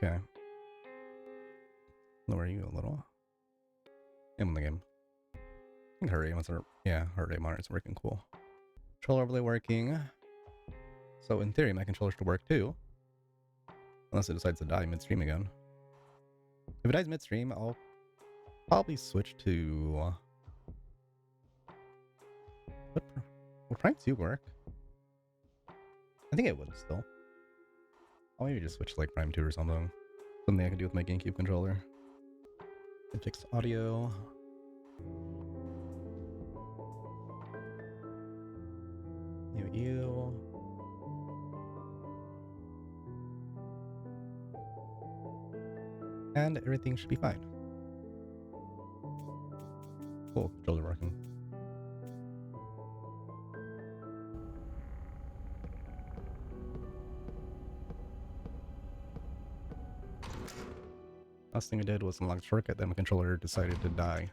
Okay. Lower you a little. I'm in the game. I think heart rate monitor. Yeah, heart rate monitor is working cool. Controller overlay working. So in theory, my controller should work too. Unless it decides to die midstream again. If it dies midstream, I'll probably switch to... Will Prime 2 work? I think it would still. I'll maybe just switch to like Prime 2 or something. Something I can do with my GameCube controller. And fix audio. You. And everything should be fine. Cool, controller working. Last thing I did was unlock the shortcut, then my controller decided to die.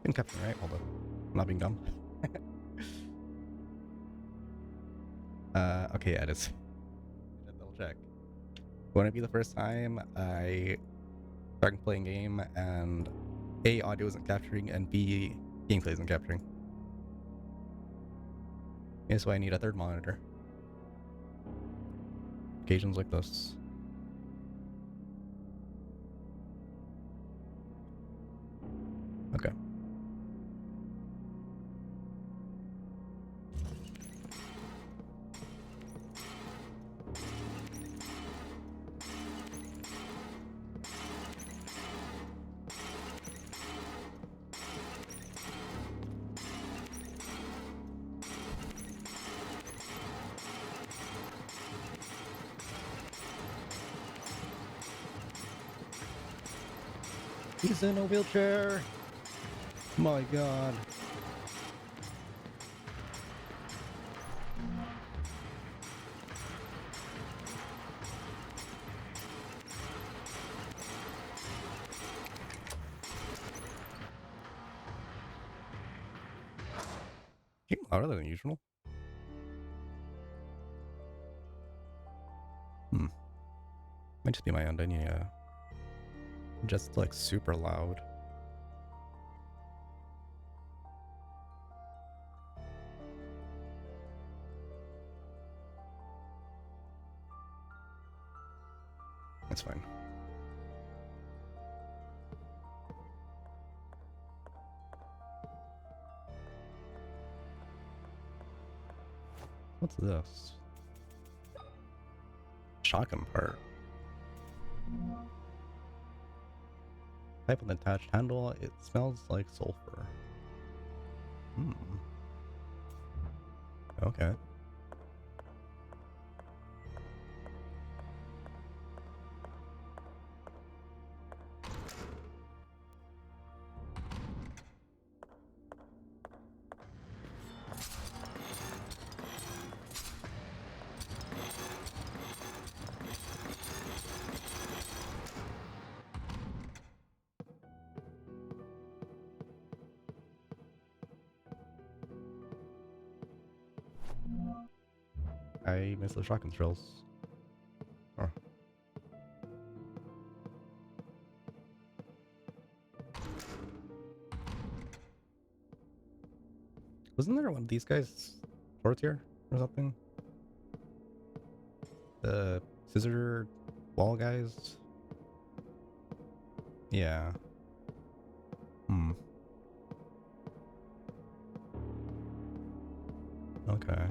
Been captain, right? Hold on. I'm not being dumb. Okay, yeah, it is. Double check. Wouldn't it be the first time I started playing game and A, audio isn't capturing, and B, gameplay isn't capturing. Yeah, so I need a third monitor. Occasions like this. Okay. He's in a wheelchair! My god. Getting louder than usual? Might just be my end, yeah. Just like super loud. That's fine. What's this? Shotgun part. Type with attached handle. It smells like sulfur. Okay. I miss the shotgun drills. Oh. Wasn't there one of these guys towards here or something? The scissor wall guys? Yeah. Okay.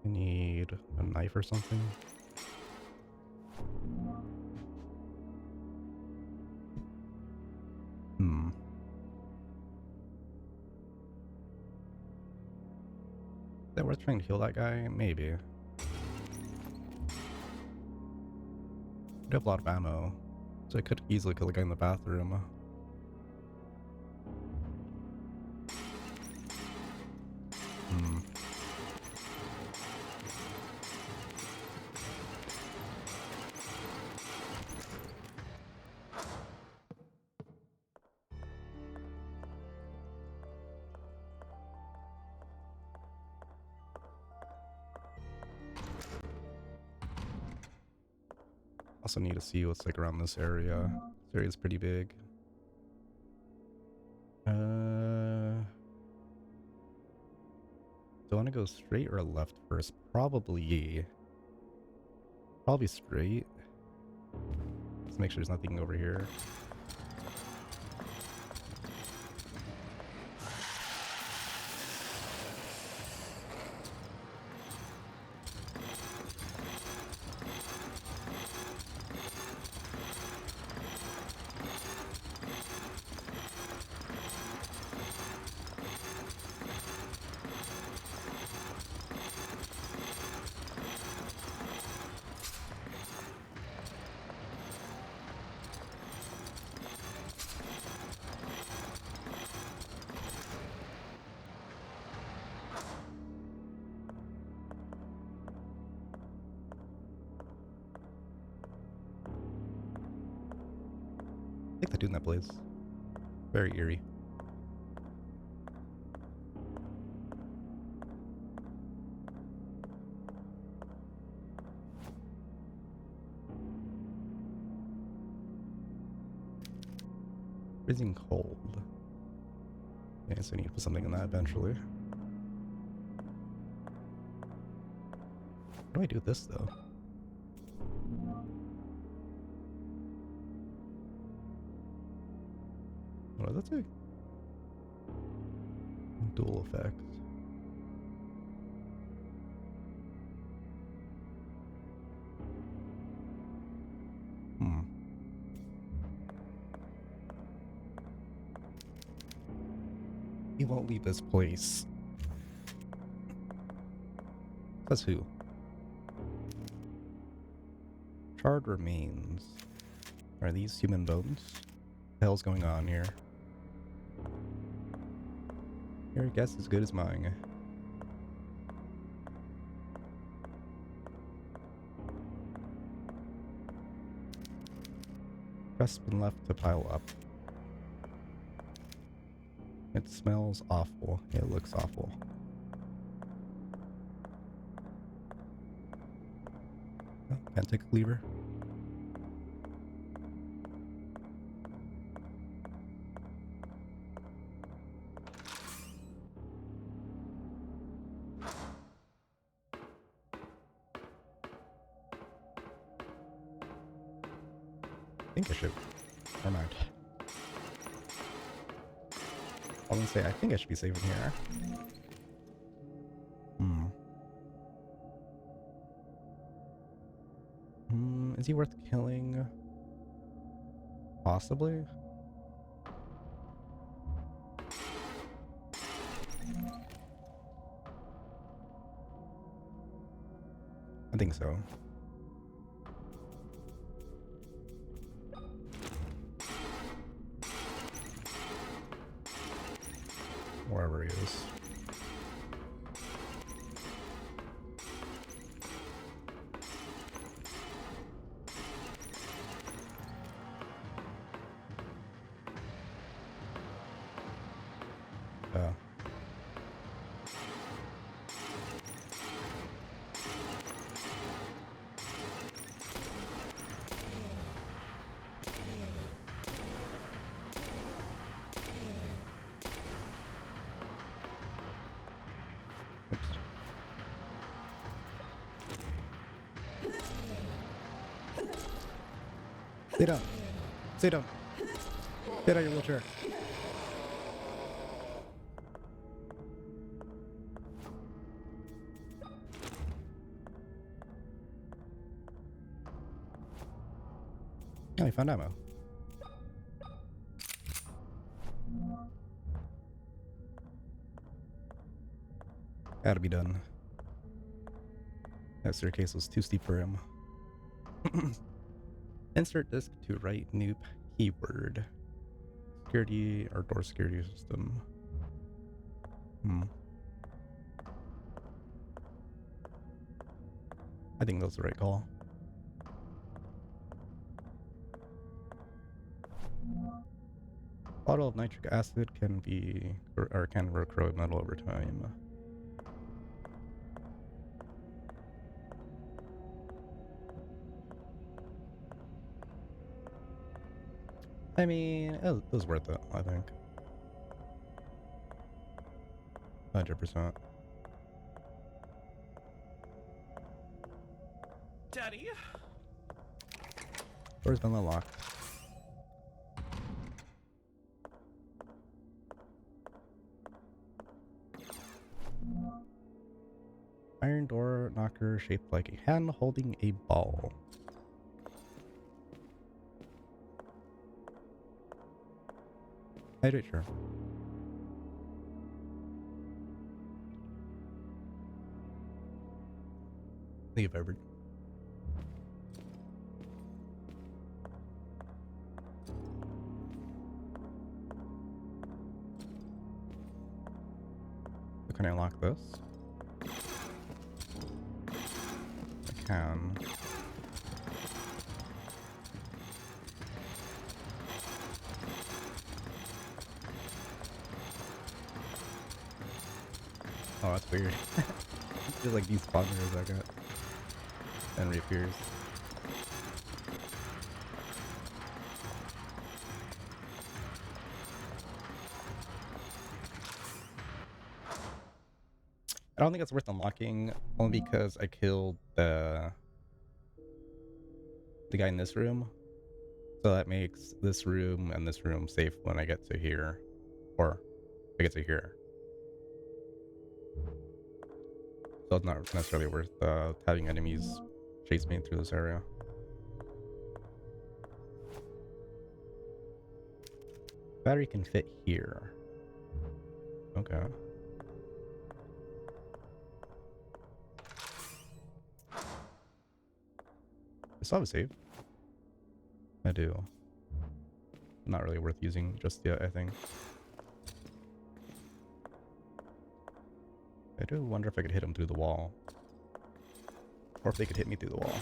I need a knife or something. Hmm. Is that worth trying to heal that guy? Maybe. I have a lot of ammo, so I could easily kill the guy in the bathroom. Hmm. Also need to see what's like around this area. This area's pretty big. Do I want to go straight or left first? Probably straight. Let's make sure there's nothing over here. I think the dude in that blaze. Very eerie. Freezing cold. Yeah, so I need to put something in that eventually. What do I do with this though? What does that say? Dual effect. Hmm. He won't leave this place. Says who? Charred remains. Are these human bones? What the hell's going on here? Your guess is as good as mine. Press been left to pile up. It smells awful. It looks awful. Oh, can't take a cleaver. I think I should. Never mind. I was gonna say, I think I should be safe in here. Is he worth killing? Possibly? I think so. Wherever he is. Sit down. Sit down. Sit on your wheelchair. Oh, I found ammo. Gotta be done. That staircase was too steep for him. Insert disk to write new keyword. Security or door security system. I think that's the right call. Bottle of nitric acid can corrode metal over time. I mean, it was worth it, I think. 100%. Daddy? Door's been unlocked. Iron door knocker shaped like a hand holding a ball. Hydrate, sure. Leave Everett. Can I lock this? I can. Oh, that's weird. Just like these spawners I got. And reappears. I don't think it's worth unlocking, only because I killed the guy in this room. So that makes this room and this room safe when I get to here. Or I get to here. So it's not necessarily worth having enemies chase me through this area. Battery can fit here. Okay. I still have a save. I do. Not really worth using just yet, I think. I do wonder if I could hit him through the wall. Or if they could hit me through the wall.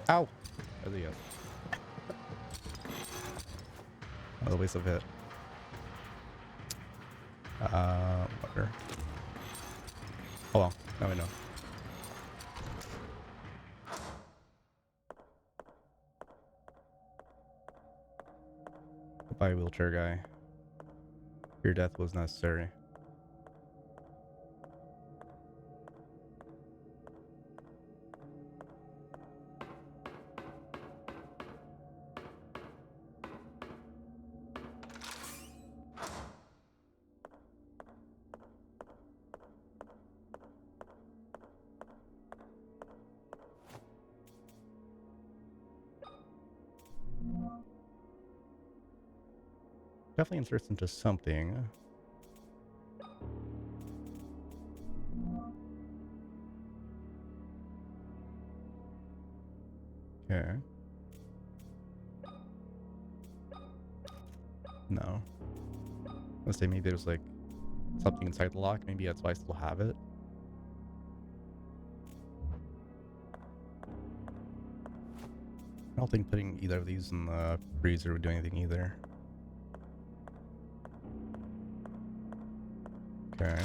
Ow! There he is. Another waste of hit. Wonder. Oh well, now we know. Goodbye, wheelchair guy. Your death was necessary. Definitely inserts into something. Okay. No. Let's say maybe there's like something inside the lock. Maybe that's why I still have it. I don't think putting either of these in the freezer would do anything either. Okay.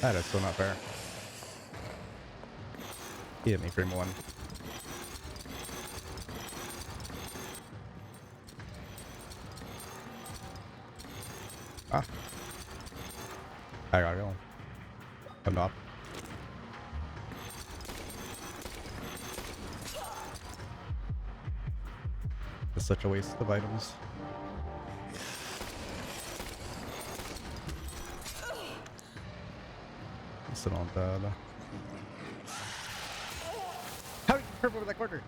That is still not fair. He hit me frame one. Ah. I gotta go. I'm not. It's such a waste of items. I'm still not bad. How did you curve over that corner?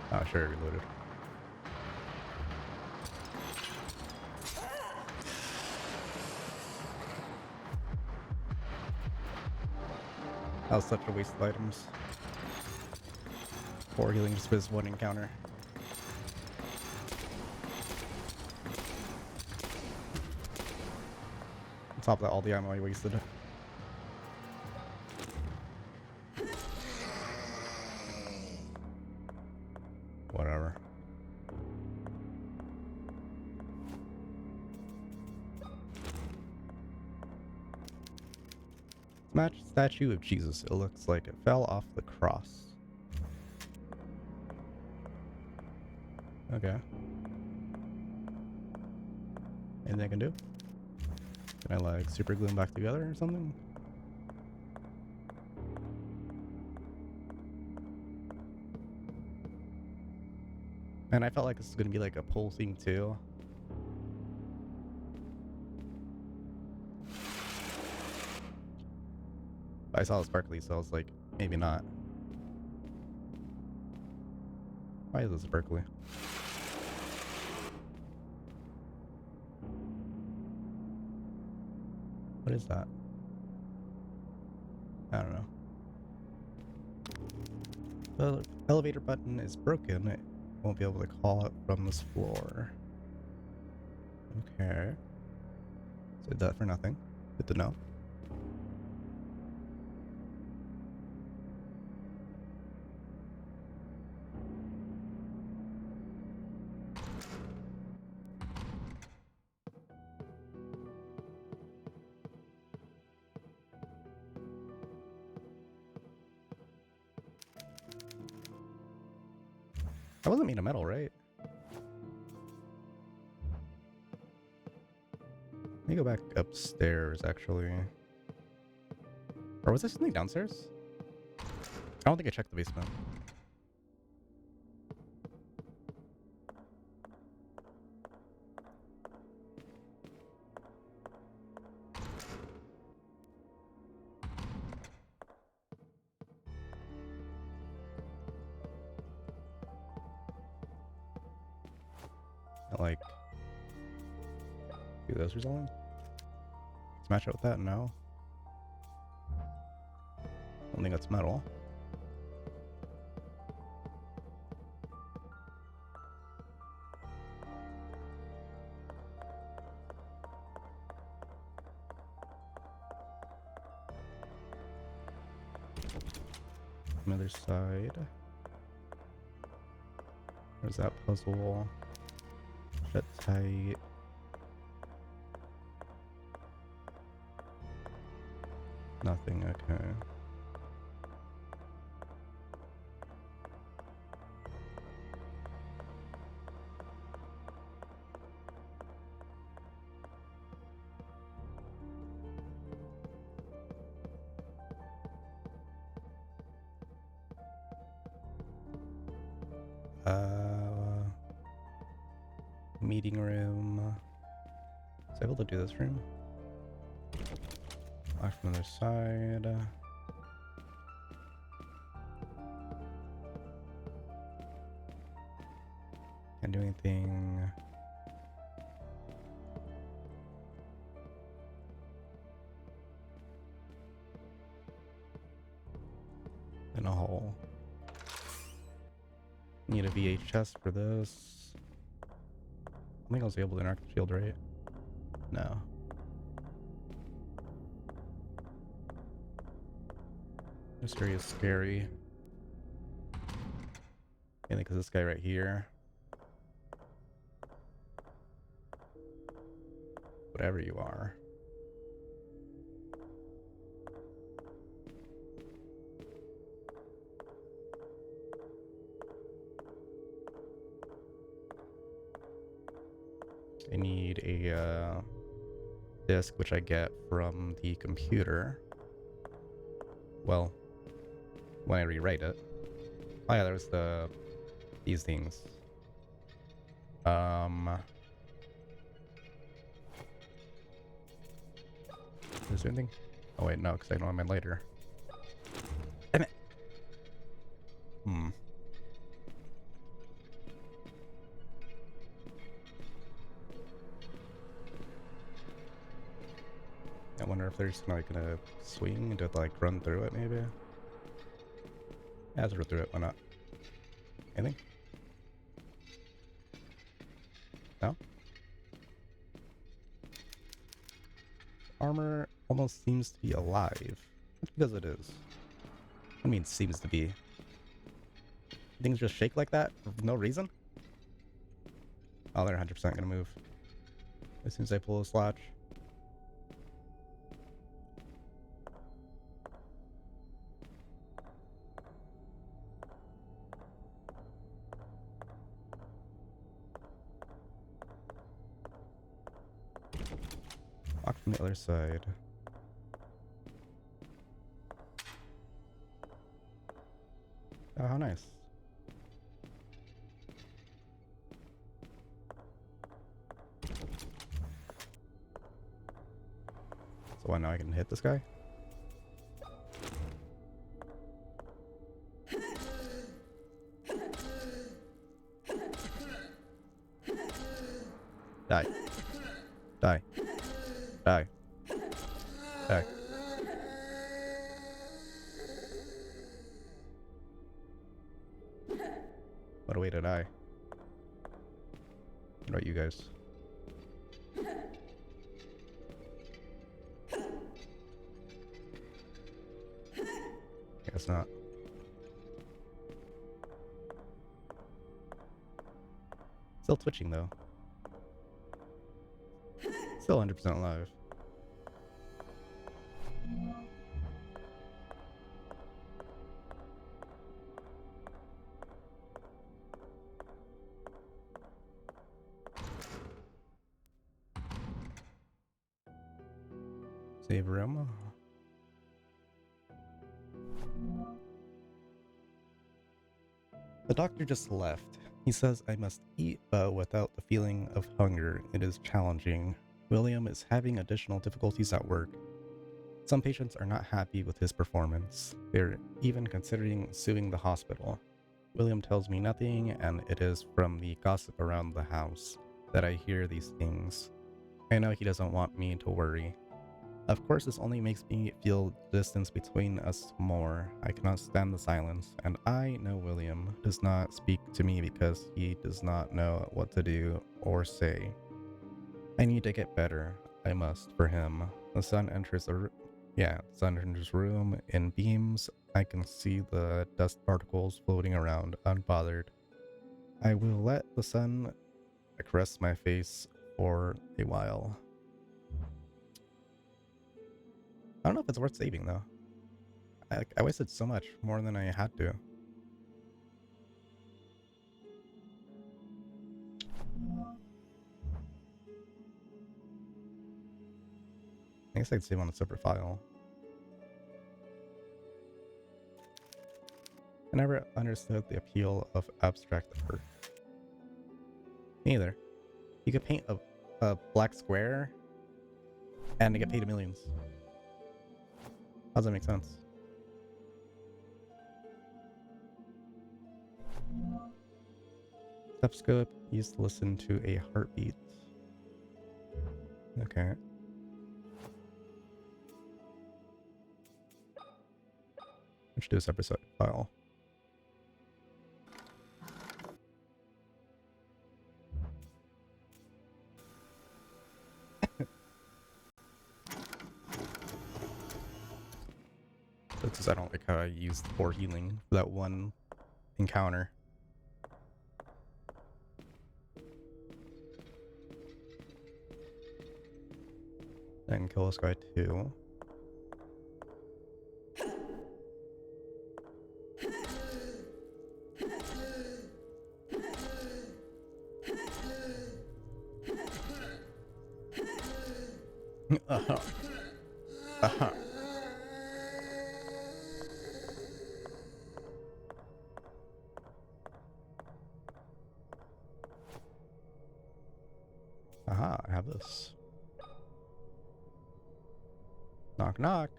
Oh, sure, reloaded. That was such a waste of items. Or healing just with one encounter. On top of that, all the ammo I wasted. Whatever. Match statue of Jesus. It looks like it fell off the cross. Okay. Anything I can do? Can I like super glue them back together or something? And I felt like this was gonna be like a pull thing too. I saw it sparkly, so I was like, maybe not. Why is it sparkly? What is that? I don't know. The elevator button is broken. It won't be able to call it from this floor. Okay. So did that for nothing. Good to know. That wasn't made of metal, right? Let me go back upstairs, actually. Or was there something downstairs? I don't think I checked the basement. Like, do those or something? Let's match it with that. No. I don't think that's metal. On the other side. There's that puzzle. Shut tight. Nothing, okay. Meeting room. Was I able to do this room? Lock from the other side. Can't do anything. In a hole. Need a VHS for this. I think I was able to interact with the field, right? No. This area is scary. Mainly because this guy right here. Whatever you are. I need a disk, which I get from the computer. Well, when I rewrite it. Oh yeah, there's these things. Is there anything? Oh wait, no, because I don't have my lighter. Damn it! I wonder if there's like gonna swing and just like run through it, maybe. Yeah, let's run through it. Why not? Anything? No. Armor almost seems to be alive. That's because it is. I mean, seems to be. Things just shake like that for no reason? Oh, they're 100% gonna move as soon as I pull a slatch. Walk from the other side. Oh, how nice. So what, now I can hit this guy? Die. Die. Die. Die. What a way to die. What about you guys? Guess not. Still twitching though. Still 100% alive. Save room. The doctor just left. He says I must eat, but without the feeling of hunger, it is challenging. William is having additional difficulties at work. Some patients are not happy with his performance. They're even considering suing the hospital. William tells me nothing, and it is from the gossip around the house that I hear these things. I know he doesn't want me to worry. Of course, this only makes me feel distance between us more. I cannot stand the silence, and I know William does not speak to me because he does not know what to do or say. I need to get better. I must, for him. The sun enters the room in beams. I can see the dust particles floating around, unbothered. I will let the sun caress my face for a while. I don't know if it's worth saving though. I wasted so much, more than I had to. I guess I'd save on a separate file. I never understood the appeal of abstract art. Me either. You could paint a black square and you get paid millions. How does that make sense? Stethoscope used to listen to a heartbeat. Okay. I should do a separate file. Because I don't like how I used 4 healing for that one encounter. And kill this guy too. Uh-huh. Uh-huh. Aha, I have this. Knock, knock.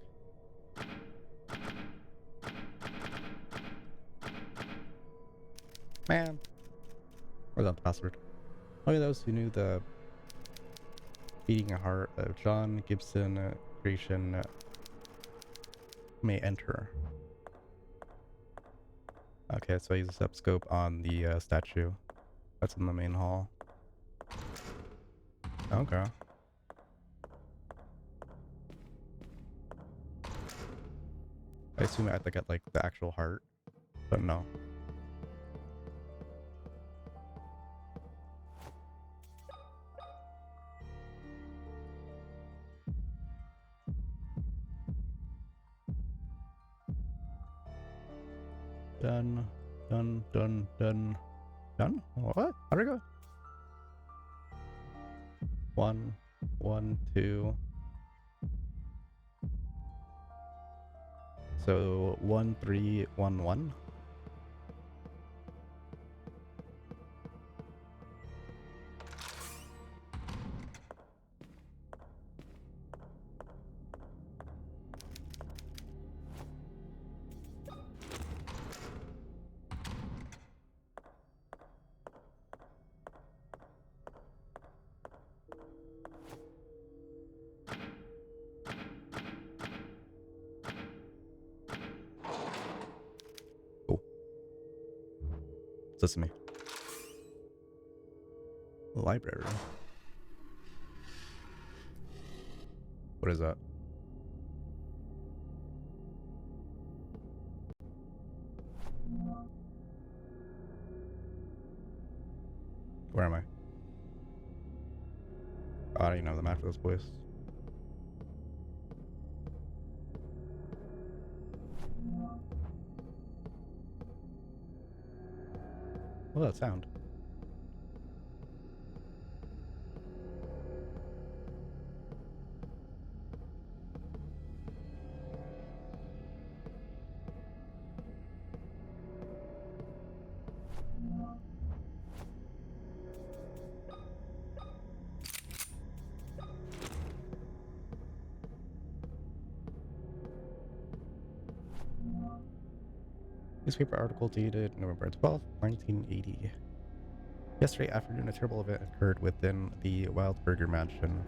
Man. Where's that password? Only those who knew the beating heart of John Gibson creation may enter. Okay, so I use a step-scope on the statue. That's in the main hall. Okay. I assume I have to get like the actual heart, but no. Done. Done. Done. Done. Done? What? How'd it go? 1, 1, 2. So 1, 3, 1, 1. Cool. Sesame. Library. What is that? Where am I? Oh, I don't even know the map for this place. What's that sound? Newspaper article dated November 12th, 1980. Yesterday afternoon, a terrible event occurred within the Wildberger mansion,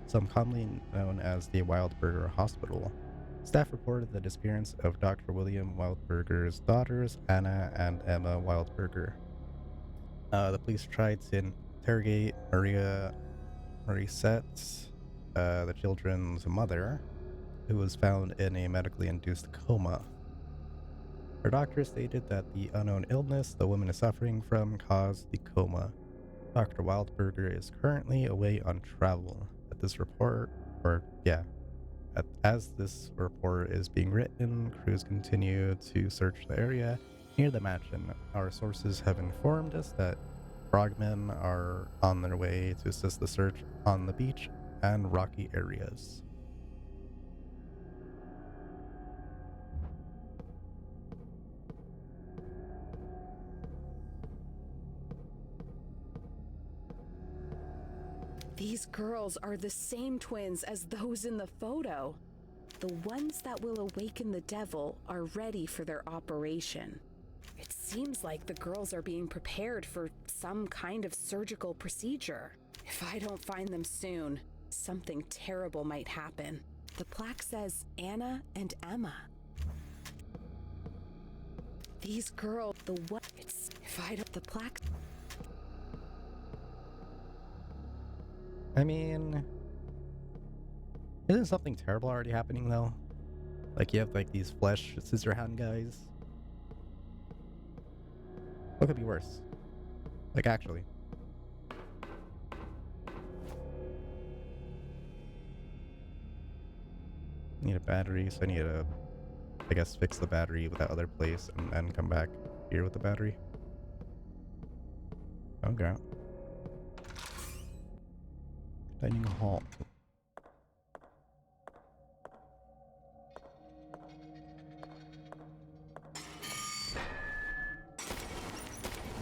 some commonly known as the Wildberger Hospital. Staff reported the disappearance of Dr. William Wildberger's daughters, Anna and Emma Wildberger. The police tried to interrogate Marisette, the children's mother, who was found in a medically induced coma. Her doctor stated that the unknown illness the woman is suffering from caused the coma. Dr. Wildberger is currently away on travel. As this report is being written, crews continue to search the area near the mansion. Our sources have informed us that frogmen are on their way to assist the search on the beach and rocky areas. These girls are the same twins as those in the photo. The ones that will awaken the devil are ready for their operation. It seems like the girls are being prepared for some kind of surgical procedure. If I don't find them soon, something terrible might happen. The plaque says Anna and Emma. These girls, the plaque. I mean, isn't something terrible already happening though? Like you have like these flesh scissor hand guys. What could be worse? Like actually. Need a battery, so I need to, I guess, fix the battery with that other place and then come back here with the battery. Okay. Dining hall.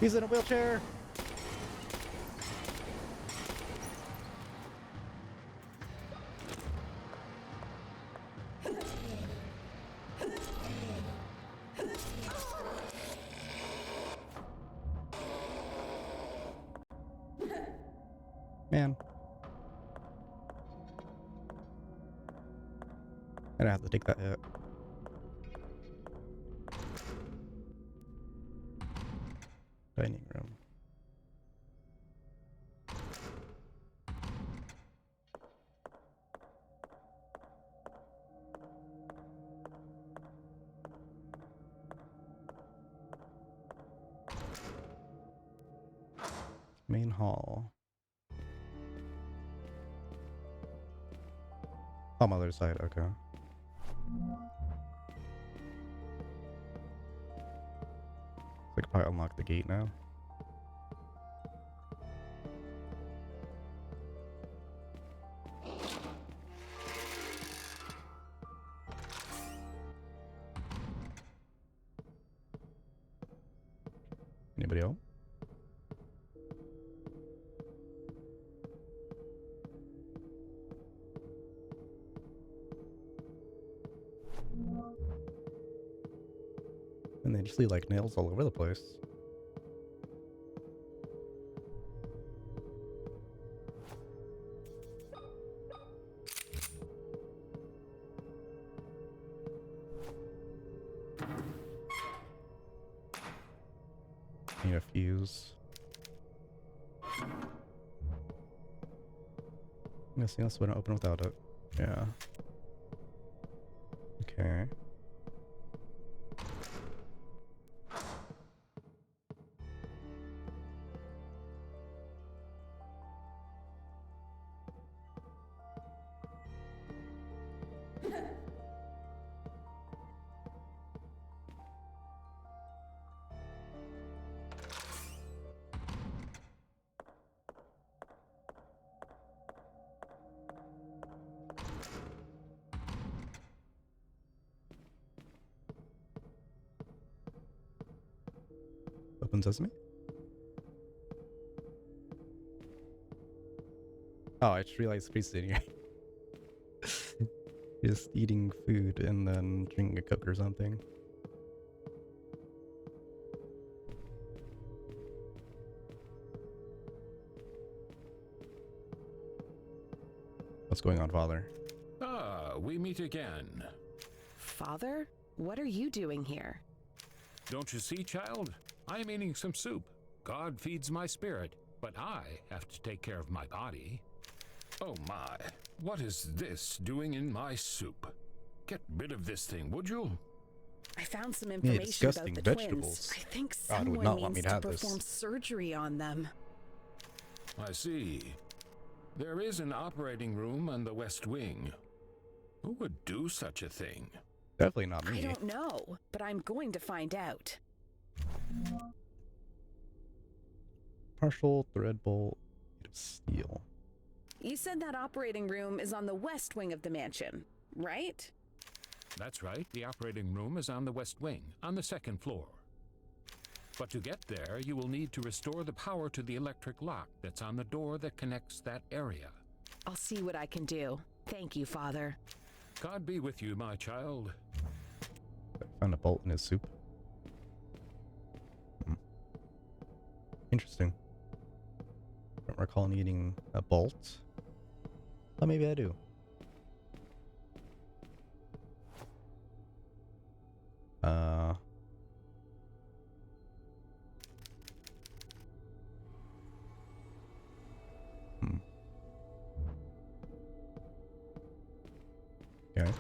He's in a wheelchair! Man. I don't have to take that hit. Dining room. Main hall. On the other side, okay. I could probably unlock the gate now. Anybody else? And they just leave like nails all over the place. Need a fuse. I'm guessing this wouldn't open without it. Yeah. Okay. Open sesame? Oh, I just realized Chris in here. Just eating food and then drinking a Coke or something. What's going on, Father? Ah, we meet again. Father, what are you doing here? Don't you see, child? I am eating some soup. God feeds my spirit, but I have to take care of my body. Oh my, what is this doing in my soup? Get rid of this thing, would you? I found some information disgusting about the vegetables. twins. I think God would someone not want me means to to have this. perform surgery on them. I see. There is an operating room on the West Wing. Who would do such a thing? Definitely not me. I don't know, but I'm going to find out. Partial thread bolt made of steel. You said that operating room is on the west wing of the mansion, right? That's right, the operating room is on the West Wing, on the second floor. But to get there, you will need to restore the power to the electric lock that's on the door that connects that area. I'll see what I can do. Thank you, Father. God be with you, my child. I found a bolt in his soup. Interesting. Don't recall needing a bolt. Oh, maybe I do. Okay.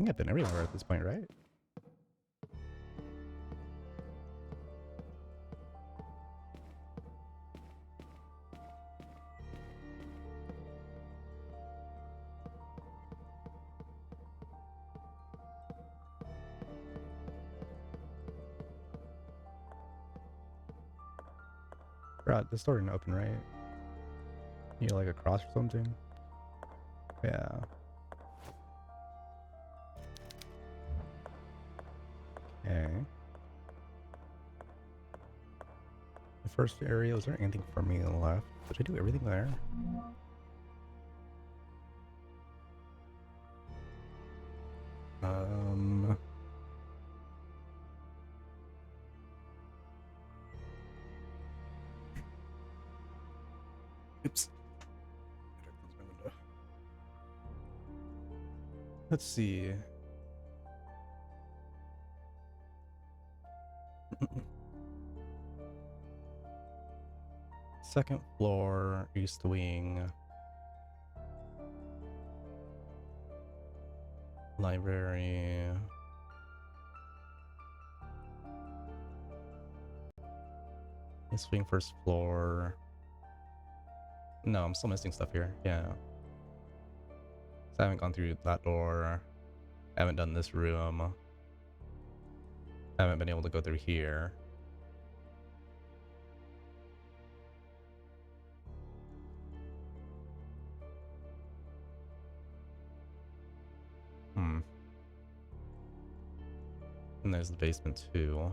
I think I've been everywhere at this point, right? Right, this door didn't open, right? You like a cross or something? Yeah. Okay. The first area, is there anything for me on the left? Did I do everything there? Oops. Let's see. Second floor, east wing. Library. East wing, first floor. No, I'm still missing stuff here. Yeah. So I haven't gone through that door. I haven't done this room. I haven't been able to go through here. And there's the basement too.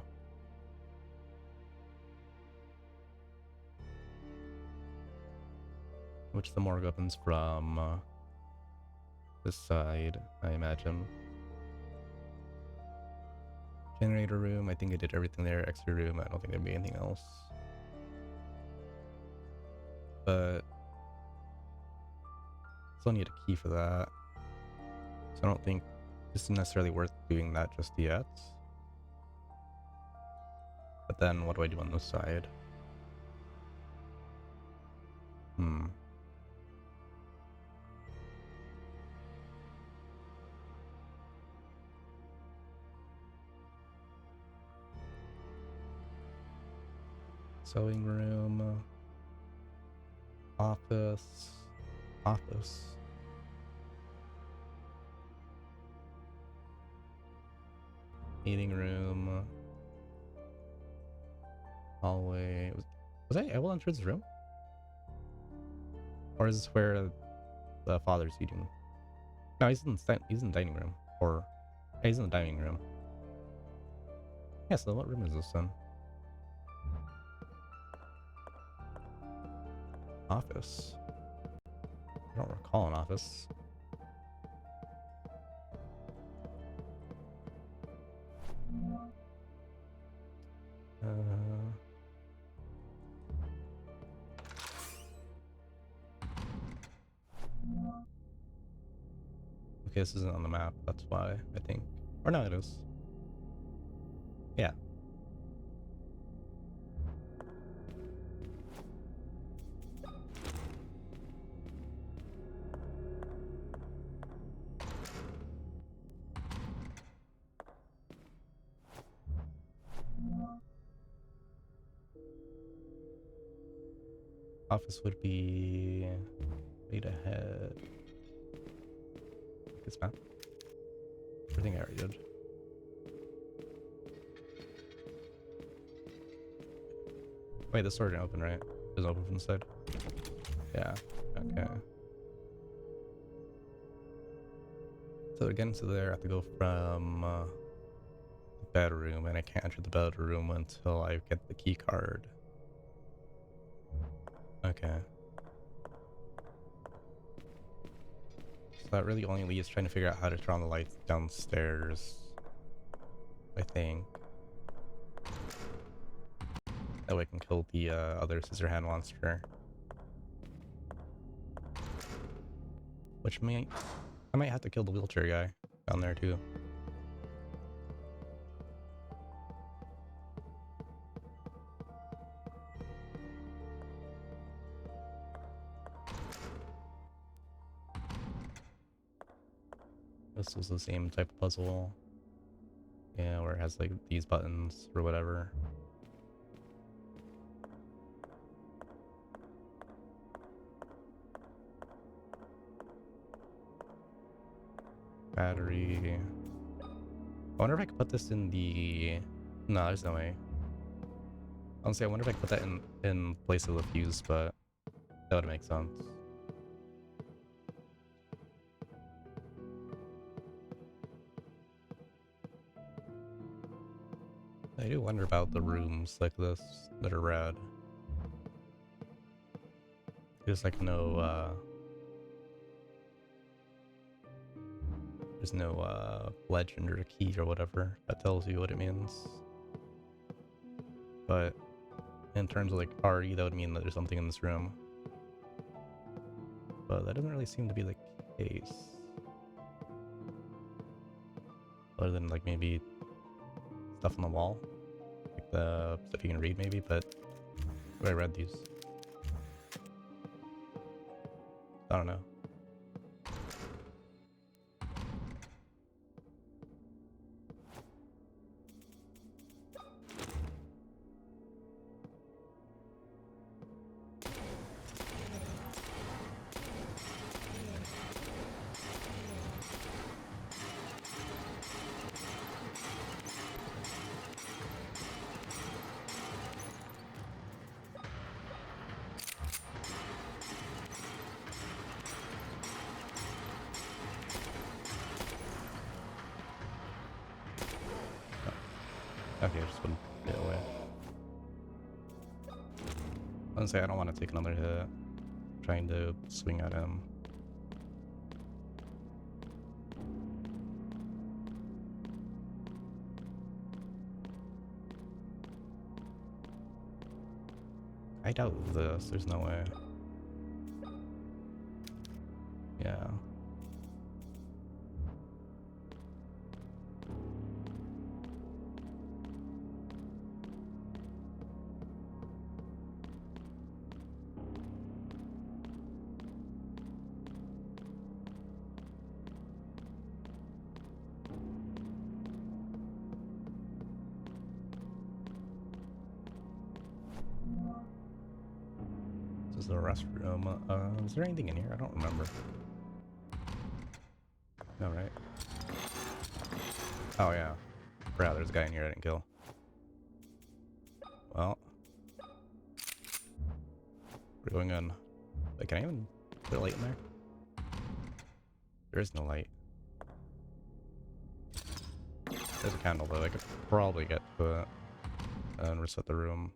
Which the morgue opens from this side, I imagine. Generator room, I think I did everything there. Extra room, I don't think there'd be anything else. But still need a key for that. So I don't think this is necessarily worth doing that just yet. But then what do I do on this side? Sewing room. Office. Meeting room. Hallway. Was I able to enter this room? Or is this where the father's eating? No, he's in the dining room. Or yeah, he's in the dining room. Yeah, so what room is this then? Office. I don't recall an office. Okay, this isn't on the map, that's why, I think. Or no, it is. Yeah. Office would be right ahead. This map. Everything I already did. Wait, this door didn't open, right? It was open from the side. Yeah. Okay. So to get into there, I have to go from the bedroom, and I can't enter the bedroom until I get the key card. Okay. So that really only leaves trying to figure out how to turn on the lights downstairs, I think. That way I can kill the other scissor hand monster. Which I might have to kill the wheelchair guy down there too. This was the same type of puzzle. Yeah, where it has like these buttons or whatever. Battery. I wonder if I could put this in the... No, there's no way. Honestly, I wonder if I could put that in place of the fuse, but that would make sense. I do wonder about the rooms like this that are red. There's like there's no legend or key or whatever that tells you what it means. But in terms of like RE, that would mean that there's something in this room. But that doesn't really seem to be the case. Other than like maybe stuff on the wall. Like the stuff you can read maybe, but I read these. I don't know. Okay, I just wouldn't get away. I was say I don't want to take another hit trying to swing at him. I doubt this. There's no way. Yeah. This is the restroom. Is there anything in here? I don't remember. No, right? Oh, yeah. Yeah, there's a guy in here I didn't kill. Well. We're going in. Wait, can I even put a light in there? There is no light. There's a candle, though. I could probably get to it and reset the room.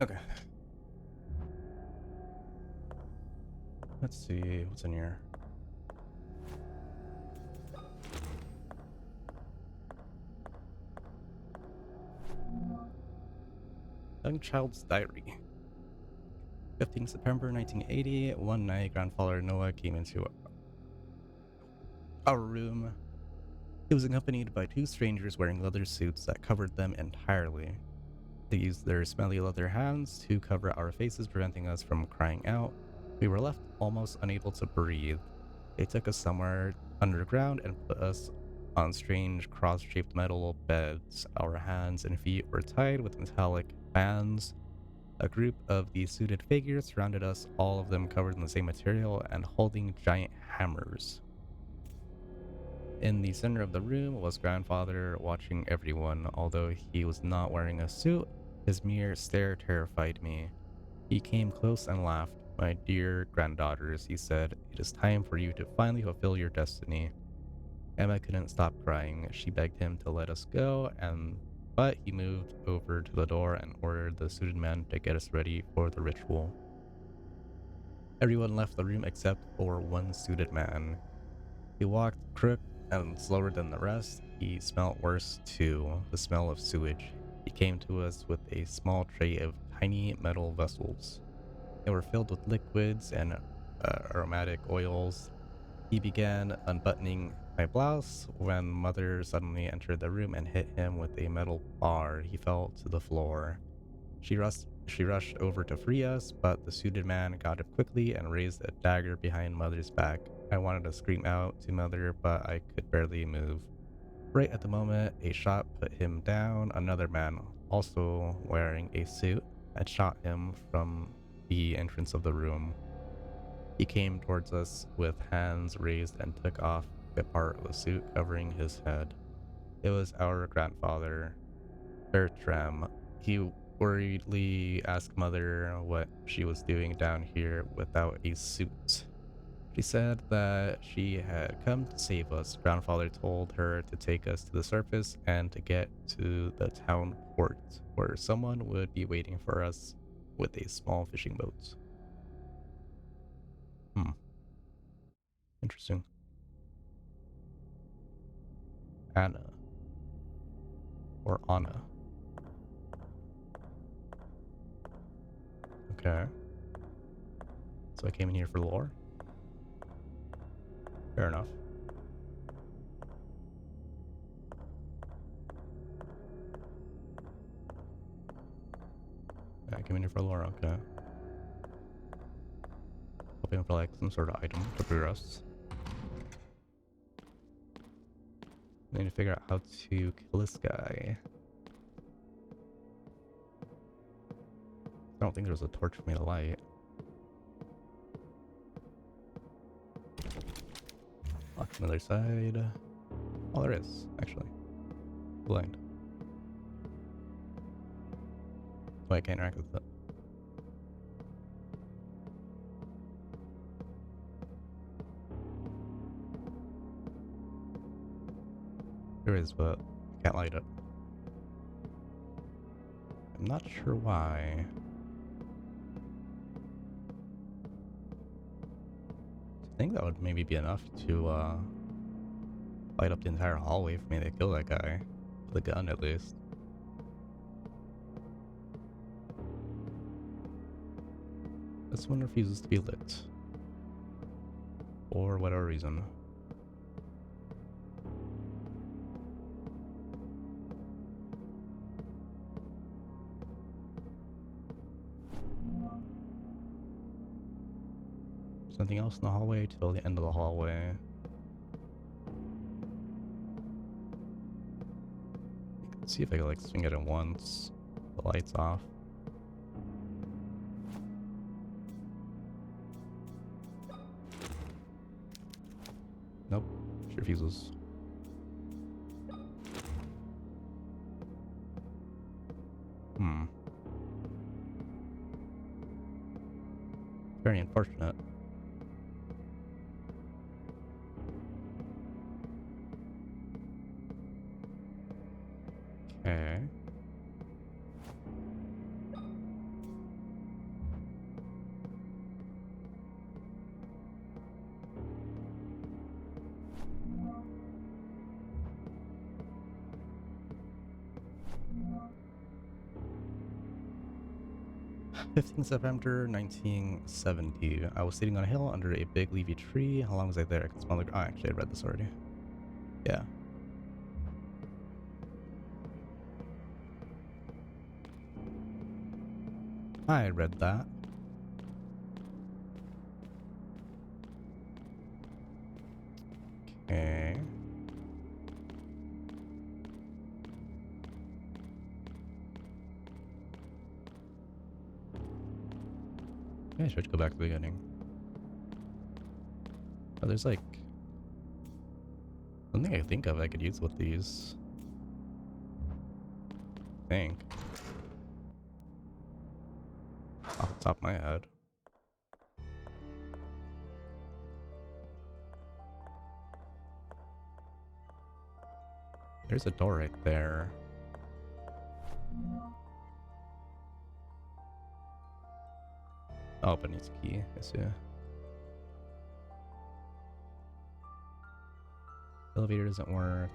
Okay. Let's see what's in here. Young child's diary. 15 September 1980. One night, grandfather Noah came into our room. He was accompanied by two strangers wearing leather suits that covered them entirely. They used their smelly leather hands to cover our faces, preventing us from crying out. We were left almost unable to breathe. They took us somewhere underground and put us on strange cross-shaped metal beds. Our hands and feet were tied with metallic bands. A group of these suited figures surrounded us, all of them covered in the same material and holding giant hammers. In the center of the room was grandfather watching everyone. Although he was not wearing a suit, his mere stare terrified me. He came close and laughed. "My dear granddaughters," he said, "it is time for you to finally fulfill your destiny." Emma couldn't stop crying. She begged him to let us go, but he moved over to the door and ordered the suited man to get us ready for the ritual. Everyone left the room except for one suited man. He walked crooked and slower than the rest. He smelled worse too, the smell of sewage. He came to us with a small tray of tiny metal vessels. They were filled with liquids and aromatic oils. He began unbuttoning my blouse when Mother suddenly entered the room and hit him with a metal bar. He fell to the floor. She rushed over to free us, but the suited man got up quickly and raised a dagger behind Mother's back. I wanted to scream out to Mother, but I could barely move. Right at the moment, a shot put him down. Another man, also wearing a suit, had shot him from the entrance of the room. He came towards us with hands raised and took off a part of the suit covering his head. It was our grandfather, Bertram. He worriedly asked Mother what she was doing down here without a suit. She said that she had come to save us. Grandfather told her to take us to the surface and to get to the town port, where someone would be waiting for us with a small fishing boat. Hmm. Interesting. Anna. Or Anna. Okay. So I came in here for lore? Fair enough. Yeah, I came in here for lore, okay. Hoping for like some sort of item to progress. I need to figure out how to kill this guy. I don't think there's a torch for me to light. Lock on the other side. Oh, there is, actually. Blind. Oh, I can't interact with it. There is, but I can't light it. I'm not sure why. I think that would maybe be enough to light up the entire hallway for me to kill that guy. With a gun, at least. This one refuses to be lit. For whatever reason. There's nothing else in the hallway till the end of the hallway. Let's see if I can like swing it at once. The lights off. Nope, she refuses. Very unfortunate. Okay. September 1970. I was sitting on a hill under a big leafy tree. How long was I there? I could smell the... Oh, actually, I read this already. Yeah. I read that. Okay. Maybe I should go back to the beginning. Oh, there's like something I think of I could use with these. I think. Off the top of my head. There's a door right there. Oh, but it needs a key. I see. Elevator doesn't work.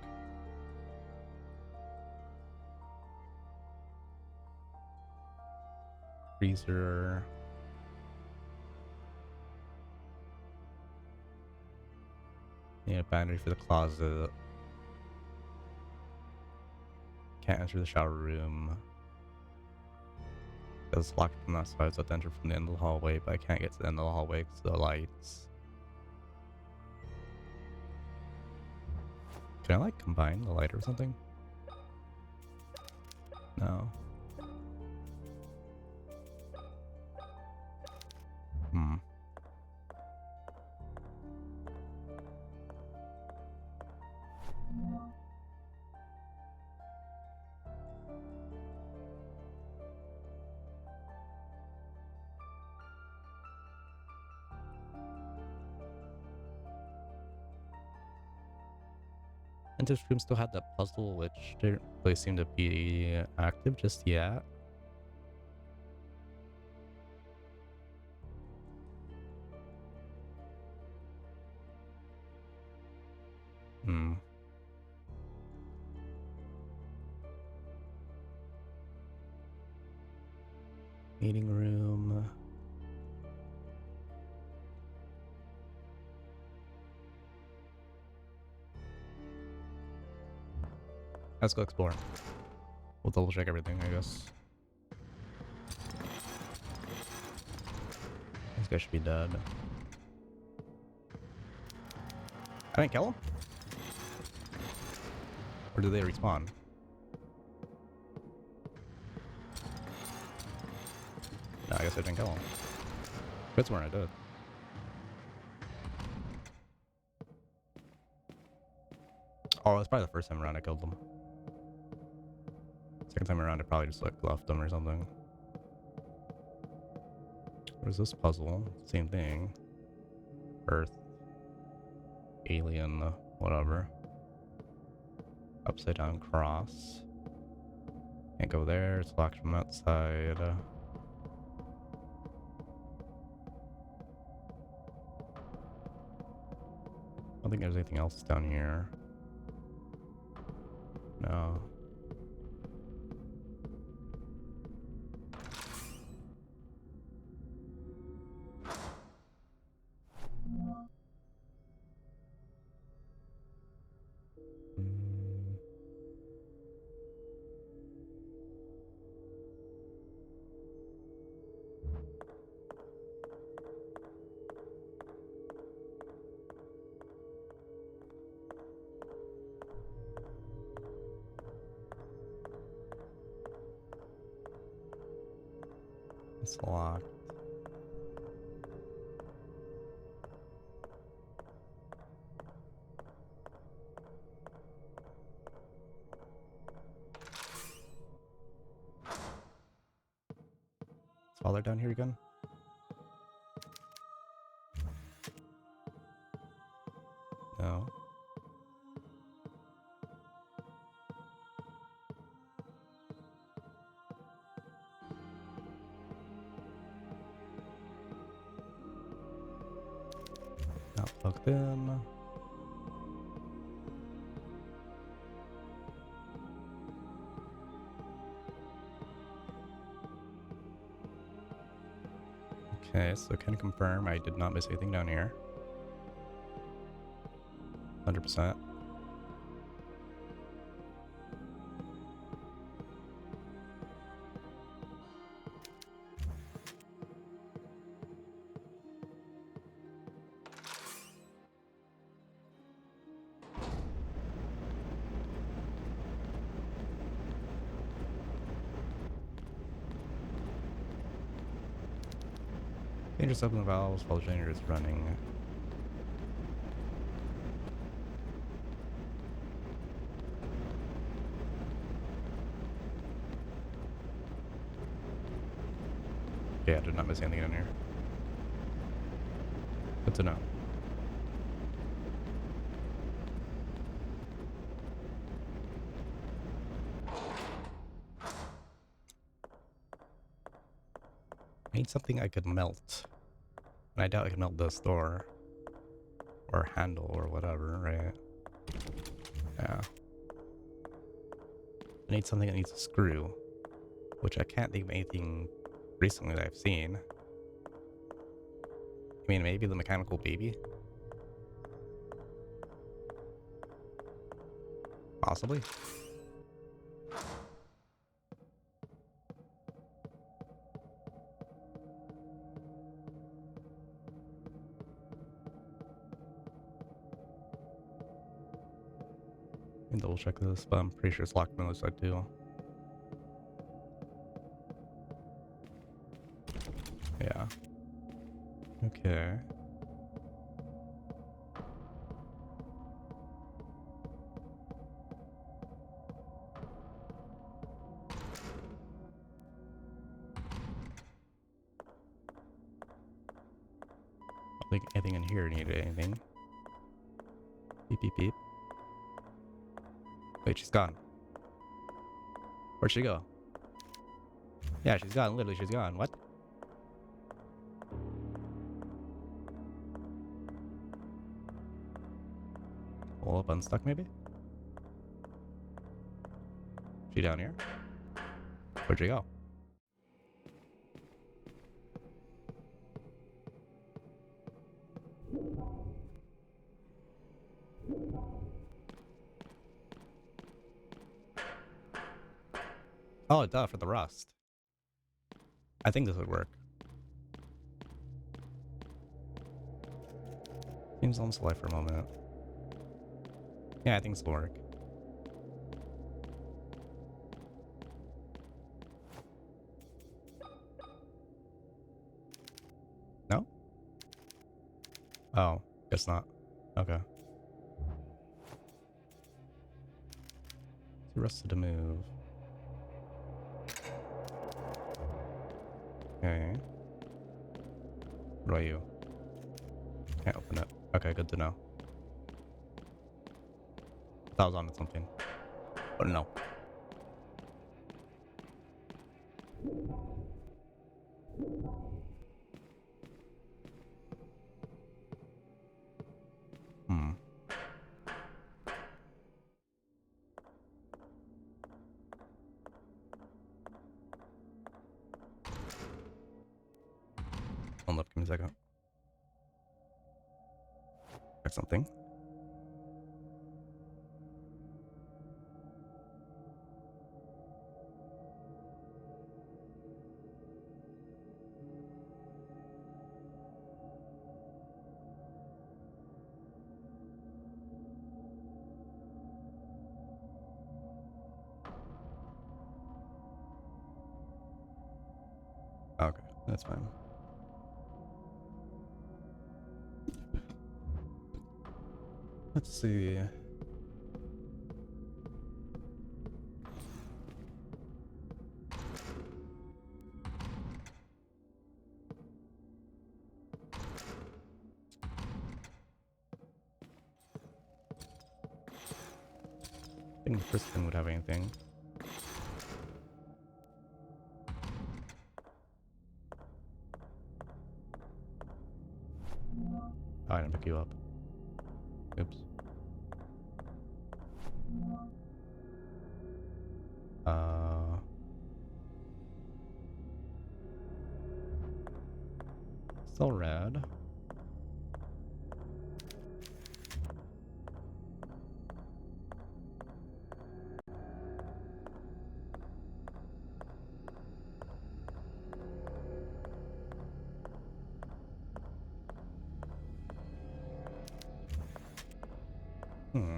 Freezer. Need a battery for the closet. Can't enter the shower room. It's locked from that side, so I have to enter from the end of the hallway, but I can't get to the end of the hallway because of the lights. Can I like combine the light or something? No. Hmm. And this room still had that puzzle, which didn't really seem to be active just yet. Hmm. Meeting room. Let's go explore. We'll double check everything, I guess. This guy should be dead. I didn't kill him? Or do they respawn? No, I guess I didn't kill him. That's where I did. Oh, it's probably the first time around I killed them. Second time around I probably just like left them or something. What is this puzzle? Same thing. Earth. Alien, whatever. Upside down cross. Can't go there, it's locked from that side. I don't think there's anything else down here. No. It's locked. Is Father down here again? No. Not plugged in. Okay, so can confirm I did not miss anything down here. 100%. Just open the valves while the generator is running. Yeah, I did not miss anything down here. Good to know. I need something I could melt. And I doubt I can melt this door. Or handle or whatever, right? Yeah. I need something that needs a screw. Which I can't think of anything recently that I've seen. I mean, maybe the mechanical baby? Possibly. Let me double check this, but I'm pretty sure it's locked on the other side too. Yeah. Okay. I don't think anything in here needed anything. Beep beep beep. Wait, she's gone. Where'd she go? Yeah, she's gone. Literally, she's gone. What? Hold up, unstuck maybe? She down here? Where'd she go? Oh, duh, for the rust. I think this would work. Seems almost alive for a moment. Yeah, I think this will work. No? Oh, guess not. Okay. Too rusted to move. Okay. What about you? Can't open it. Okay, good to know. I thought I was onto something. But no. Hmm. Hold up, give me a second. Check something. Okay, that's fine. Let's see. I think Kristen would have anything. Oh, I didn't pick you up. Oops. Still red. Hmm.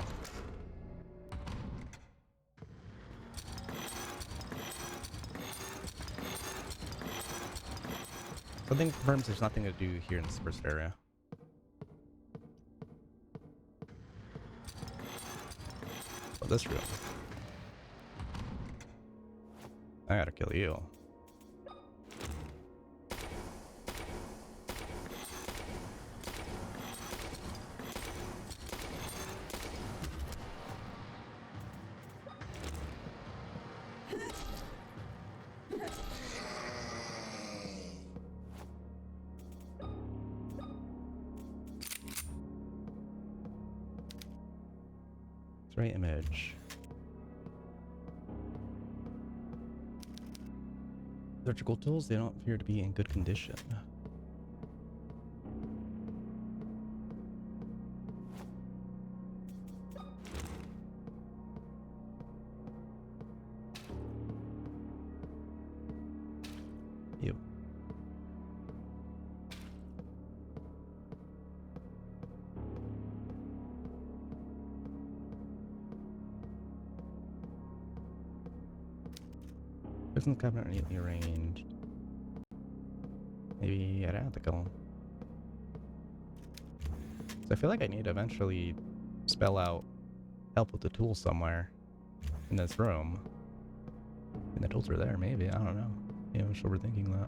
Something confirms there's nothing to do here in this first area. Oh, this room. I gotta kill you. X-ray image. Surgical tools, they don't appear to be in good condition. Prison's cabinet neatly arranged. Maybe I don't have to kill him. So I feel like I need to eventually spell out help with the tools somewhere in this room. And the tools are there, maybe. I don't know. Maybe I'm just overthinking that.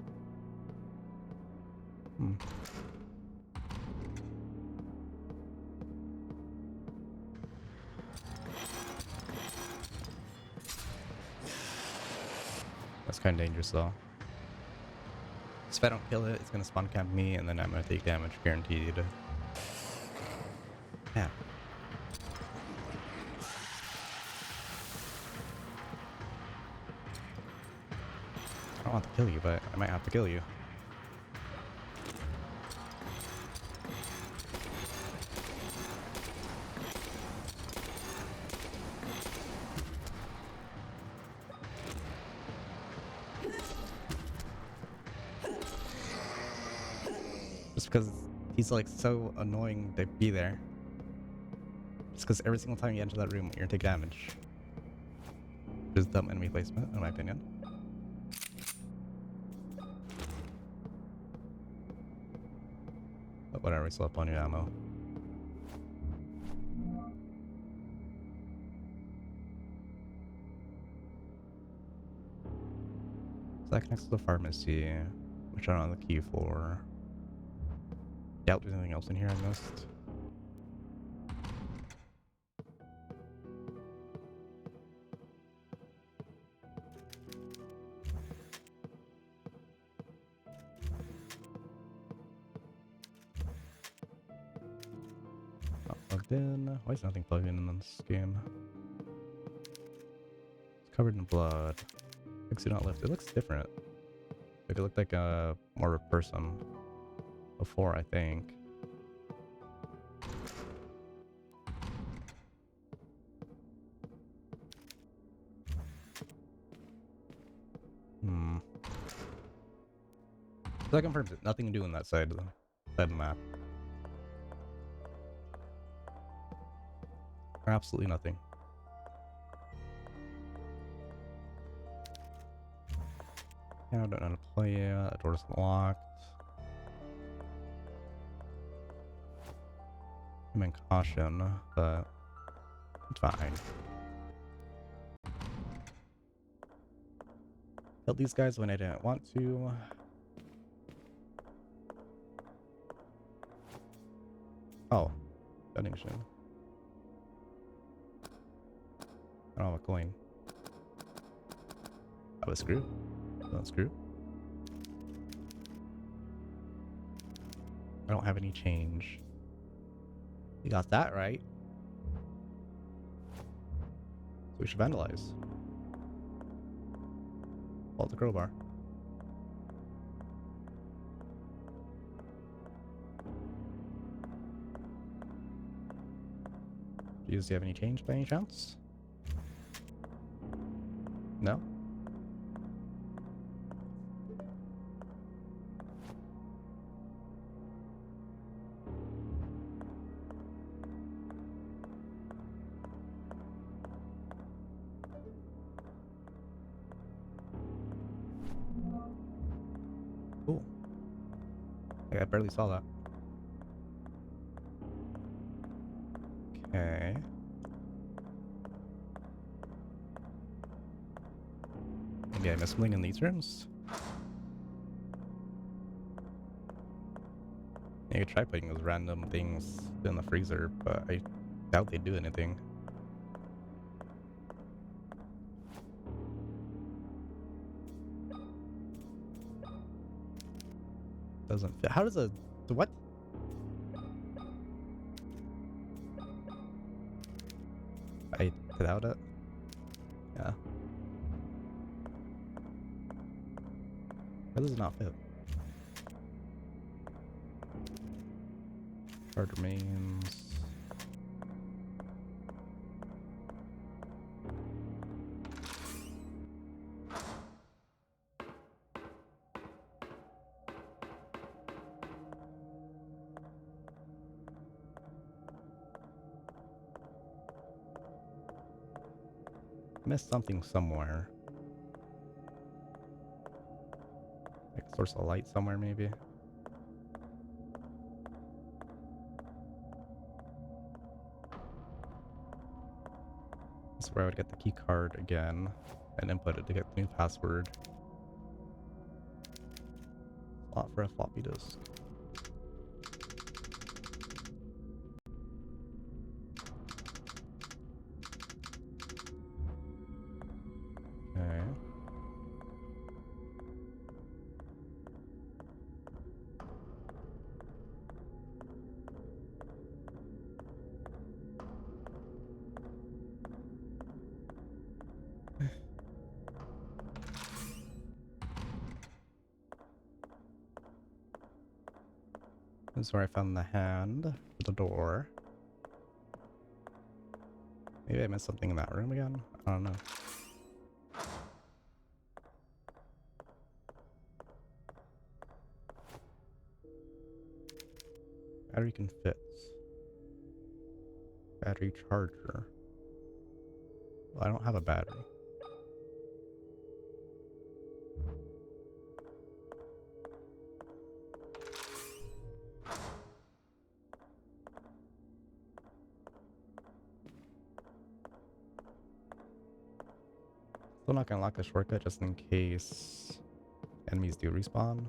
That's kind of dangerous, though. So if I don't kill it, it's gonna spawn camp me, and then I'm gonna take damage, guaranteed. Yeah. I don't want to kill you, but I might have to kill you. Just because he's like so annoying to be there. Just because every single time you enter that room, you're gonna take damage. Just dumb enemy placement, in my opinion. But whatever, we still have plenty of ammo. So that connects to the pharmacy, which I don't have the key for. Doubt there's anything else in here I missed. Not plugged in. Why is nothing plugged in this game? It's covered in blood. Exit not lift. It looks different. Like it looked like a more of a person before, I think. So that confirms it. Nothing to do on that side of the map. Absolutely nothing. Yeah, I don't know how to play it. That door's locked. I'm in caution, but it's fine. Killed these guys when I didn't want to. Oh, vending machine. I don't have a coin. I was screwed. Don't screw. I don't have any change. You got that right. So we should vandalize. Pull out the crowbar. Do you have any change by any chance? No? Cool. I barely saw that. Okay. Maybe I missed something in these rooms? I could try putting those random things in the freezer, but I doubt they do anything. Doesn't fit. How does the what? I without it? Yeah. How does it not fit? Card remains. Missed something somewhere. Source of light somewhere, maybe. That's where I would get the key card again and input it to get the new password. Slot for a floppy disk. Okay. This is where I found the hand for the door. Maybe I missed something in that room again? I don't know. Battery can fit. Battery charger. Well, I don't have a battery. Still not gonna lock the shortcut just in case enemies do respawn.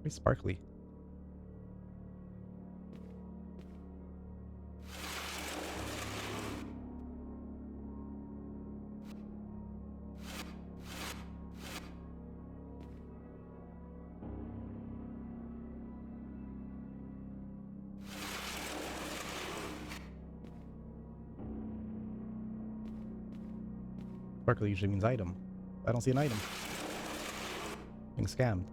Very sparkly. Sparkly usually means item. I don't see an item. Being scammed.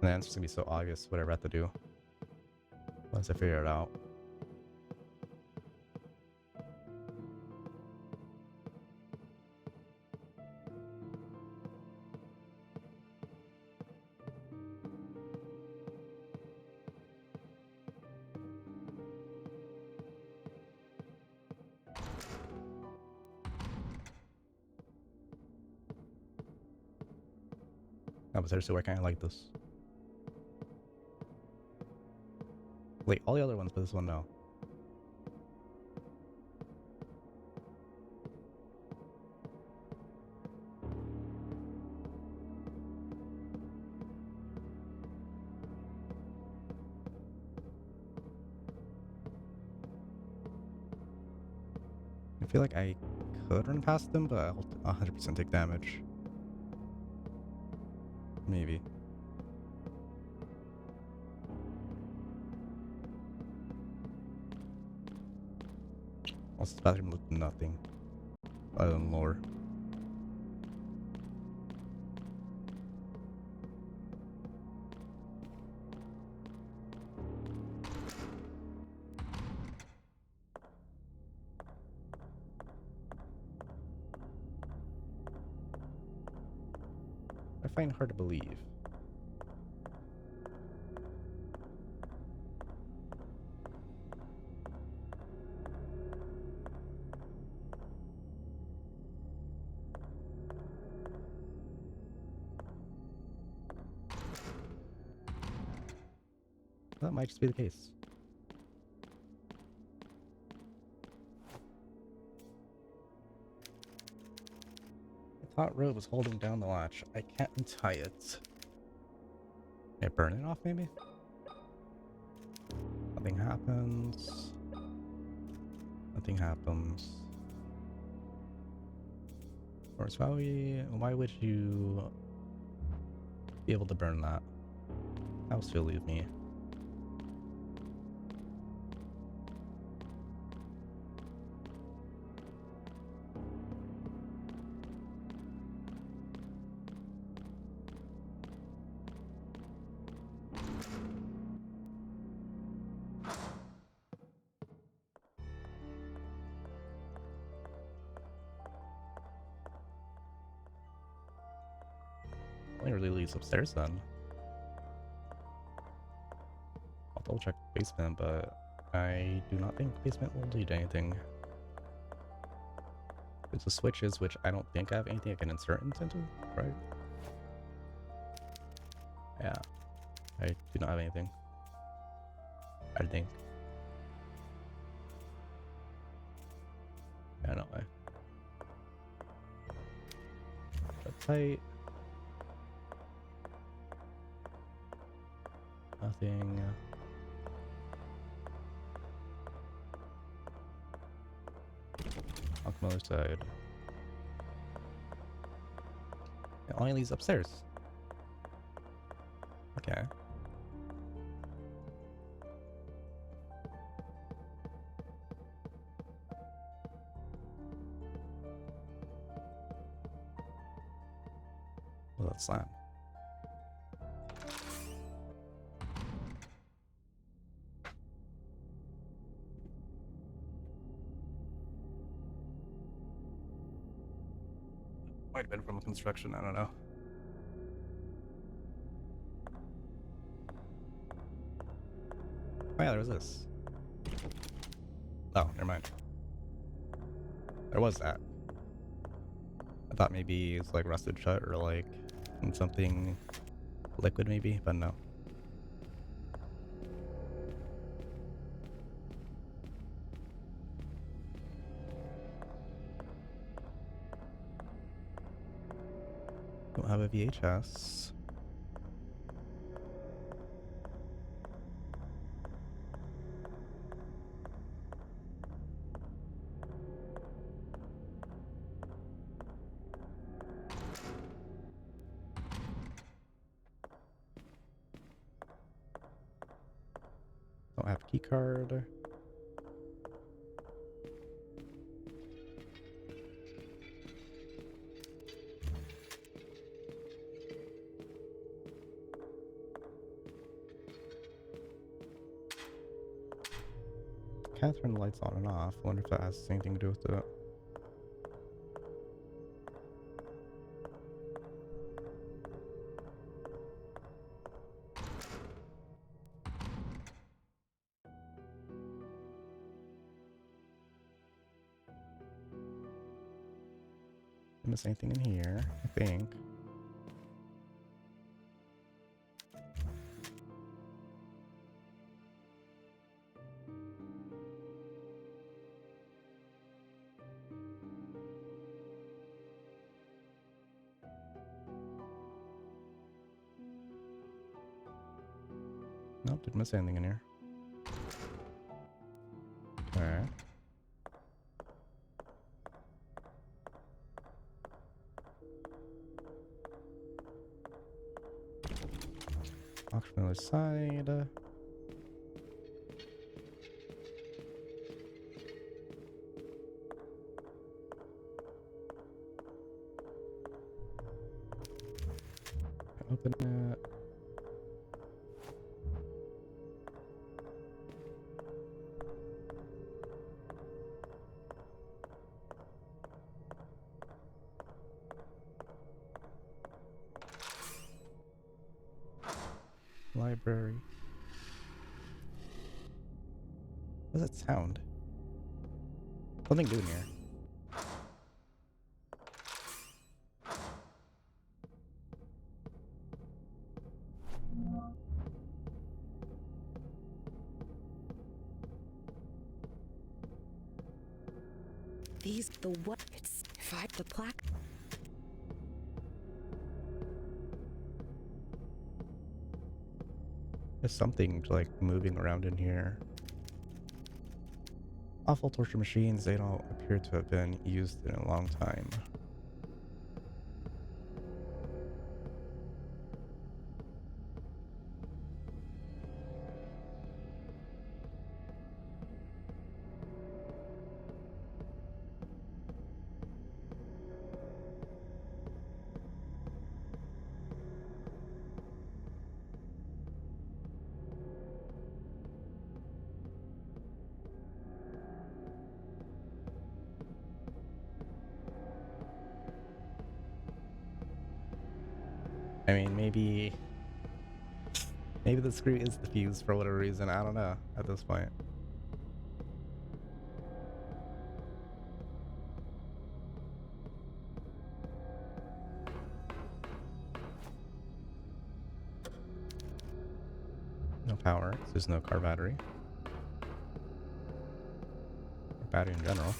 And then it's just gonna be so obvious whatever I have to do once I figure it out. No, but seriously, why can't I like this? Wait, all the other ones, but this one no. I feel like I could run past them, but I'll 100% take damage. Maybe. Also, this bathroom looked nothing other than lore. I find it hard to believe. That might just be the case. Hot rope is holding down the latch. I can't untie it. Can I burn it off, maybe? Nothing happens. Nothing happens. Of course, why would you be able to burn that? How still leave me? Only really leads upstairs then. I'll double check the basement, but I do not think basement will lead to anything. There's the switches, which I don't think I have anything I can insert into, right? Yeah, I do not have anything. I think. Yeah, no way. That's tight. Nothing. On the other side. It only leads upstairs. Okay. Well, that's that. Might have been from construction, I don't know. Oh yeah, there was this. Oh, never mind. There was that. I thought maybe it's like rusted shut or like in something liquid maybe, but no. Don't have a VHS. Don't have key card. Can't turn the lights on and off. I wonder if that has anything to do with it. Didn't miss anything in here, I think. Nope, didn't miss anything in here. Okay. Walk from the other side. Open it. Library. What does that sound? Something doing here. The what? It's the plaque. There's something like moving around in here. Awful torture machines, they don't appear to have been used in a long time. I mean, maybe the screw is the fuse for whatever reason. I don't know at this point. No power, 'cause there's no car battery. Or battery in general.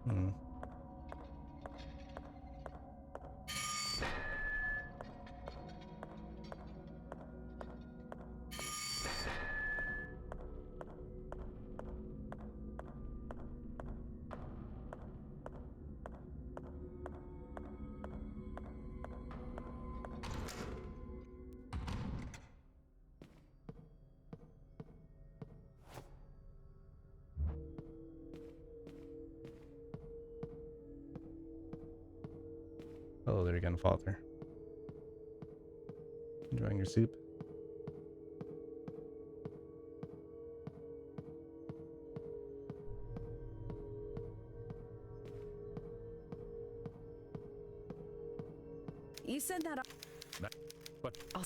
Hmm. Oh, there again, Father. Enjoying your soup? You said that. But I'll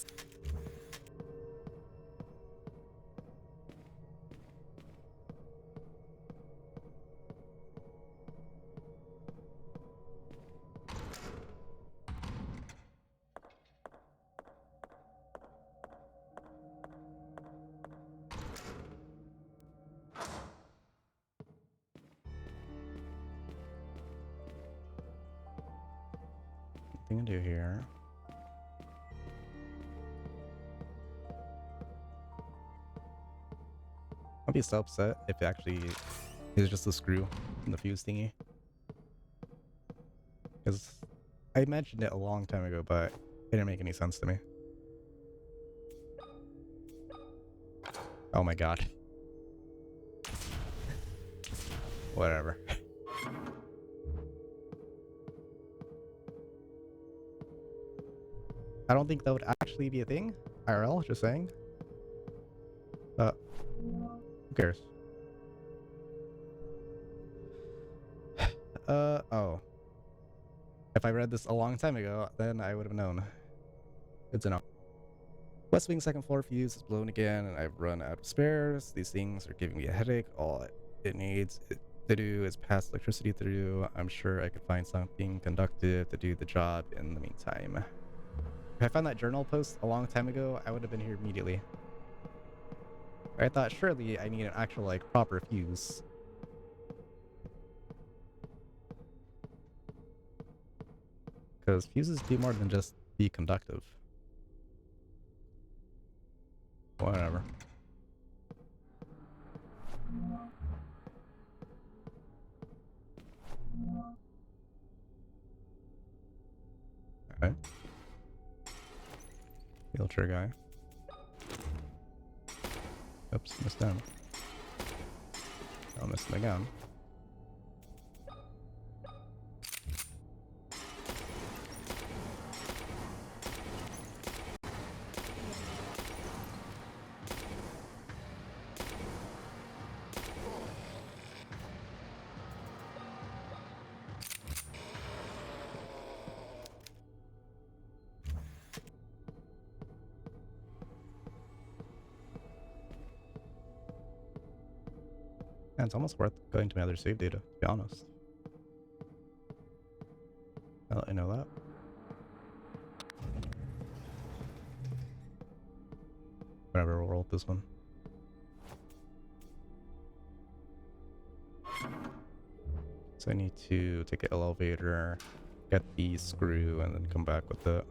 Nothing to do here. I'll be so upset if it actually is just a screw in the fuse thingy. Because I mentioned it a long time ago, but it didn't make any sense to me. Oh my god. Whatever. I don't think that would actually be a thing. IRL, just saying. Who cares? Oh. If I read this a long time ago, then I would have known. Good to know. West Wing second floor fuse is blown again, and I've run out of spares. These things are giving me a headache. All it needs to do is pass electricity through. I'm sure I could find something conductive to do the job in the meantime. If I found that journal post a long time ago, I would have been here immediately. I thought surely I need an actual, like, proper fuse. Because fuses do more than just be conductive. Whatever. Okay. Wheelchair guy. Oops, missed him. Oh, missed him again. And it's almost worth going to my other save data, to be honest. I'll let you know that. Whatever, we'll roll with this one. So I need to take an elevator, get the screw, and then come back with it.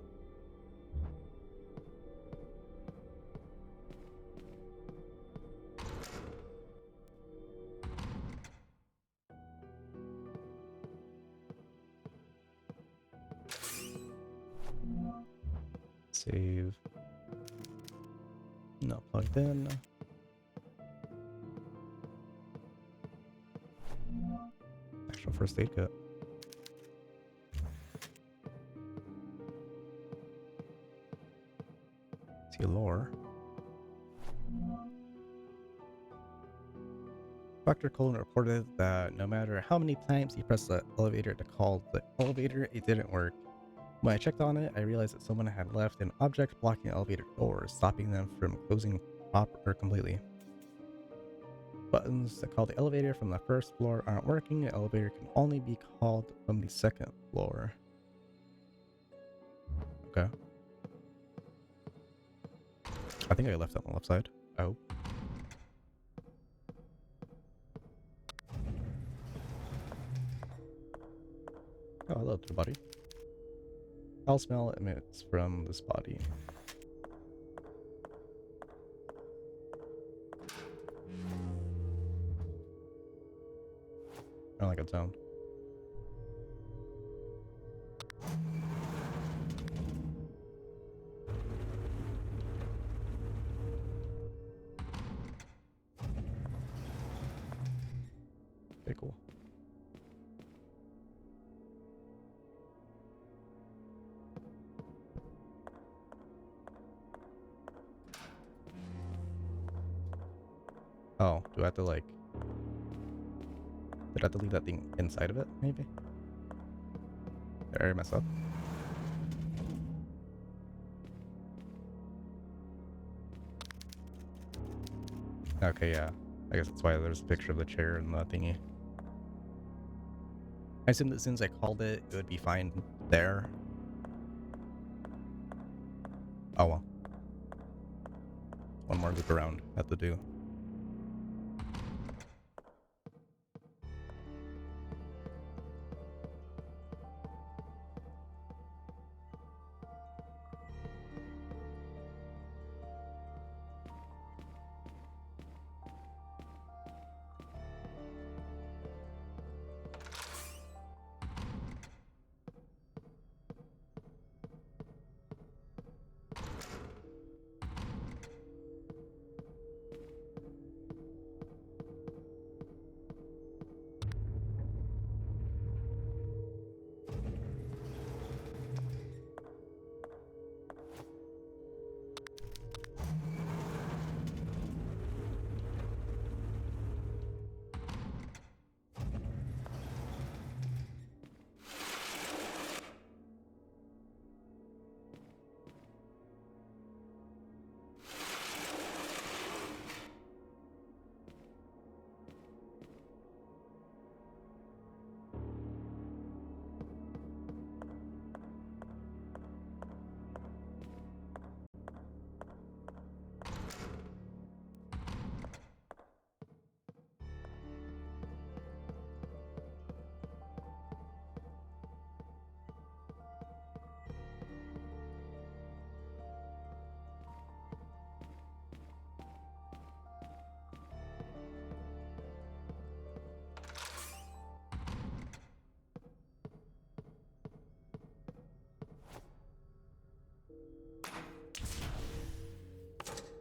Save. Not plugged in. Actual first aid kit. See lore. Dr. Cullen reported that no matter how many times he pressed the elevator to call the elevator, it didn't work. When I checked on it, I realized that someone had left an object blocking the elevator doors, stopping them from closing completely. Buttons that call the elevator from the first floor aren't working. The elevator can only be called from the second floor. Okay. I think I left that on the left side. Oh. Oh, hello to the body. Foul smell emits from this body. I don't like that sound. Okay, cool. Oh, do I have to like... Did I have to leave that thing inside of it, maybe? Did I already mess up? Okay, yeah. I guess that's why there's a picture of the chair and the thingy. I assumed that as soon as I called it, it would be fine there. Oh well. One more loop around I have to do.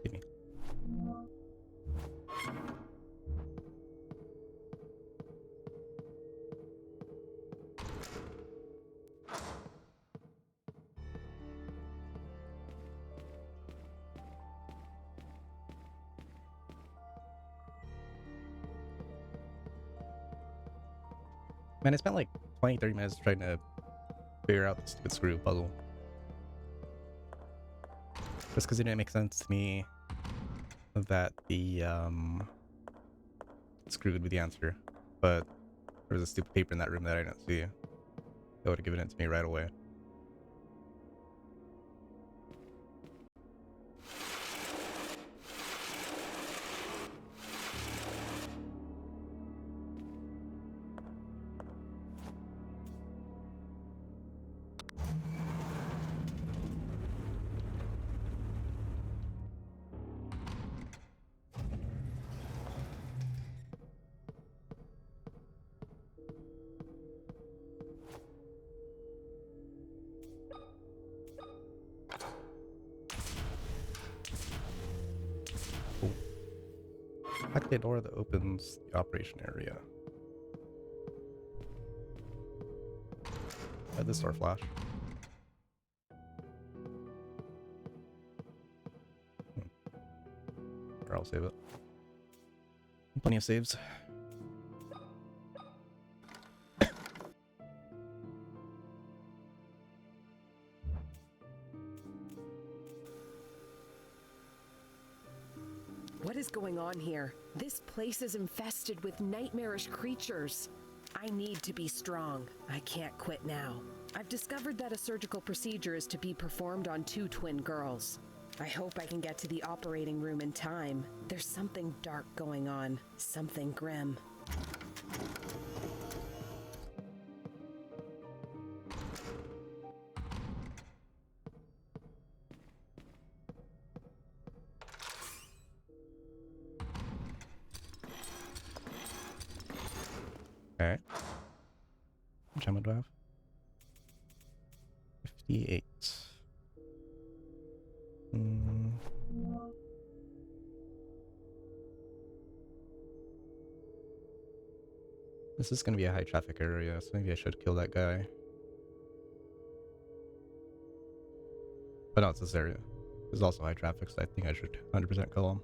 Excuse me. Man, I spent like 20-30 minutes trying to figure out the stupid screw puzzle. Just because it didn't make sense to me that the screwed with the answer. But there was a stupid paper in that room that I didn't see. They would have given it to me right away. Hack the door that opens the operation area. Why'd this door flash? Or I'll save it. Plenty of saves. What is going on here? This place is infested with nightmarish creatures. I need to be strong. I can't quit now. I've discovered that a surgical procedure is to be performed on 2 twin girls. I hope I can get to the operating room in time. There's something dark going on, something grim. Okay. Which ammo do I have? 58. This is going to be a high traffic area, so maybe I should kill that guy. But no, it's this area. There's also high traffic, so I think I should 100% kill him.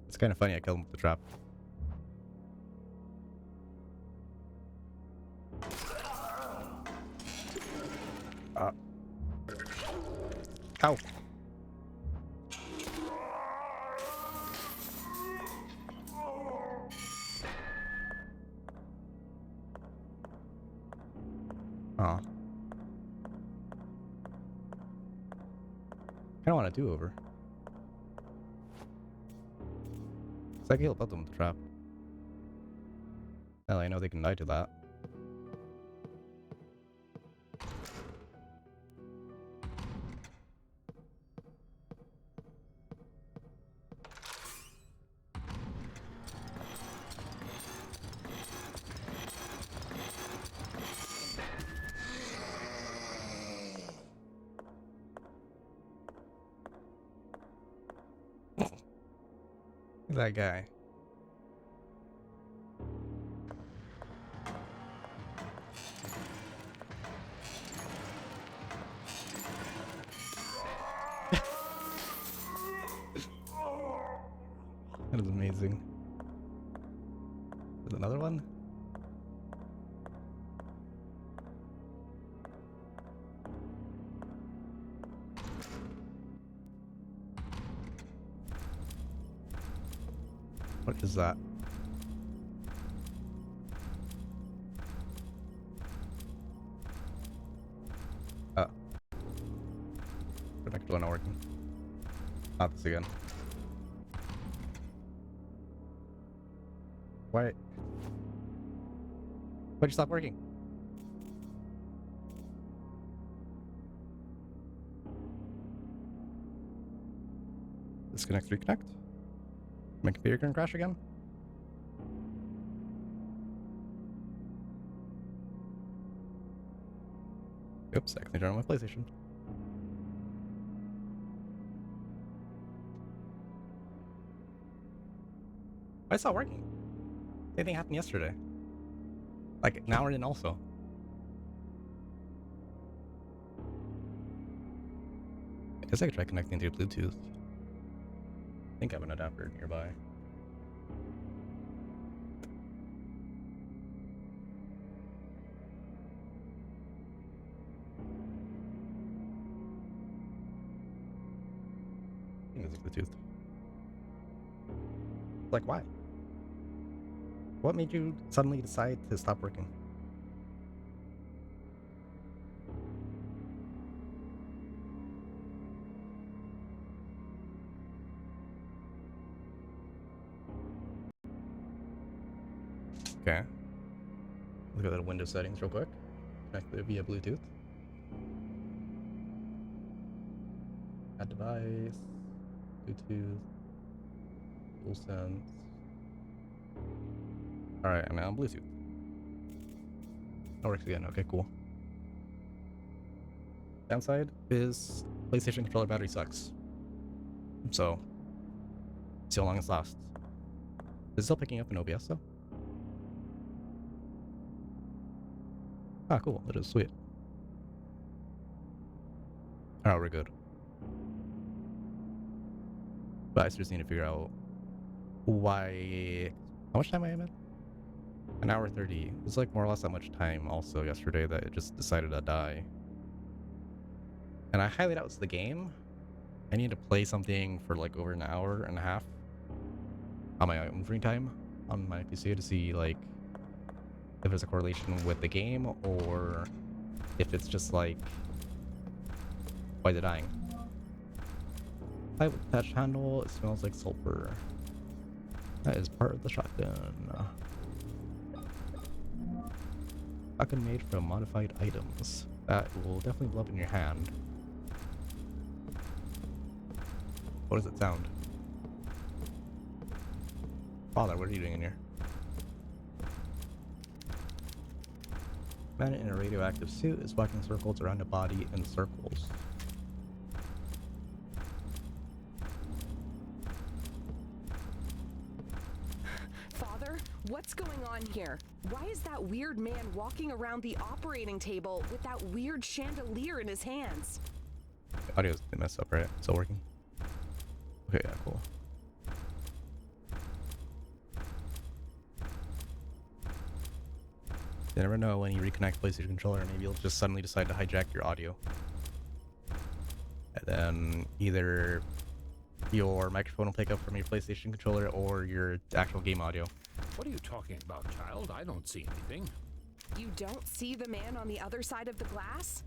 It's kind of funny I killed him with the trap. Ow! Aw. I don't want a do-over. It's like he'll put them with the trap. Hell, I know they can die to that. That guy. That is amazing. There's another one? What is that? Oh. Protector door not working. Not this again. Why? Why'd you stop working? Disconnect, reconnect? My computer gonna crash again? Oops, I accidentally turned on my PlayStation. Why is it not working? Same thing happened yesterday. Like an hour in also. I guess I could try connecting to Bluetooth. I think I have an adapter nearby. I think this is Bluetooth. Like, why? What made you suddenly decide to stop working? Okay. Look at the Windows settings real quick. Connect it via Bluetooth. Add device. Bluetooth. DualSense. Alright, I'm now on Bluetooth. That works again. Okay, cool. Downside is PlayStation controller battery sucks. So, see how long it lasts. Is it still picking up in OBS though? Ah, cool. That is sweet. Oh, we're good. But I just need to figure out why. How much time I am in? An hour 30. It's like more or less that much time also yesterday that it just decided to die. And I highly doubt it's the game. I need to play something for like over an hour and a half on my own free time on my PC to see like if there's a correlation with the game or if it's just like why is it dying. Pipe with patch handle, it smells like sulfur. That is part of the shotgun. Shotgun made from modified items. That will definitely blow up in your hand. What does it sound? Father, what are you doing in here? Man in a radioactive suit is walking circles around a body in circles. Father, what's going on here? Why is that weird man walking around the operating table with that weird chandelier in his hands? The audio's messed up, right? Still working? Okay, yeah, cool. You never know when you reconnect PlayStation controller, maybe you'll just suddenly decide to hijack your audio. And then either your microphone will pick up from your PlayStation controller or your actual game audio. What are you talking about, child? I don't see anything. You don't see the man on the other side of the glass?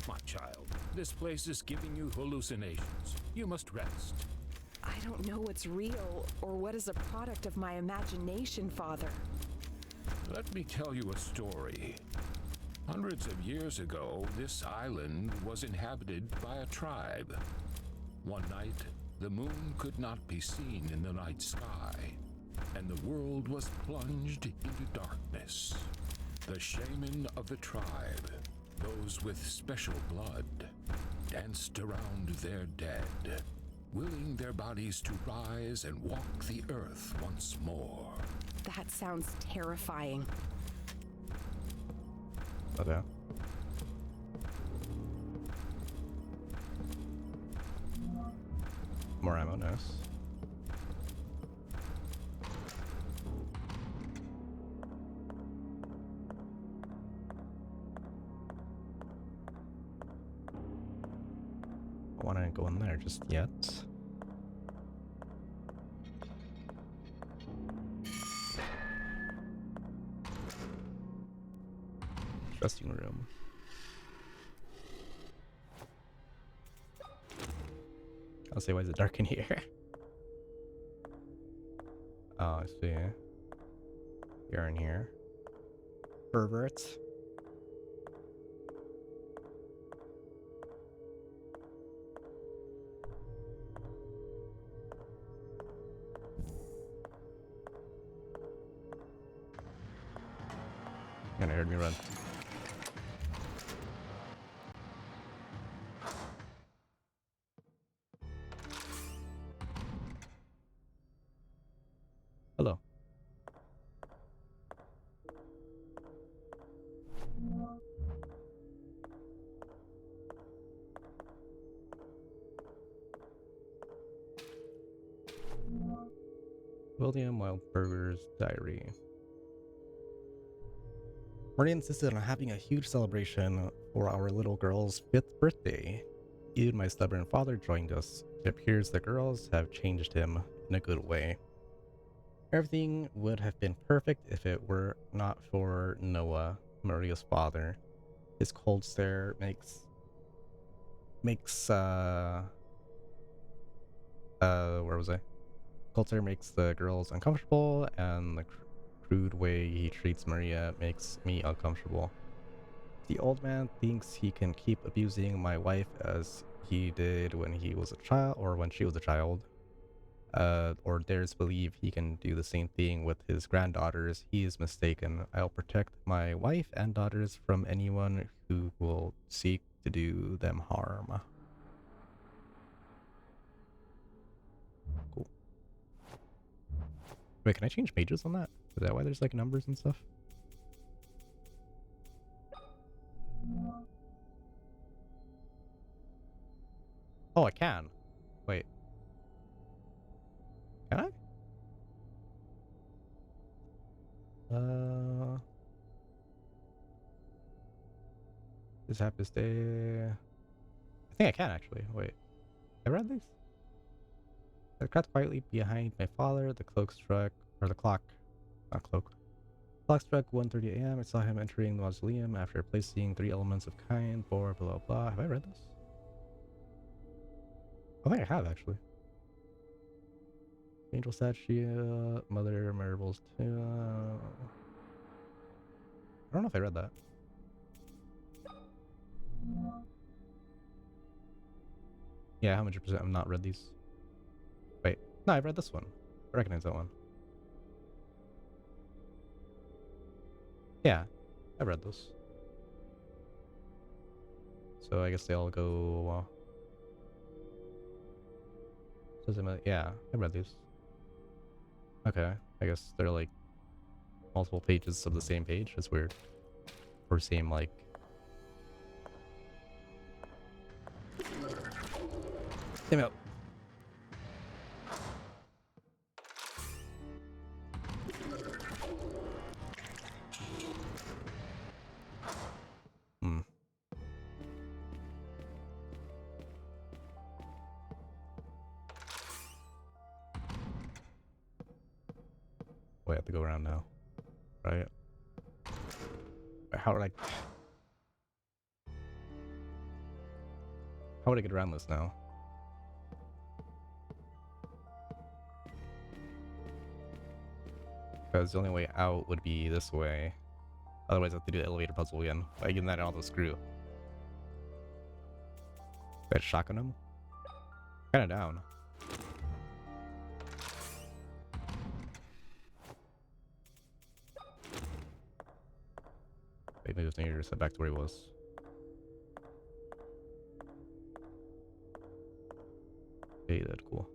My child, this place is giving you hallucinations. You must rest. I don't know what's real or what is a product of my imagination, Father. Let me tell you a story. Hundreds of years ago, this island was inhabited by a tribe. One night, the moon could not be seen in the night sky, and the world was plunged into darkness. The shaman of the tribe, those with special blood, danced around their dead, willing their bodies to rise and walk the earth once more. That sounds terrifying. Okay. More ammo, nice. I want to go in there just yet. Dressing room. I'll say, why is it dark in here? Oh, I see. You're in here. Pervert. And I heard me run. Hello. William Wildberger's diary. Maria insisted on having a huge celebration for our little girl's 5th birthday. Even my stubborn father joined us. It appears the girls have changed him in a good way. Everything would have been perfect if it were not for Noah, Maria's father. His cold stare makes where was I? Cold stare makes the girls uncomfortable, and the crude way he treats Maria makes me uncomfortable. The old man thinks he can keep abusing my wife as he did when he was a child, or when she was a child. Or dares believe he can do the same thing with his granddaughters. He is mistaken. I'll protect my wife and daughters from anyone who will seek to do them harm. Cool. Wait, can I change pages on that? Is that why there's like numbers and stuff? Oh, I can. Wait. Can I? This happens day. I think I can actually. Wait. I read these? I crept quietly behind my father. The cloak struck, or the clock, not cloak. The clock struck 1:30 a.m. I saw him entering the mausoleum after placing 3 elements of kind, blah blah blah. Have I read this? I think I have actually. Angel statue, Mother Marbles too. I don't know if I read that. Yeah, 100% I've not read these. Wait, no, I've read this one. I recognize that one. Yeah, I read those. So I guess they all go. Yeah, I read these. Okay, I guess they're like multiple pages of the same page. That's weird. Or same like. Damn it. Wait, I have to go around now. Right? How would I... How would I get around this now? Because the only way out would be this way. Otherwise I have to do the elevator puzzle again. By getting that out of the screw. Did I shotgun him? Kinda down. Wait, maybe I need to set back to where he was. Okay, that's cool.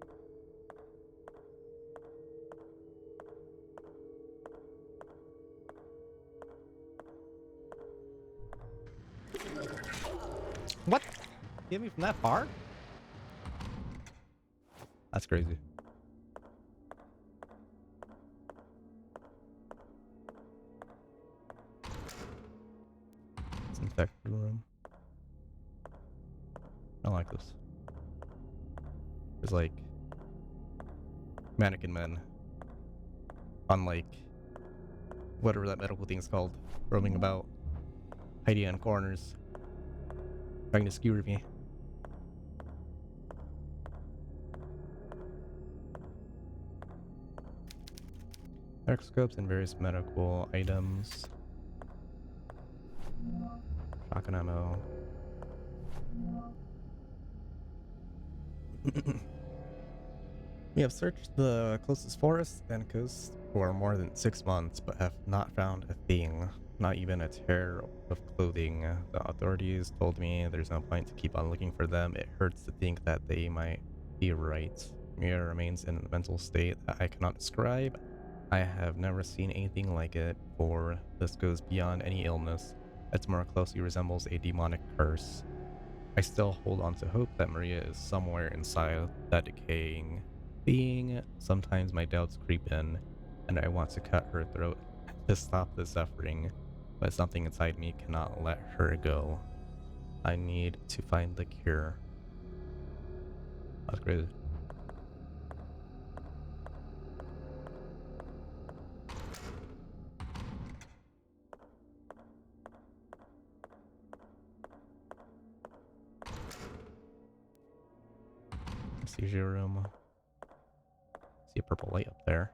What? Get me from that far? That's crazy. Disinfect the room. I don't like this. There's like mannequin men on like whatever that medical thing's called, roaming about, hiding in corners, trying to skewer me. Microscopes and various medical items. Shotgun ammo. We have searched the closest forest and coast for more than 6 months, but have not found a thing, not even a tear of clothing. The authorities told me there's no point to keep on looking for them. It hurts to think that they might be right. Mira remains in a mental state that I cannot describe. I have never seen anything like it, for this goes beyond any illness. It more closely resembles a demonic curse. I still hold on to hope that Maria is somewhere inside that decaying being. Sometimes my doubts creep in, and I want to cut her throat to stop the suffering, but something inside me cannot let her go. I need to find the cure. That's crazy. Seizure room. See a purple light up there.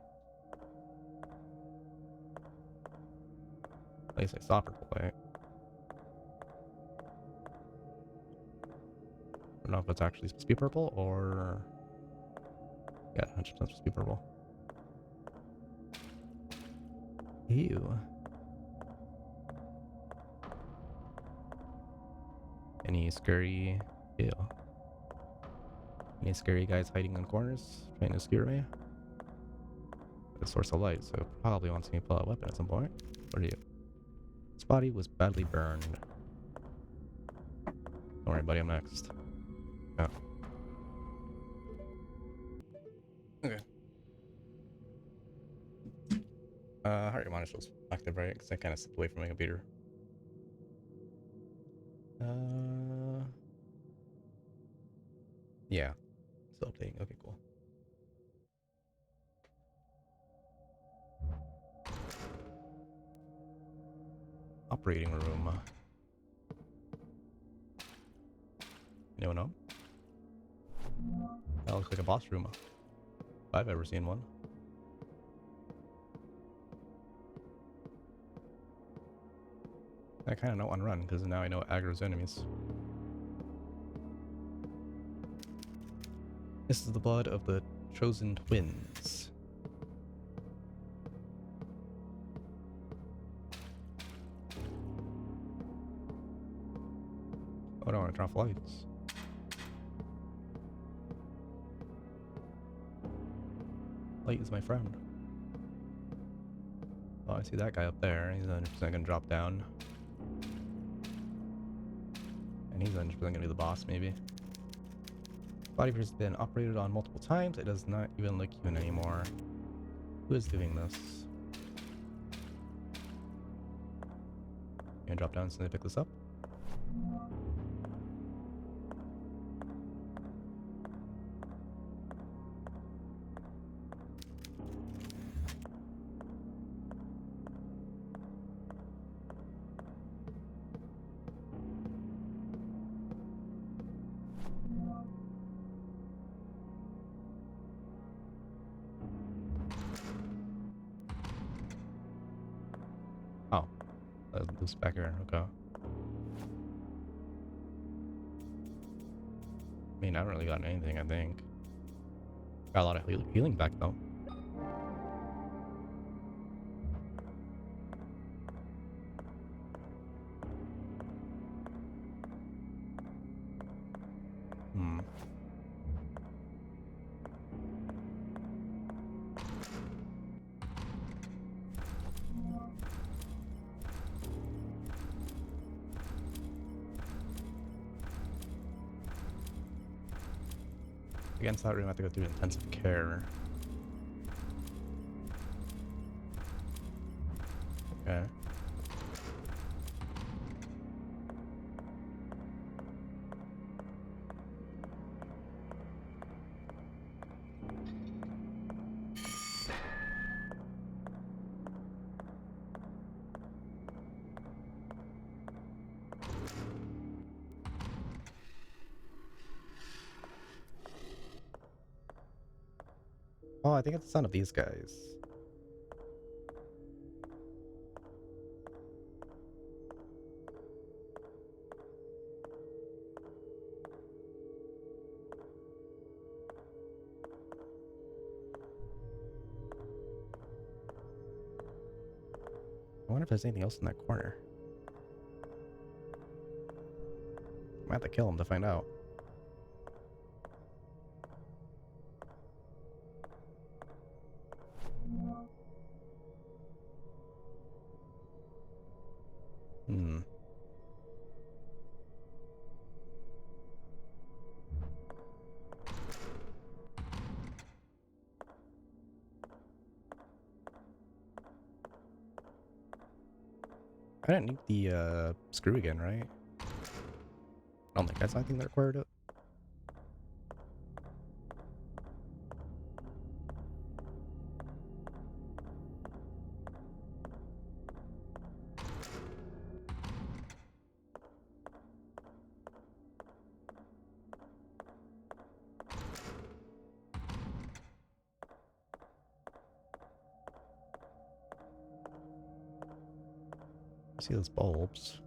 At least I saw purple light. I don't know if it's actually supposed to be purple or... Yeah, 100% supposed to be purple. Ew. Any scary... Ew. Any scary guys hiding in corners, trying to scare me? The source of light, so it probably wants me to pull out a weapon at some point. What are you? This body was badly burned. Don't worry, buddy, I'm next. Oh. Okay. Heart rate monitor's active, right? Because I kind of stepped away from my computer. Yeah. Still updating. Okay, cool. Operating room. Anyone know? That looks like a boss room. If I've ever seen one. I kind of know on run because now I know what aggro's enemies. This is the blood of the chosen twins. Oh, I don't want to turn off lights. Light is my friend. Oh, I see that guy up there. He's 100% gonna drop down. And he's 100% gonna be the boss, maybe. Body has been operated on multiple times. It does not even look human anymore. Who is doing this? Gonna drop down as soon as I pick this up. Oh, this back here. Okay. I mean, I haven't really gotten anything, I think. Got a lot of healing back, though. Hmm. Against that room, I have to go through intensive care. Okay. Oh, I think it's the son of these guys. I wonder if there's anything else in that corner. I might have to kill him to find out. Hmm. I didn't need the screw again, right? I don't think that's anything that required it. See those bulbs.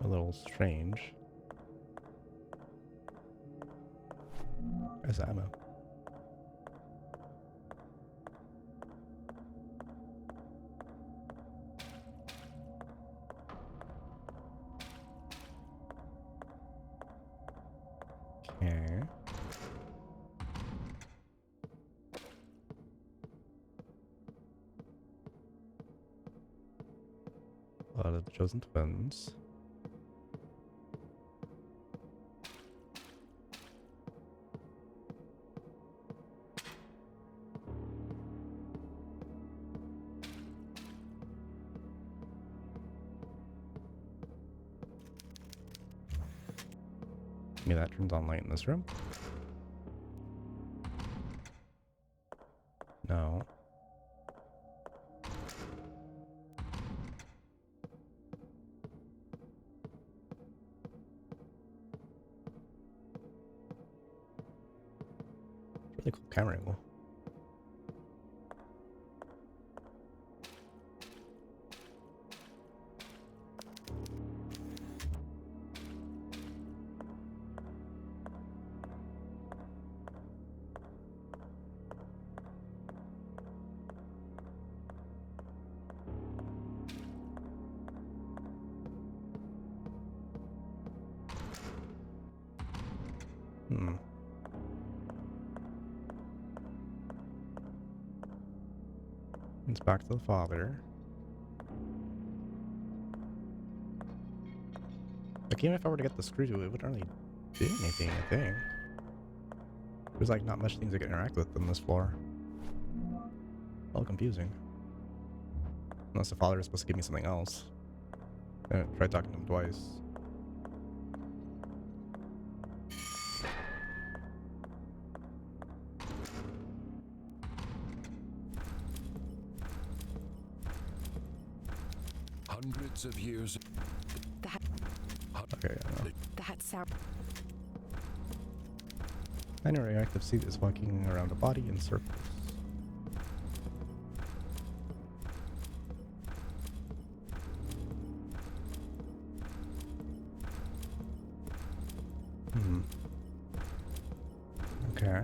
A little strange. There's ammo. Okay. A lot of the chosen twins. Maybe that turns on light in this room. No. Really cool camera angle. Hmm. It's back to the father. Like, even if I were to get the screw to it, it wouldn't really do anything, I think. There's like not much things I can interact with on this floor. A little confusing. Unless the father is supposed to give me something else. I tried talking to him twice. Hundreds of years. That Okay, I know. that sound. Tiny radioactive seed is walking around a body in circles. Hmm. Okay.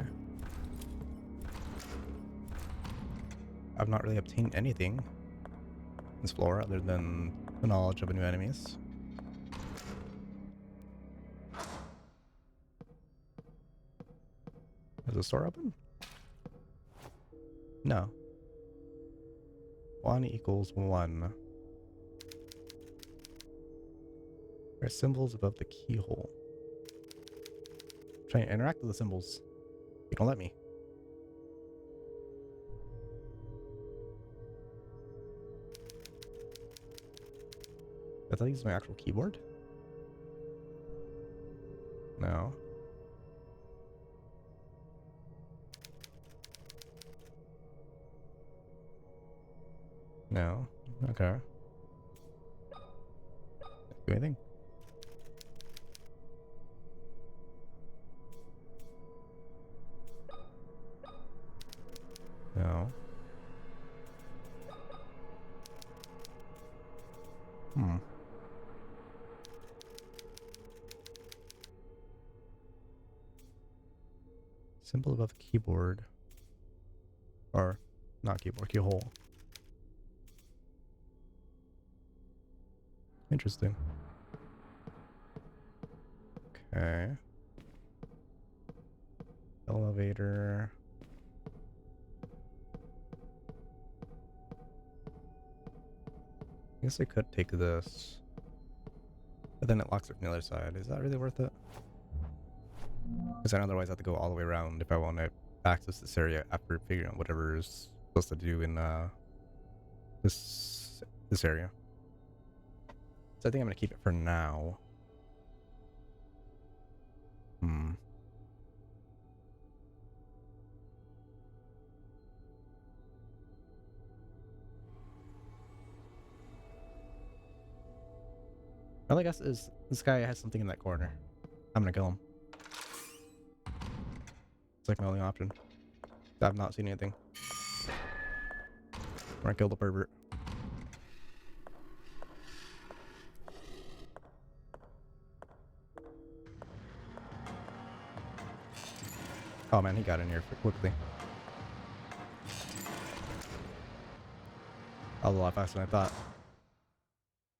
I've not really obtained anything in this floor other than the knowledge of new enemies. Is the store open? No. 1 equals 1. There are symbols above the keyhole. Trying to interact with the symbols. You don't let me. I thought I used my actual keyboard? No. No. Okay. Do anything? No. Hmm. Symbol above the keyboard. Or, not keyboard, keyhole. Interesting. Okay. Elevator. I guess I could take this. But then it locks it from the other side. Is that really worth it? Because I otherwise have to go all the way around if I want to access this area after figuring out whatever is supposed to do in this this area. So I think I'm gonna keep it for now. Well, I guess is this guy has something in that corner. I'm gonna kill him. It's like my only option. I've not seen anything. I'm gonna kill the pervert. Oh man, he got in here quickly. That was a lot faster than I thought.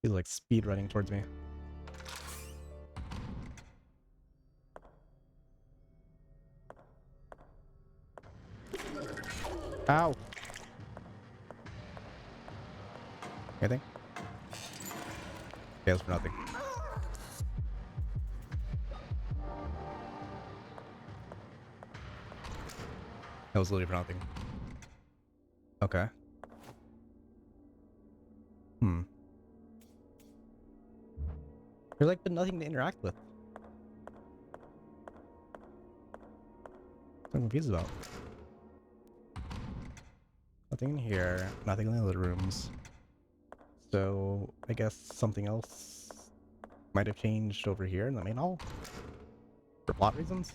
He's like speed running towards me. Ow! Anything? Yeah, it's for nothing. That was literally for nothing. Okay. There's like been nothing to interact with. I'm confused about. Nothing in here. Nothing in the other rooms. So I guess something else might have changed over here in the main hall? For plot reasons?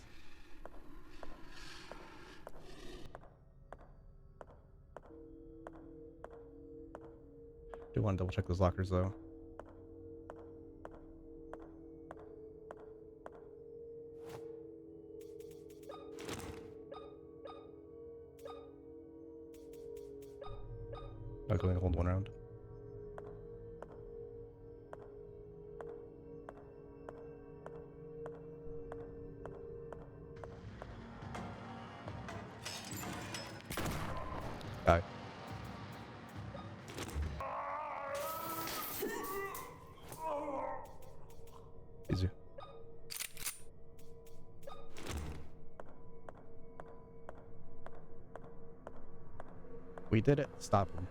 Do want to double check those lockers though. I'll go and hold one round. Die. Easy. We did it. Stop him.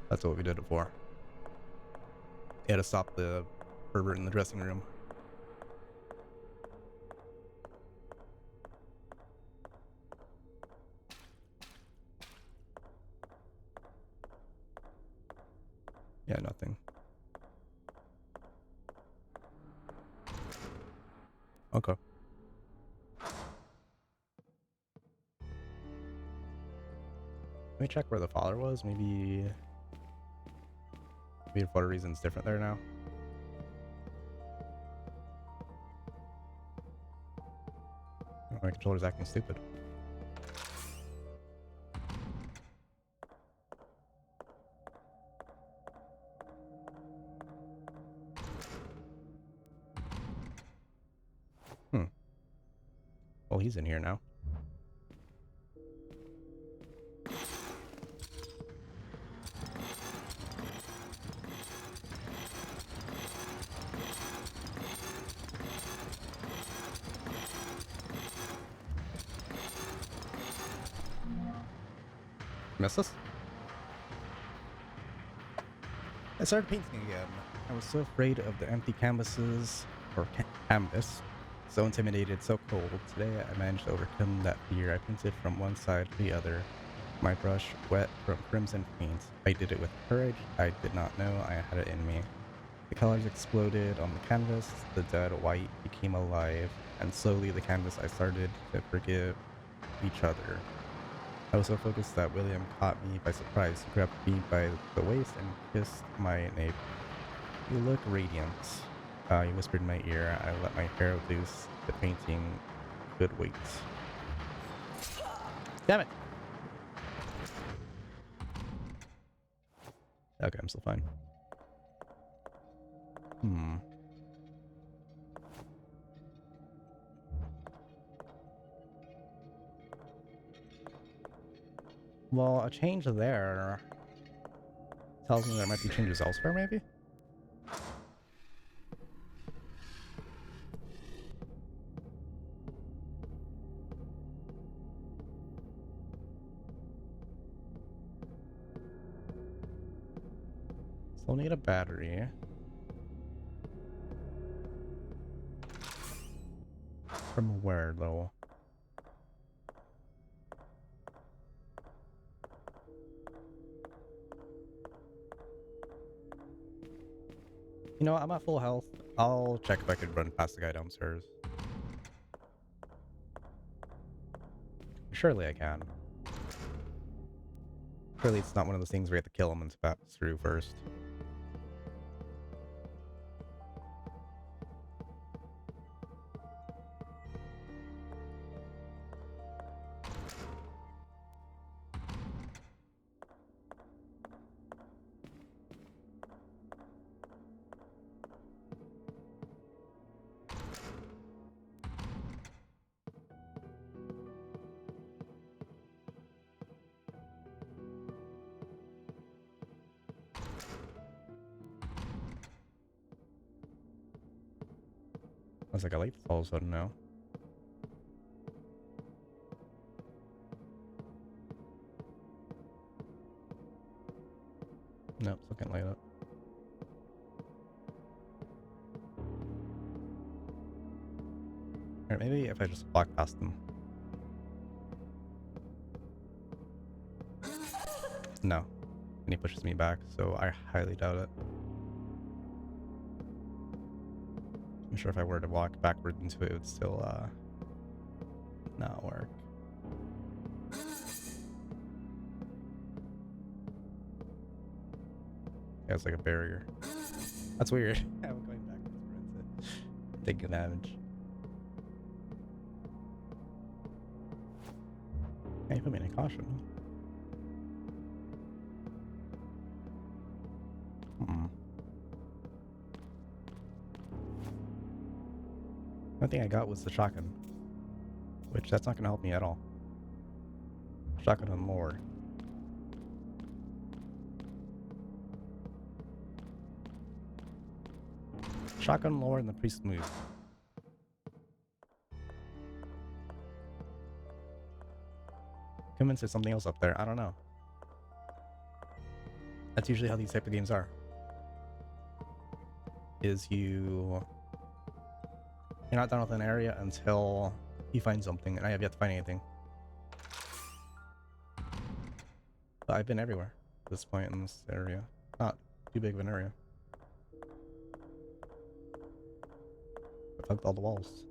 That's what we did it for. We had to stop the pervert in the dressing room. Yeah, nothing. Okay. Let me check where the father was. Maybe for a reason's different there now. Oh, my controller's acting stupid. Well, he's in here now. Miss us? I started painting again. I was so afraid of the empty canvases, or canvas. So intimidated, so cold. Today I managed to overcome that fear. I painted from one side to the other. My brush wet from crimson paint. I did it with courage. I did not know I had it in me. The colors exploded on the canvas. The dead white became alive. And slowly the canvas I started to forgive each other. I was so focused that William caught me by surprise. He grabbed me by the waist and kissed my nape. You look radiant. He whispered in my ear. I let my hair loose. The painting could wait. Damn it! Okay, I'm still fine. Well, a change there tells me there might be changes elsewhere, maybe? Still need a battery. From where, though? You know what? I'm at full health. I'll check if I could run past the guy downstairs. Surely I can. Surely it's not one of those things where you have to kill him and pass through first. I was like, I like this all of a sudden now. Nope, still can't light up. Alright, maybe if I just walk past them. No. And he pushes me back, so I highly doubt it. I'm sure if I were to walk backward into it, it would still, not work. Yeah, it's like a barrier. That's weird. I'm going backwards for it to take good damage. Hey, you put me in a caution. One thing I got was the shotgun, which that's not going to help me at all. Shotgun and lore. Shotgun lore and the priest move. Convinced there's something else up there. I don't know. That's usually how these type of games are. You're not done with an area until you find something, and I have yet to find anything. But I've been everywhere at this point in this area. Not too big of an area. I've hugged all the walls.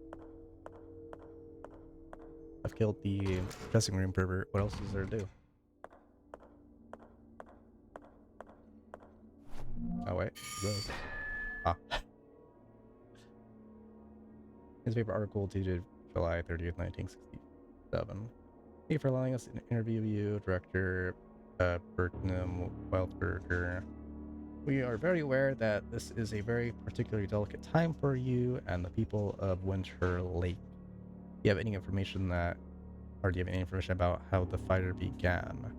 I've killed the dressing room pervert. What else is there to do? Oh wait, this. Ah. Newspaper article dated July 30th, 1967. Thank you for allowing us to interview you, Director Bertram Wildberger. We are very aware that this is a very particularly delicate time for you and the people of Winter Lake. Do you have any information about how the fire began?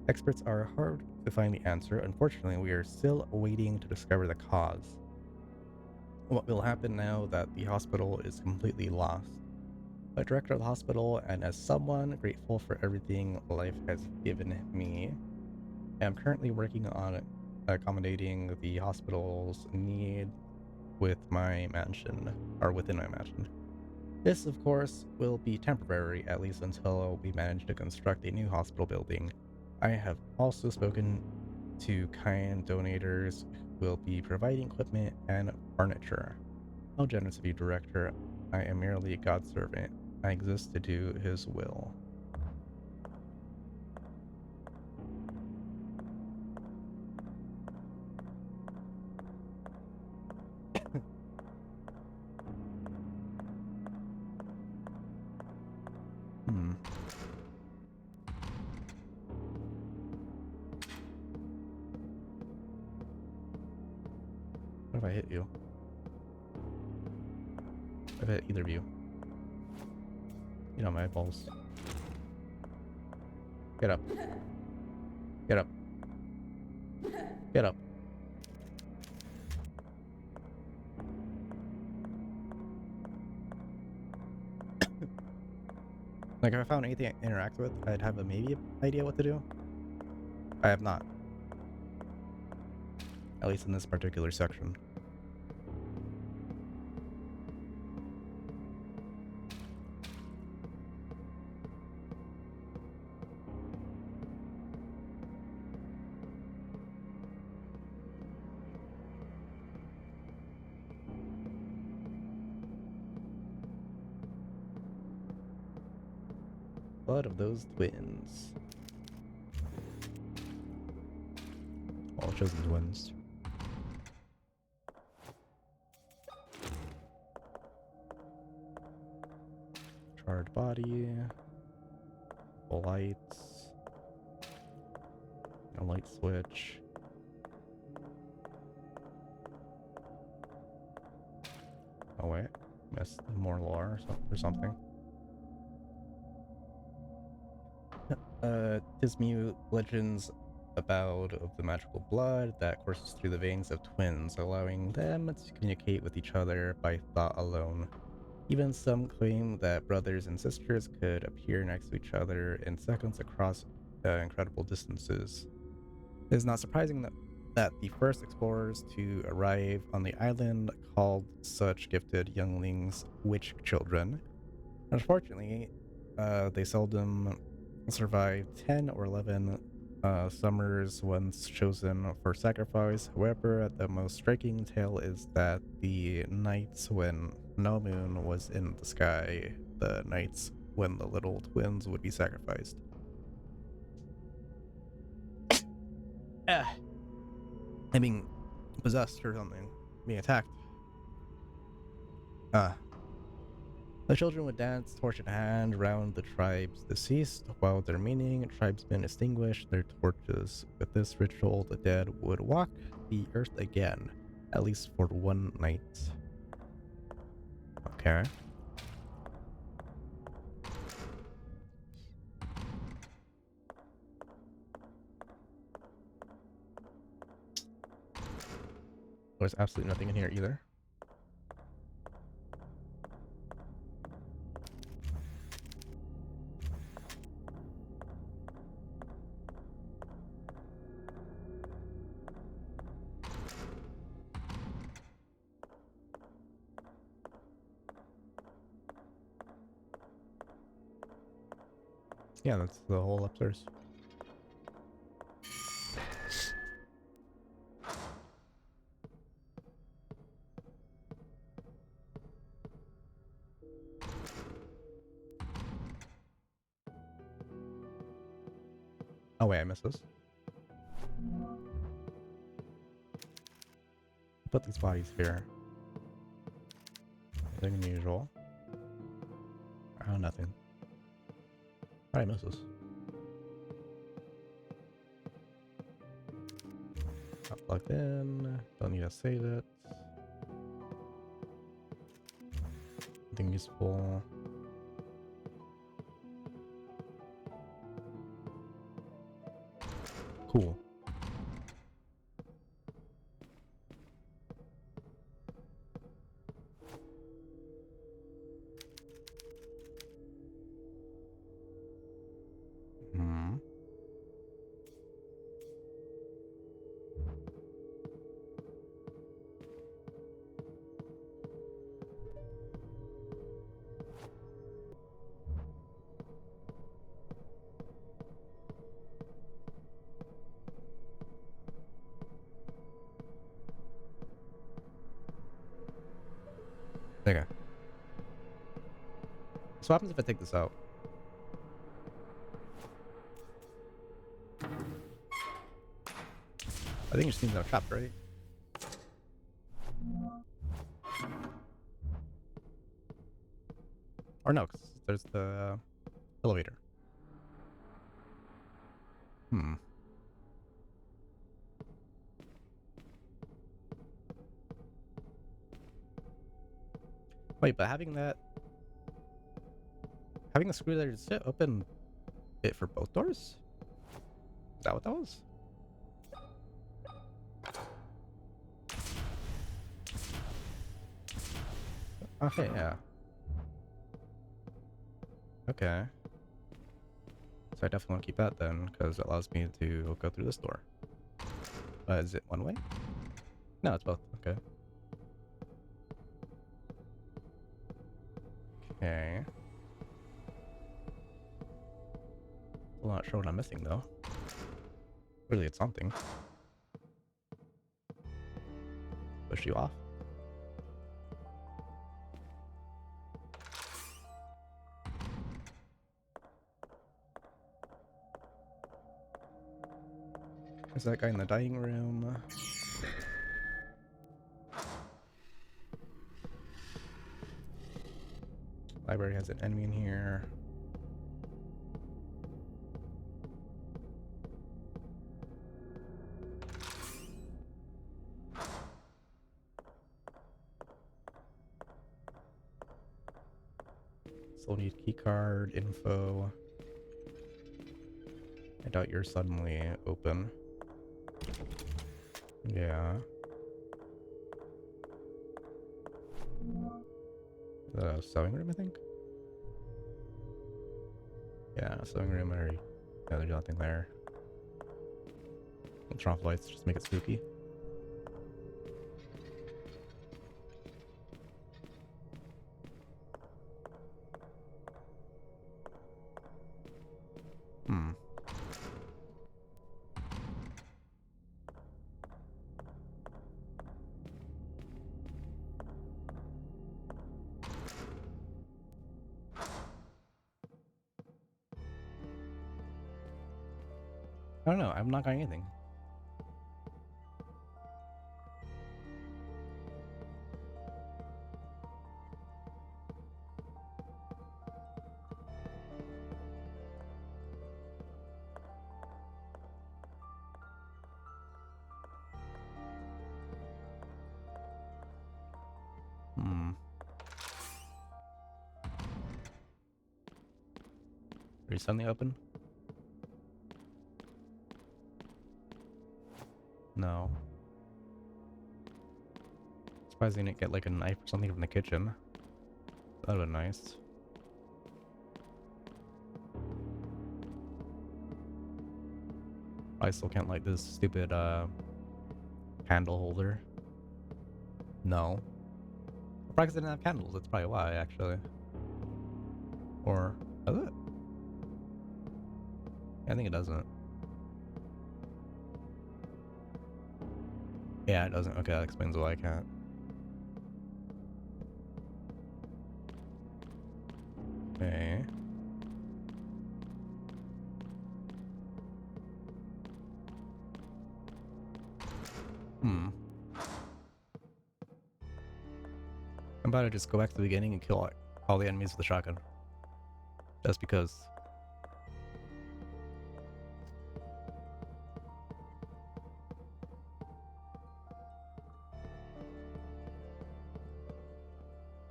Experts are hard to find the answer. Unfortunately, we are still waiting to discover the cause. What will happen now that the hospital is completely lost? A director of the hospital, and as someone grateful for everything life has given me, I am currently working on accommodating the hospital's need with my mansion, or within my mansion. This, of course, will be temporary, at least until we manage to construct a new hospital building. I have also spoken to kind donators who will be providing equipment and furniture. How generous of you, Director. I am merely a God's servant. I exist to do his will. What if I hit you? I've hit either of you. You know my eyeballs. Get up. Get up. Get up. Like, if I found anything I interact with, I'd have a maybe idea what to do. I have not. At least in this particular section. Blood of those twins. All chosen twins. Charred body. Full lights. A light switch. Oh wait, missed more lore or something. Tismu legends about of the magical blood that courses through the veins of twins, allowing them to communicate with each other by thought alone. Even some claim that brothers and sisters could appear next to each other in seconds across incredible distances. It is not surprising that the first explorers to arrive on the island called such gifted younglings witch children. Unfortunately, they seldom survive 10 or 11 summers once chosen for sacrifice. However, the most striking tale is that the nights when no moon was in the sky, the nights when the little twins would be sacrificed. I mean, possessed or something, being attacked. The children would dance, torch in hand, around the tribe's deceased. While the remaining tribesmen extinguished their torches. With this ritual, the dead would walk the earth again, at least for one night. Okay. There's absolutely nothing in here either. Yeah, that's the whole upstairs. Oh wait, I missed this. Put these bodies here. Nothing unusual. Oh, nothing. I missed this. Not plugged in. Don't need to save it. Nothing useful. Cool. Hmm. Okay. So what happens if I take this out? I think it just means I'm trapped, right? Or no, because there's the elevator. Hmm. Wait, but having the screw there just open it for both doors? Is that what that was? Okay, yeah. Okay. So I definitely want to keep that then, because it allows me to go through this door. Is it one way? No, it's both. Okay. Okay. Still not sure what I'm missing though. Really, it's something. Push you off. There's that guy in the dining room. Library has an enemy in here. Still need keycard, info. I doubt you're suddenly open. Yeah. The sewing room, I think? Yeah, sewing room. I already. Yeah, there's nothing there. We'll turn off lights, just make it spooky. Hmm. I don't know. I'm not getting anything. Hmm. Are you suddenly open? No. Surprised they didn't get like a knife or something from the kitchen. That would be nice. I still can't light this stupid candle holder. No. Probably 'cause they didn't have candles. That's probably why, actually. Or does it? Yeah, I think it doesn't. Yeah, it doesn't. Okay, that explains why I can't. Okay. Hmm. I'm about to just go back to the beginning and kill all the enemies with the shotgun. Just because.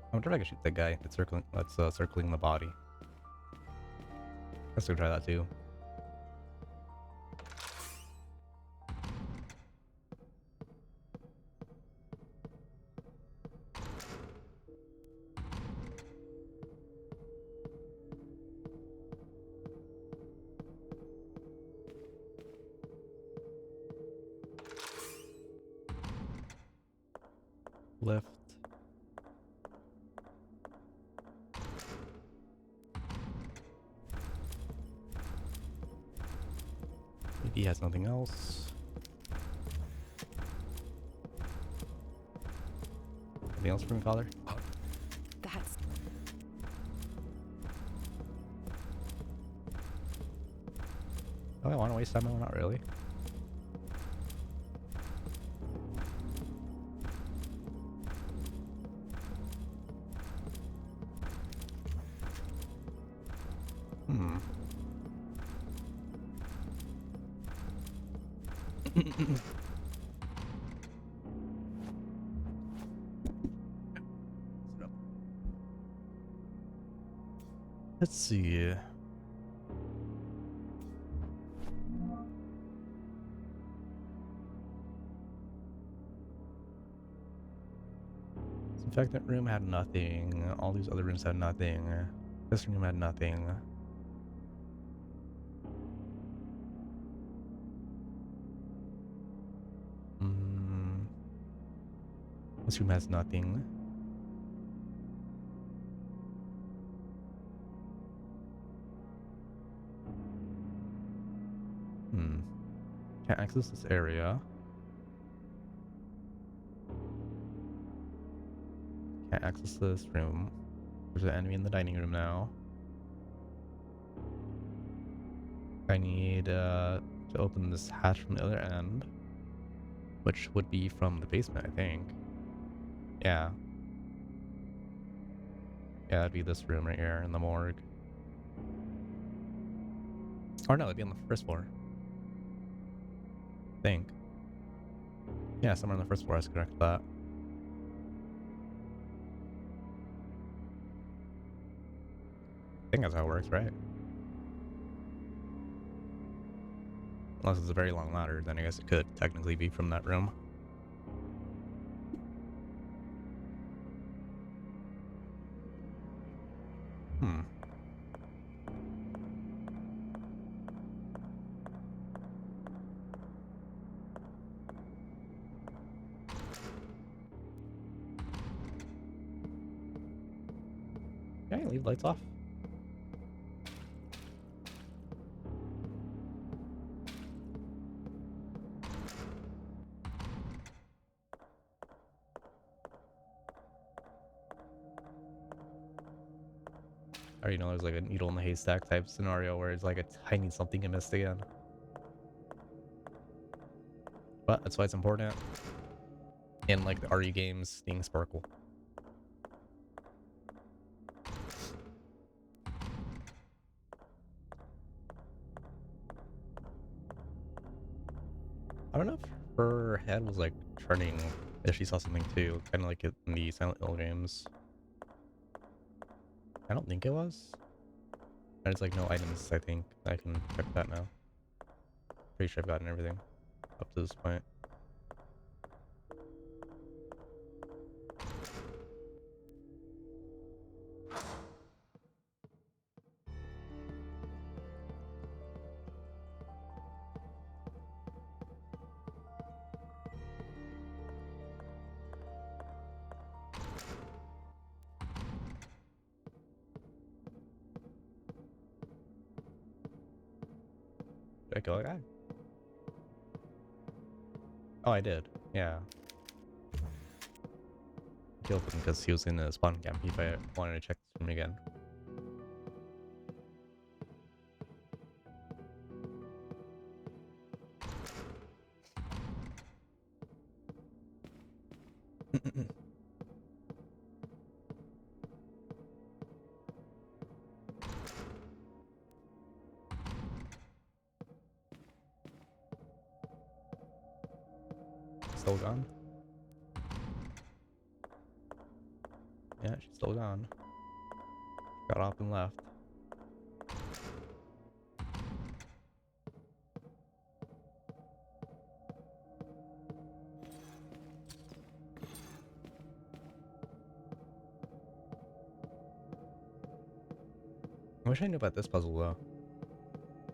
I wonder if I can shoot that guy that's circling the body. Let's go try that too. Left. Maybe he has nothing else. Anything else from your father? That's Oh, I want to waste ammo? Not really. Hmm. Let's see. Disinfectant room had nothing. All these other rooms had nothing. This room had nothing. Hmm. This room has nothing. Can't access this area. Can't access this room. There's an enemy in the dining room now. I need to open this hatch from the other end, which would be from the basement, I think. Yeah. Yeah, it'd be this room right here in the morgue. Or no, it'd be on the first floor. I think. Yeah, somewhere on the first floor I was correct with that. I think that's how it works, right? Unless it's a very long ladder, then I guess it could technically be from that room. Can I leave lights off? Or, you know, there's like a needle in the haystack type scenario where it's like a tiny something you missed again. But that's why it's important in like the RE games being sparkle. I don't know if her head was like turning if she saw something too, kind of like in the Silent Hill games. I don't think it was. There's like no items, I think. I can check that now. Pretty sure I've gotten everything up to this point. Did I kill a guy? Oh, I did. Yeah. Killed him because he was in the spawn camp if I wanted to check this room again. Still gone? Yeah, she's still gone. Got off and left. I wish I knew about this puzzle though.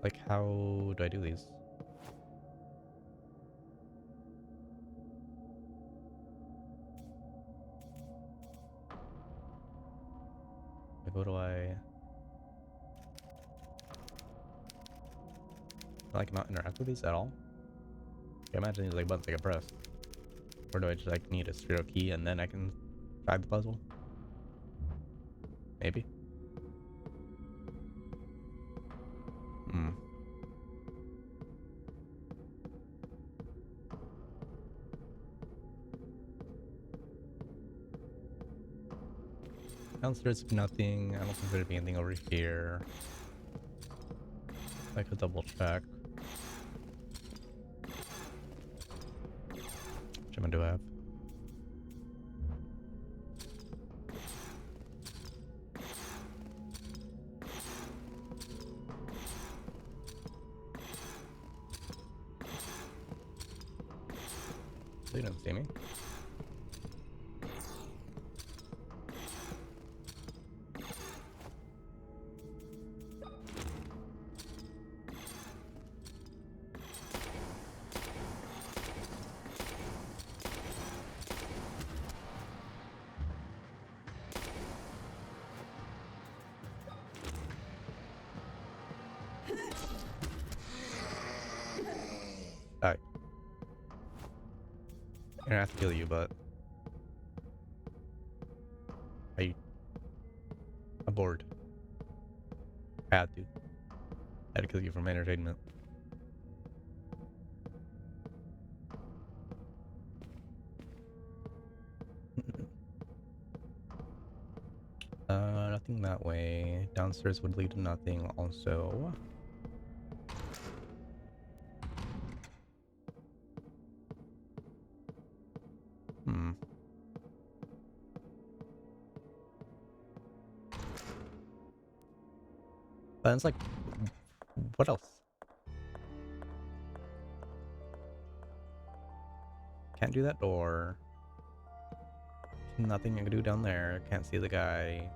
Like, how do I do these? Like, what do I... Like, not interact with these at all? I imagine these like buttons I can press. Or do I just like need a straight up key and then I can try the puzzle? Maybe. Downstairs, nothing. I don't think there'd be anything over here. I could double check. Which one do I have? They didn't see me. gonna have to kill you, but I'm bored. I had to. I had to kill you for my entertainment. Nothing that way. Downstairs would lead to nothing also. Hmm. But it's like, what else? Can't do that door. Nothing I can do down there. Can't see the guy.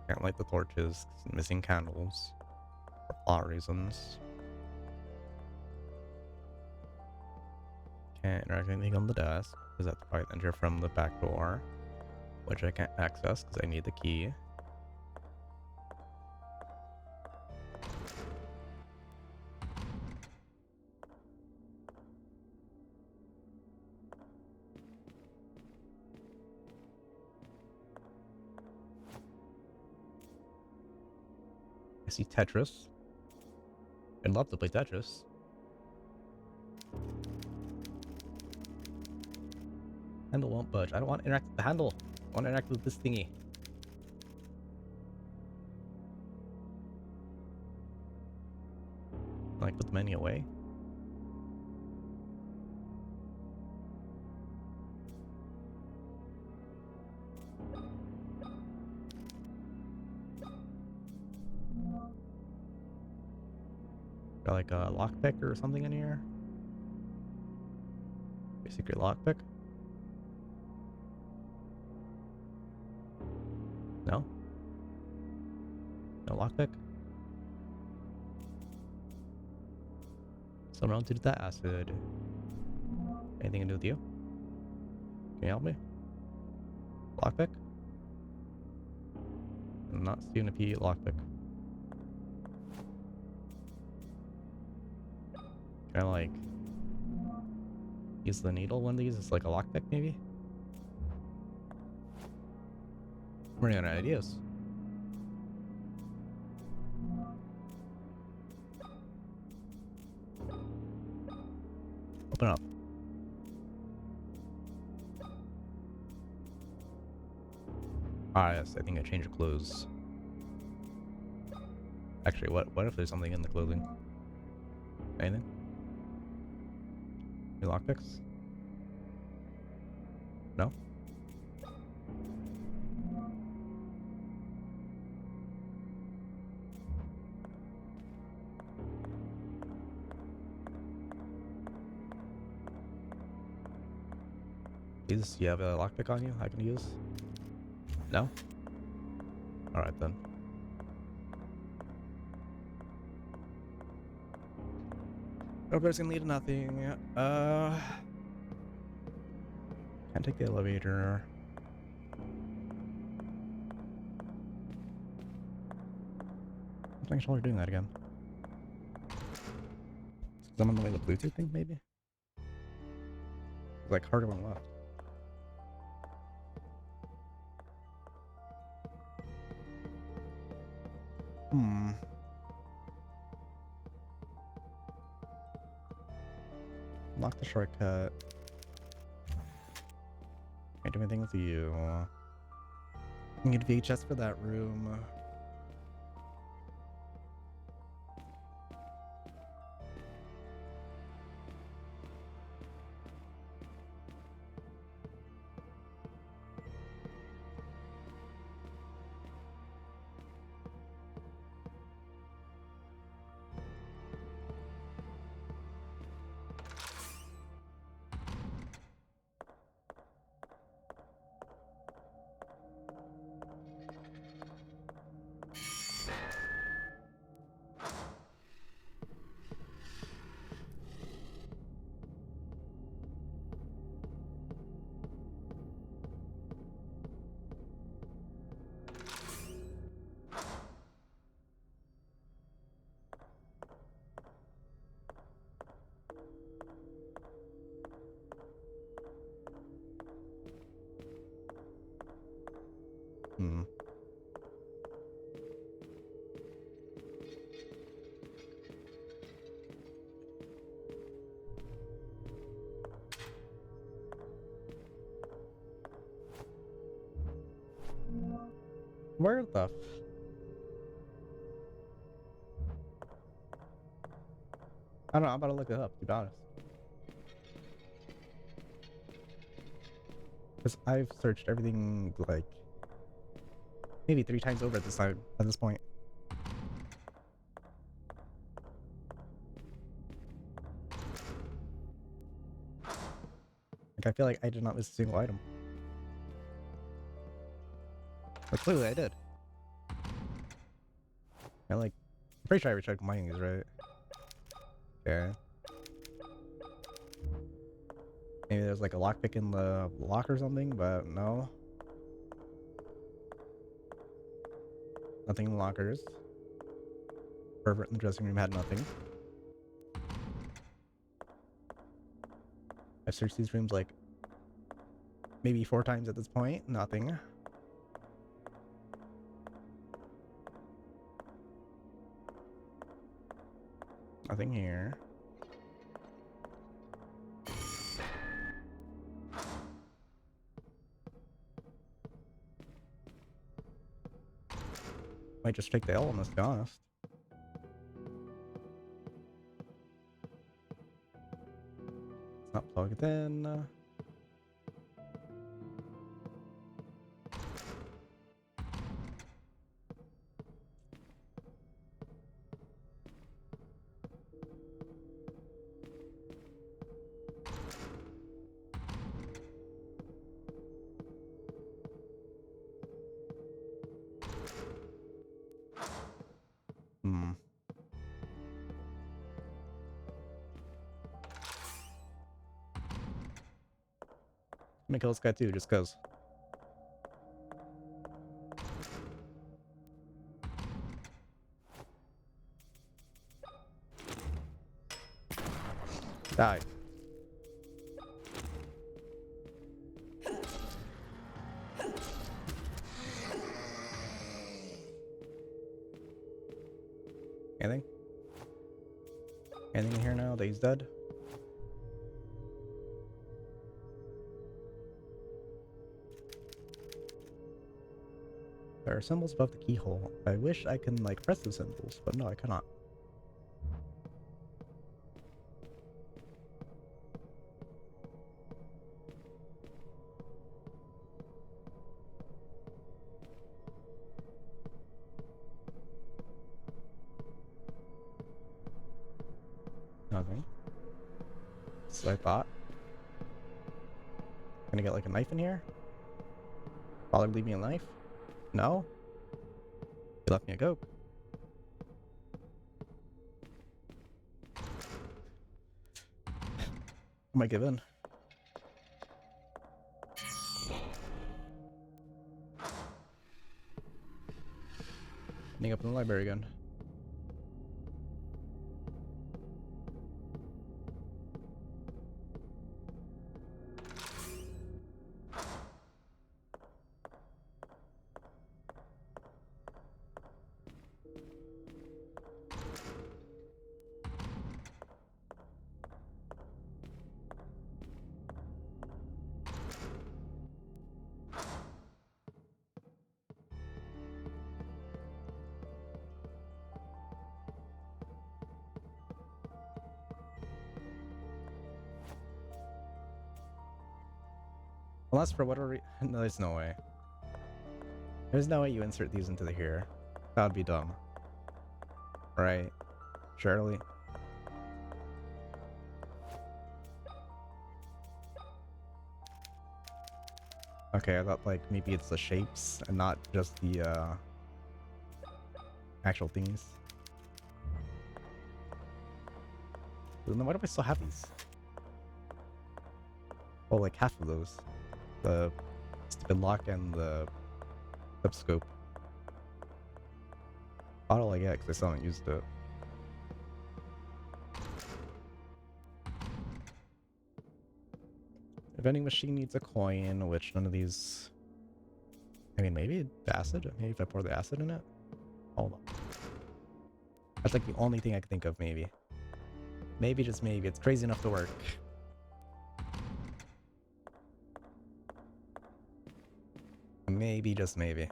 Can't light the torches. Missing candles. For plot reasons. Can't interact with anything on the desk. Because that's probably enter from the back door. Which I can't access because I need the key. I see Tetris. I'd love to play Tetris. Handle won't budge. I don't want to interact with the handle. I want to interact with this thingy. Like, put the menu away. Got like a lockpick or something in here. A secret lockpick. No? No lockpick? Someone to do that acid. Anything to do with you? Can you help me? Lockpick? I'm not seeing a P lockpick. Can I like use the needle one of these as like a lockpick maybe? I'm running out of ideas. Open up. Ah yes, I think I changed the clothes. Actually, what if there's something in the clothing? Anything? Any lockpicks? No? Jesus, you have a lockpick on you I can use? No? Alright then. Elevator's gonna lead to nothing. Can't take the elevator. I'm not sure we're doing that again. Is I'm on the way to the Bluetooth thing, maybe? It's like harder one left. Hmm. Lock the shortcut. Can't do anything with you. Need VHS for that room. Where the I don't know, I'm about to look it up, to be honest. Because I've searched everything like maybe 3 times over at this point. Like I feel like I did not miss a single item. But clearly I did. And like I'm pretty sure I rechecked mining these, right? Okay. Maybe there's like a lockpick in the lock or something, but no. Nothing in the lockers. Pervert in the dressing room had nothing. I've searched these rooms like maybe 4 times at this point. Nothing. Nothing here. Might just take the L on this, to be honest. It's not plugged in. Hmm. I'm gonna kill this guy too, just cause. Die. Anything? Anything in here now that he's dead? There are symbols above the keyhole. I wish I can like press the symbols, but no, I cannot. Nothing. So I thought. Gonna get like a knife in here? Father leave me a knife? No? He left me a coke. I might give in. Ending up in the library again. Unless for whatever reason, no, there's no way. There's no way you insert these into the here. That would be dumb. Right? Surely. Okay, I thought like maybe it's the shapes and not just the actual things. But then why do I still have these? Oh, like half of those. The stupid lock and the flip scope. Bottle I get because I still haven't used it. The vending machine needs a coin, which none of these... I mean, maybe the acid? Maybe if I pour the acid in it? Hold on. That's like the only thing I can think of, maybe. Maybe, just maybe. It's crazy enough to work. Maybe, just maybe.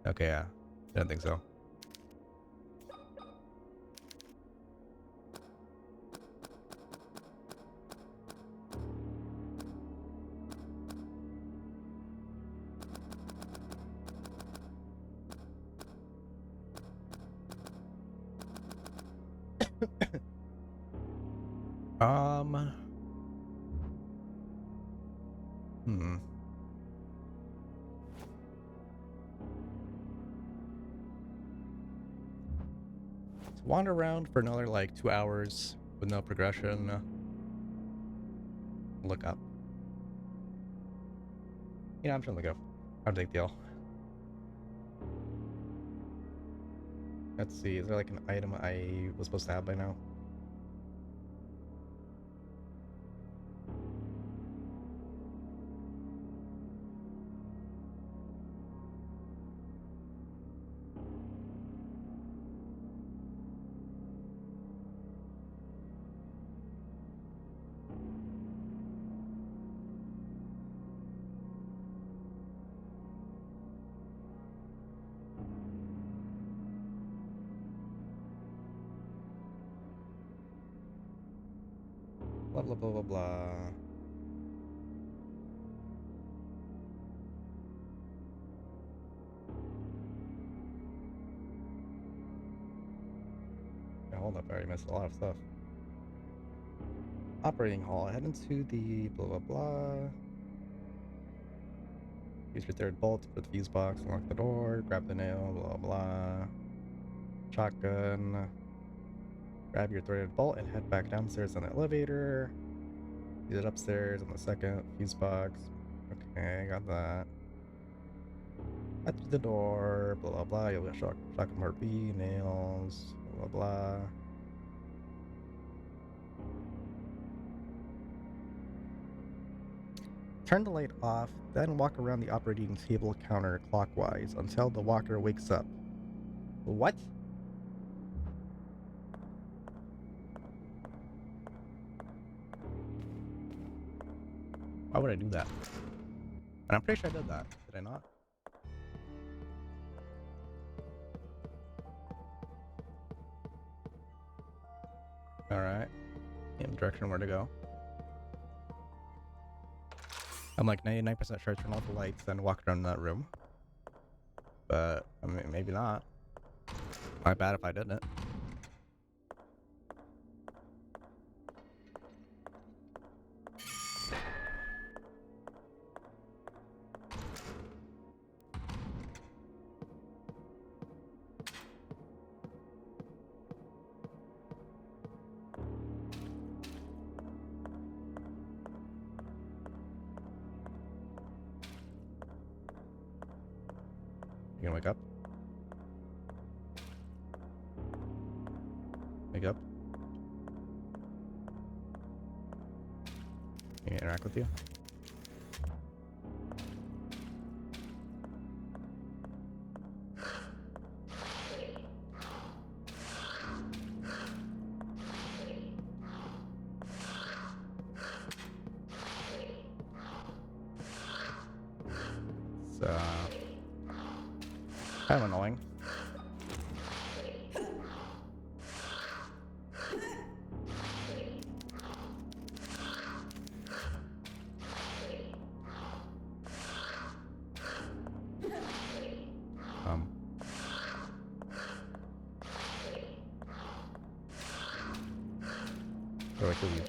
Okay, yeah. Didn't think so. Um. Hmm. Let's wander around for another like 2 hours with no progression. Look up. Yeah, I'm trying to look up. Not a big deal. Let's see. Is there like an item I was supposed to have by now? Blah blah blah blah blah. Yeah, hold up, I already missed a lot of stuff. Operating hall. Head into the blah blah blah. Use your third bolt to put the fuse box, unlock the door, grab the nail, blah blah. Shotgun. Grab your threaded bolt and head back downstairs on the elevator. Use it upstairs on the second fuse box. Okay, got that. At the door, blah blah blah. You'll get shotgun part B, nails, blah blah. Turn the light off, then walk around the operating table counterclockwise until the walker wakes up. What? Why would I do that? And I'm pretty sure I did that. Did I not? Alright. In direction where to go. I'm like 99% sure I turn off the lights, then walk around that room. But, I mean, maybe not. My bad if I didn't. You gonna wake up? Wake up? Can I interact with you? It's kind of annoying. Um. How do I kill you?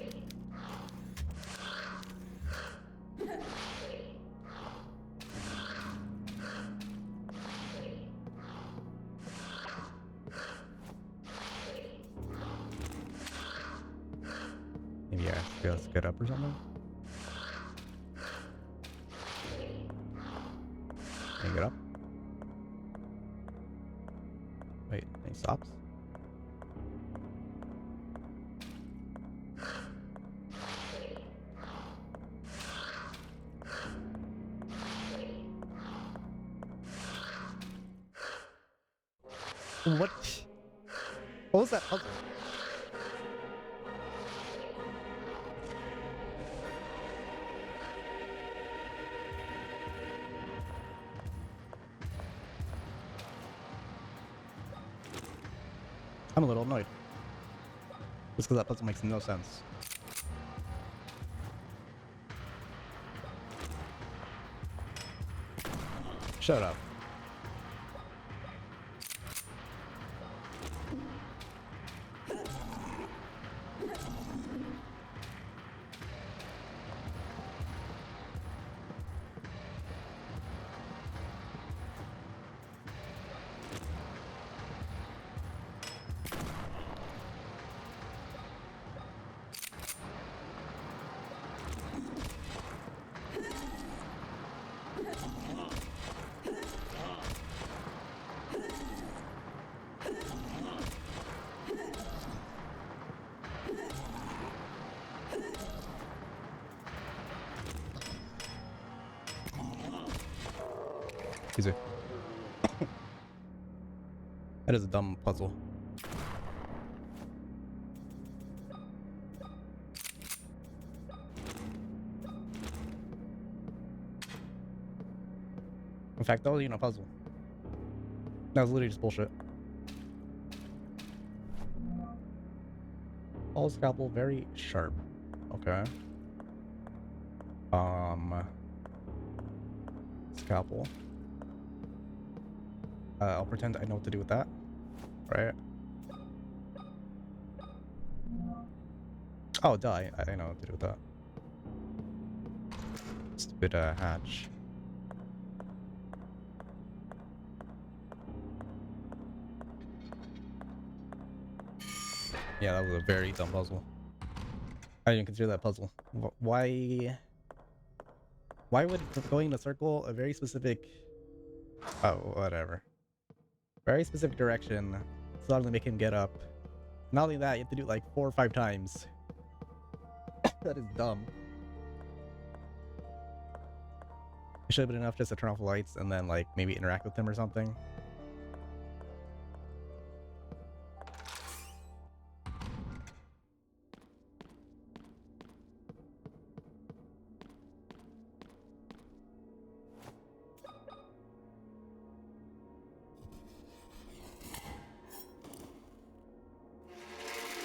Maybe I have to get up or something? Can you get up? Wait, he stops? What? What was that puzzle? I'm a little annoyed. Just because that puzzle makes no sense. Shut up. Easy. That is a dumb puzzle. In fact, that wasn't even a puzzle. That was literally just bullshit. All scalpel very sharp. Okay. Scalpel. I'll pretend I know what to do with that. Right? Oh, duh, I know what to do with that. Stupid hatch. Yeah, that was a very dumb puzzle. I didn't consider that puzzle. Why would going in a circle a very specific... Oh, whatever. Very specific direction suddenly make him get up. Not only that, you have to do it like 4 or 5 times. That is dumb. It should have been enough just to turn off the lights and then like maybe interact with him or something.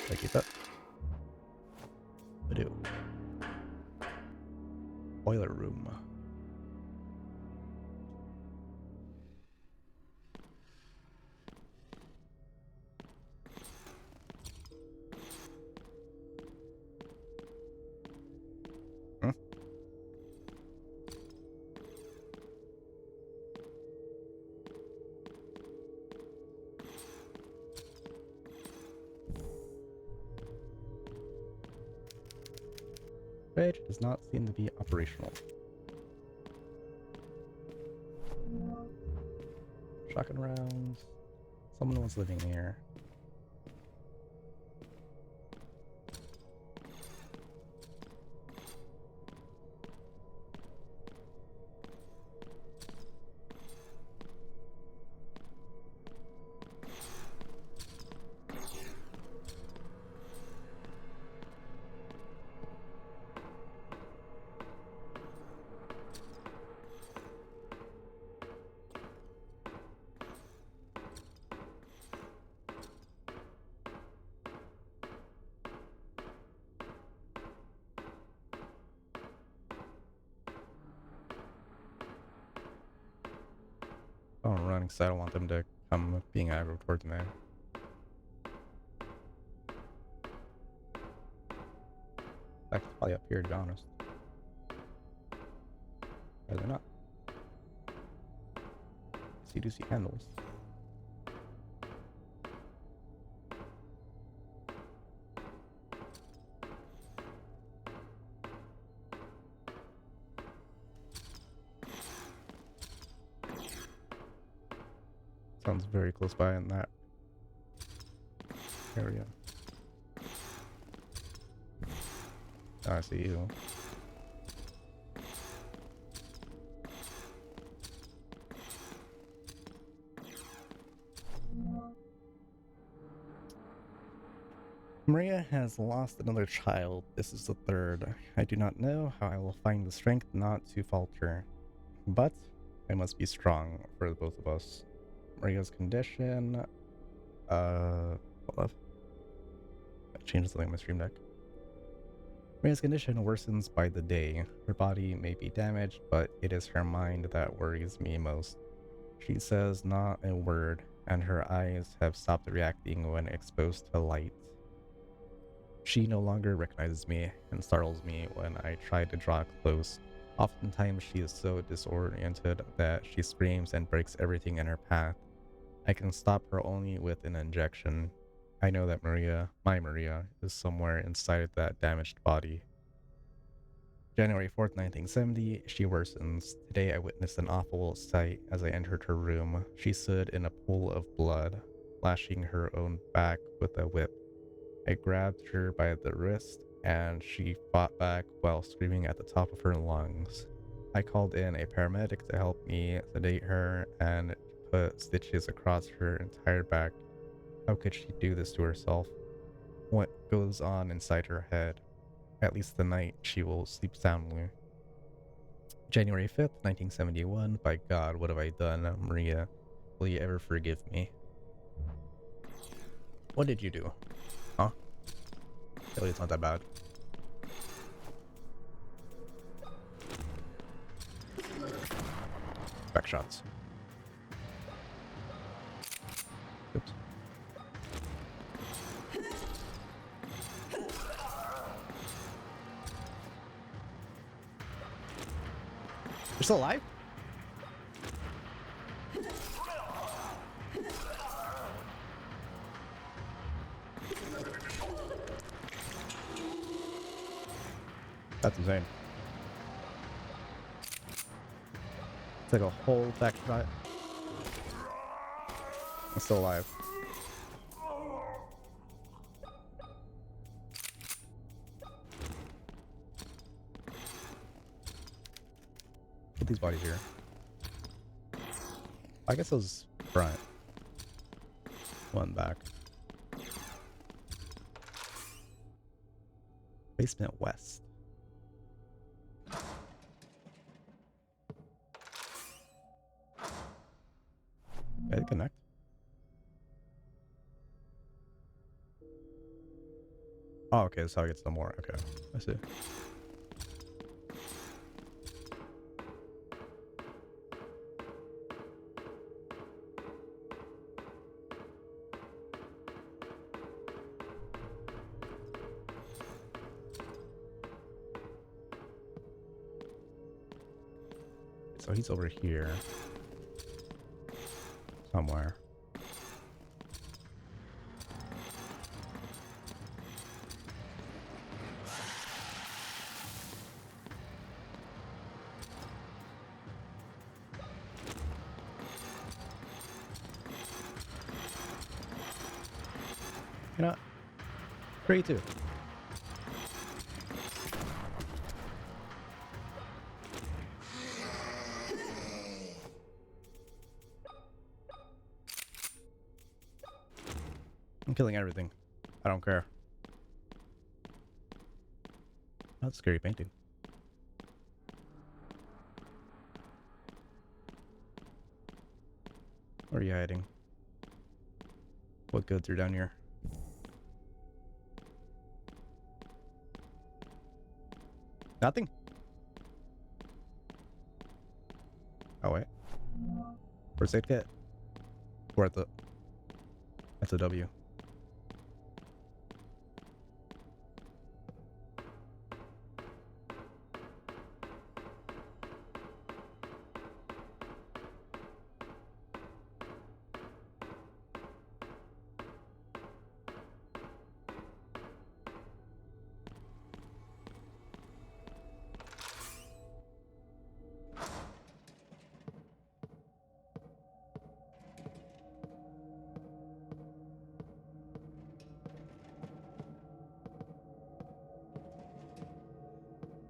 Did I keep that? I do. Boiler room. Huh? Bridge does not seem to be operational. Shotgun rounds. Someone was living here. Oh, I'm running because I don't want them to come being aggro towards me. That's probably up here, to be honest. Or they're not. So you do see handles. Sounds very close by in that area. Oh, I see you. Maria has lost another child. This is the third. I do not know how I will find the strength not to falter, but I must be strong for both of us. Maria's condition, well, Hold up. I changed something on my stream deck. Maria's condition worsens by the day. Her body may be damaged, but it is her mind that worries me most. She says not a word, and her eyes have stopped reacting when exposed to light. She no longer recognizes me and startles me when I try to draw close. Oftentimes she is so disoriented that she screams and breaks everything in her path. I can stop her only with an injection. I know that my Maria, is somewhere inside that damaged body. January 4th, 1970, she worsens. Today I witnessed an awful sight as I entered her room. She stood in a pool of blood, lashing her own back with a whip. I grabbed her by the wrist, and she fought back while screaming at the top of her lungs. I called in a paramedic to help me sedate her and put stitches across her entire back. How could she do this to herself? What goes on inside her head? At least tonight she will sleep soundly. January 5th, 1971. By God, what have I done? Maria, will you ever forgive me? What did you do? Huh? Really, it's not that bad. Back shots. Oops. You're still alive? That's insane. It's like a whole back shot. I'm still alive. Put these bodies here. I guess those front. One back. Basement west. Did it connect? Oh, okay, that's how it gets the more. Okay, I see. So he's over here. Somewhere. You know, 3-2. I'm killing everything. I don't care. That's a scary painting. Where are you hiding? What goods are down here? Nothing? Oh wait. First aid kit? We're at the... That's a W.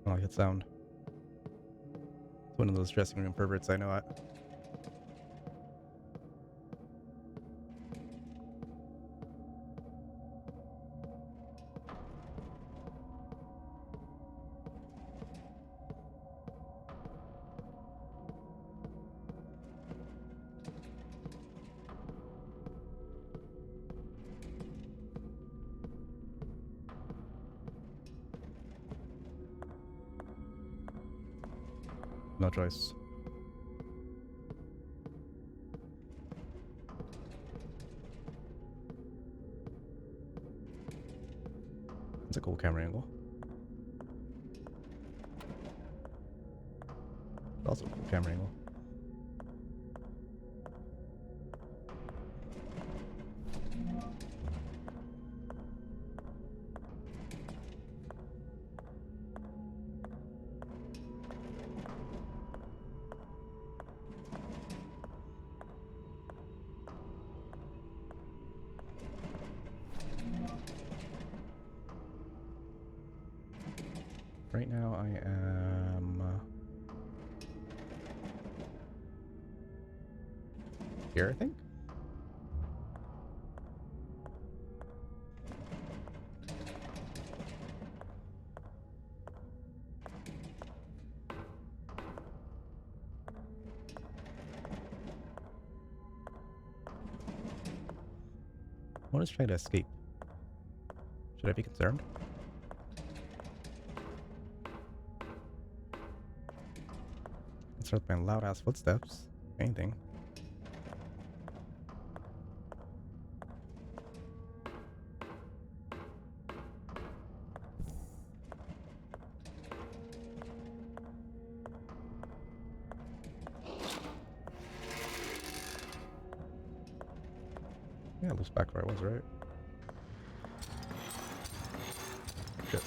I don't like that sound. It's one of those dressing room perverts, I know it. No choice. It's a cool camera angle. Also a cool camera angle. Right now I am here, I think. What is trying to escape? Should I be concerned? Start by loud ass footsteps. If anything. Yeah, it looks back where I was, right? Shit.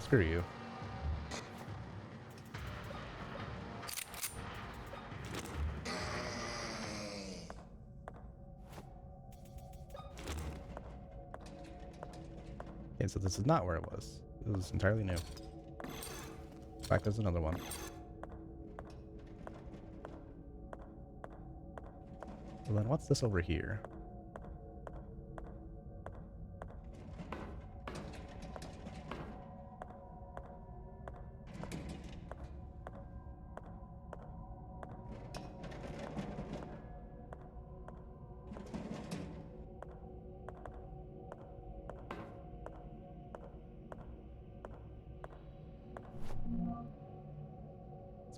Screw you. Okay, so this is not where it was. This is entirely new. In fact, there's another one. Well then, what's this over here?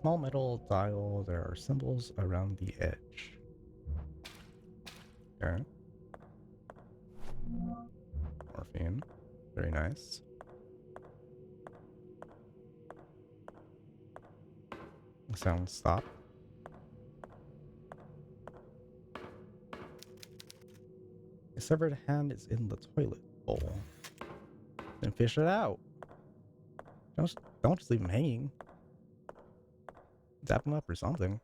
Small metal dial. There are symbols around the edge. Okay. Morphine. Very nice. Sound stop. A severed hand is in the toilet bowl. Then fish it out. Don't just leave him hanging. Zap him up or something.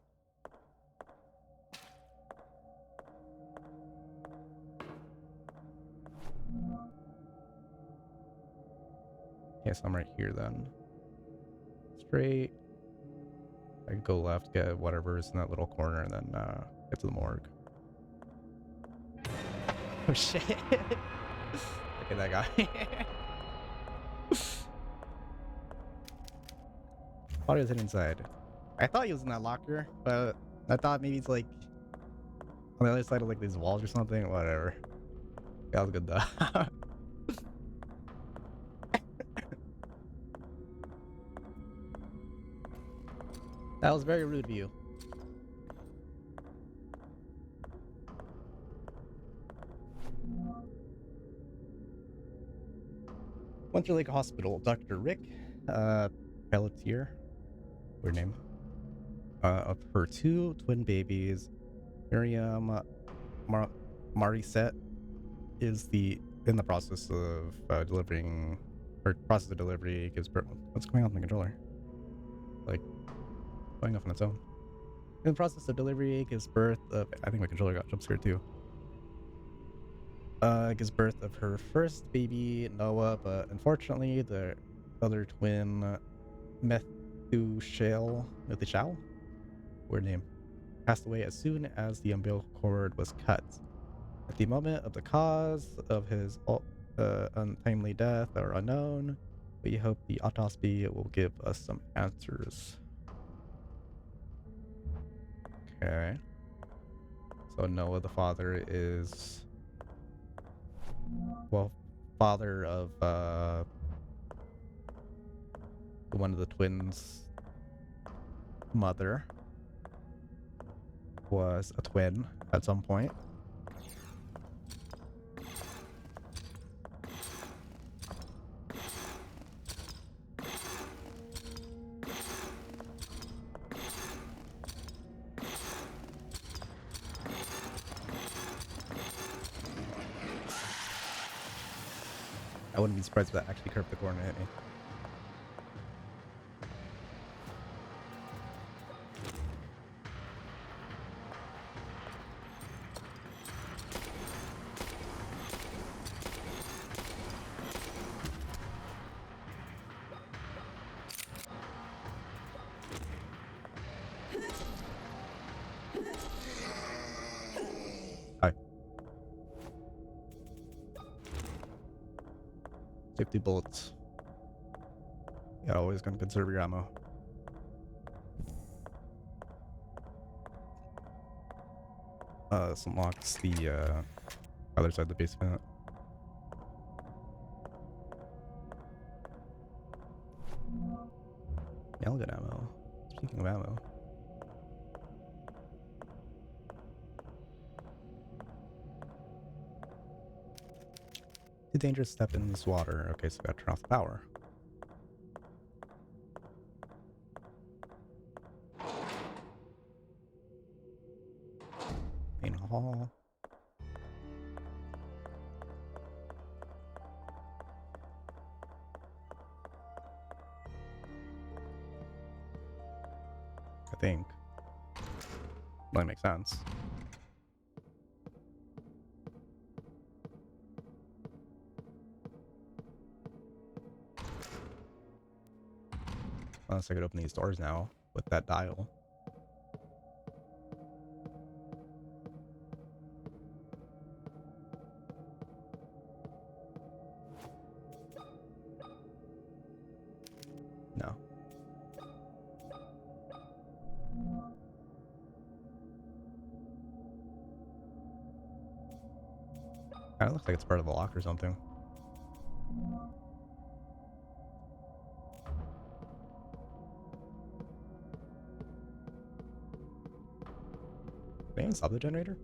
Okay, so I'm right here then. Straight. I can go left, get whatever's in that little corner, and then get to the morgue. Oh shit! Look at that guy. Thought he was hidden inside. I thought he was in that locker, but I thought maybe it's like on the other side of like these walls or something. Whatever. That was good though. That was very rude of you. Winter Lake Hospital, Dr. Rick Pelletier, weird name, of her two twin babies, Miriam Marisette, is in the process of delivering, or process of delivery gives birth. What's going on with my controller? Like, going off on its own. In the process of delivery gives birth of, I think my controller got jump scared too. Gives birth of her first baby, Noah, but unfortunately the other twin, Methushel, weird name, passed away as soon as the umbilical cord was cut. At the moment of the cause of his untimely death are unknown. We hope the autopsy will give us some answers. Okay. So Noah, the father, is well, father of one of the twins' mother was a twin at some point. I wouldn't be surprised if that actually curved the corner and hit me. Hi. Safety bullets. Yeah, always gonna conserve your ammo. This unlocks the other side of the basement. Nailgun ammo. Speaking of ammo. Too dangerous to step in this water. Okay, so I gotta turn off the power. Main hall. I think. Really makes sense. Unless I could open these doors now with that dial. No. Kinda looks like it's part of the lock or something. Did anyone stop the generator?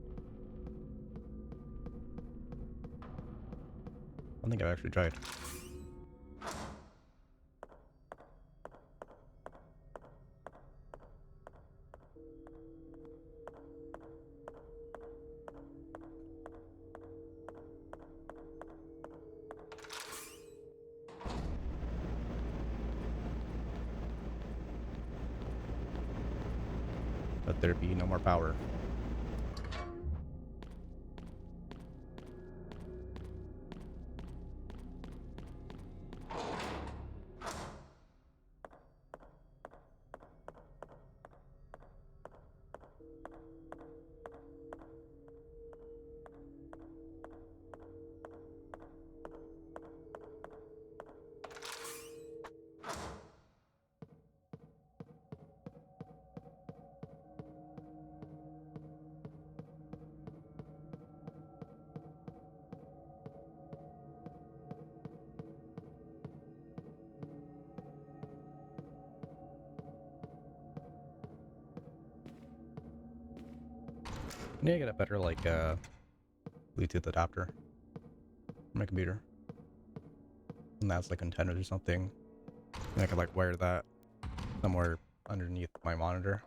I don't think I've actually tried. Let there be no more power. I need to get a better, like, Bluetooth adapter for my computer. And that's like antennas or something. And I could, like, wire that somewhere underneath my monitor.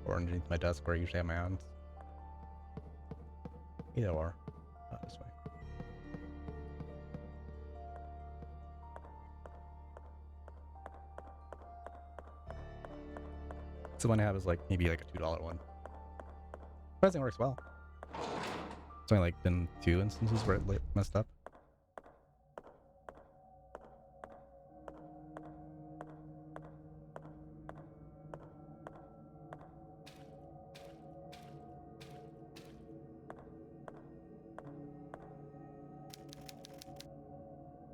Or underneath my desk where I usually have my hands. Either or. Not this way. So one I have is like maybe like a $2 one. Surprisingly works well. It's only like been 2 instances where it messed up.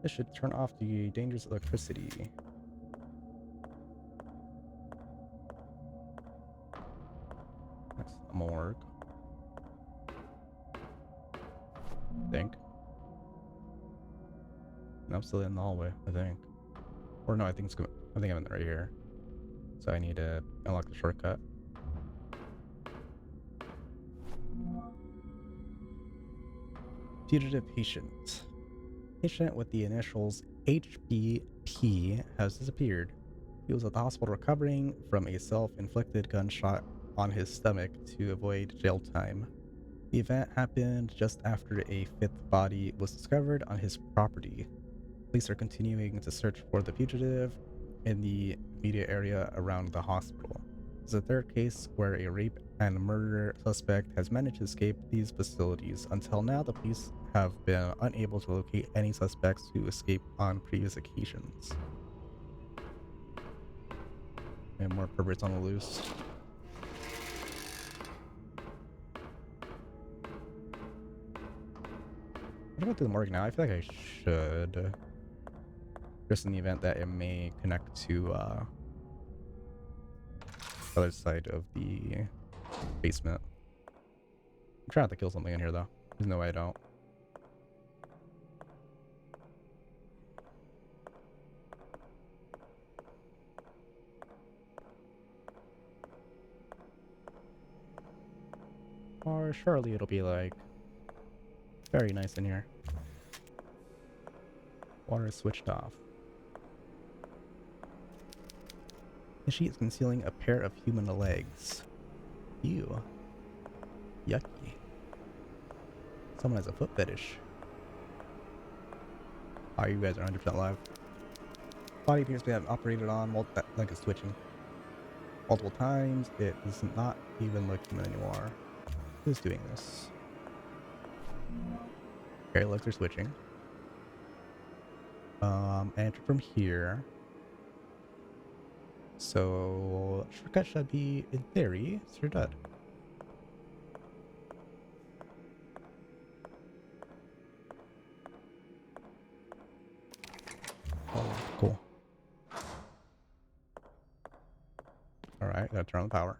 This should turn off the dangerous electricity. That's the morgue. I think. And I'm still in the hallway, I think. Or no, I think I'm in right here. So I need to unlock the shortcut. Fugitive patient. Patient with the initials HBP has disappeared. He was at the hospital recovering from a self-inflicted gunshot on his stomach to avoid jail time. The event happened just after a fifth body was discovered on his property. Police are continuing to search for the fugitive in the immediate area around the hospital. It's the third case where a rape and murder suspect has managed to escape these facilities. Until now, the police have been unable to locate any suspects who escaped on previous occasions. And more perverts on the loose. I'm gonna go to the morgue now. I feel like I should. Just in the event that it may connect to the other side of the basement. I'm trying not to kill something in here though. There's no way I don't. Or surely it'll be like very nice in here. Water is switched off. The sheet is concealing a pair of human legs. Ew. Yucky. Someone has a foot fetish. Oh, you guys are 100% live. Body appears to have operated on, that leg is twitching multiple times. It does not even look human anymore. Who's doing this? Okay, legs are switching. Enter from here. So, shortcut should be, in theory, Sir Dud. Oh, cool. Alright, gotta turn on the power.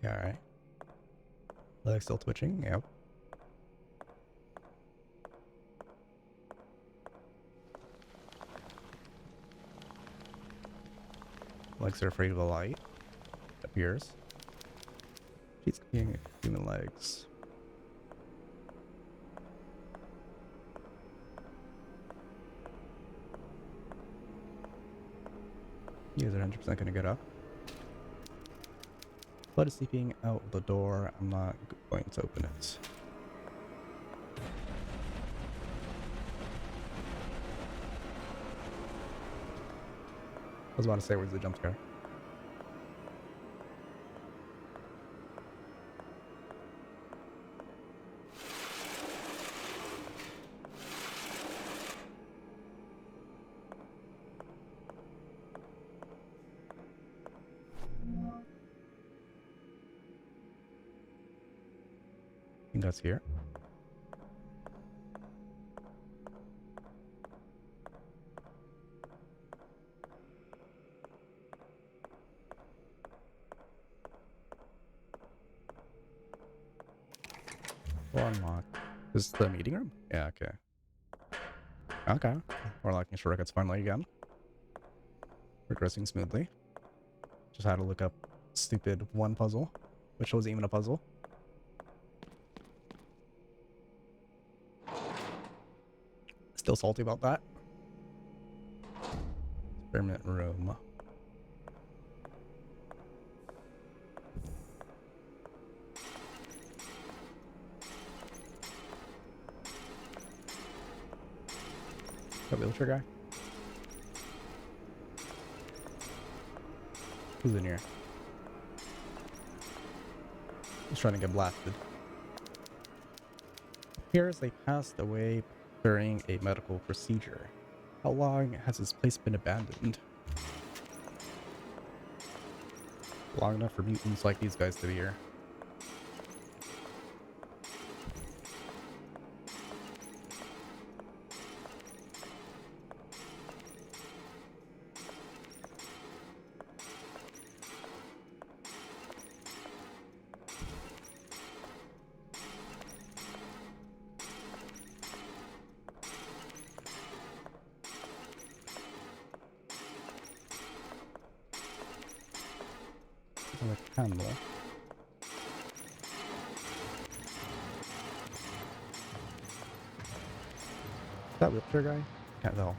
Alright. Leg still twitching, yep. Legs are afraid of the light. It appears. She's being human legs. You guys are 100% gonna get up. Blood is seeping out the door. I'm not going to open it. I was about to say, where's the jump scare? I think that's here. Door unlocked. Is this the meeting room? Yeah, okay. Okay. We're unlocking shortcuts finally again. Progressing smoothly. Just had to look up stupid one puzzle, which wasn't even a puzzle. Still salty about that. Experiment room. That wheelchair guy. Who's in here? He's trying to get blasted. Appears they passed away during a medical procedure. How long has this place been abandoned? Long enough for mutants like these guys to be here. A candle. Is that wheelchair guy? Can't tell.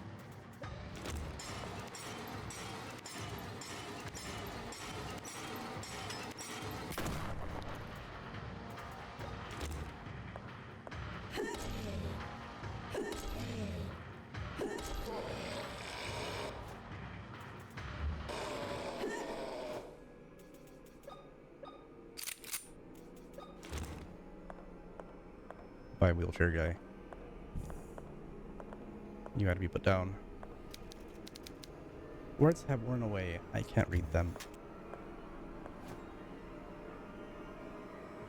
By wheelchair guy. You had to be put down. Words have worn away. I can't read them.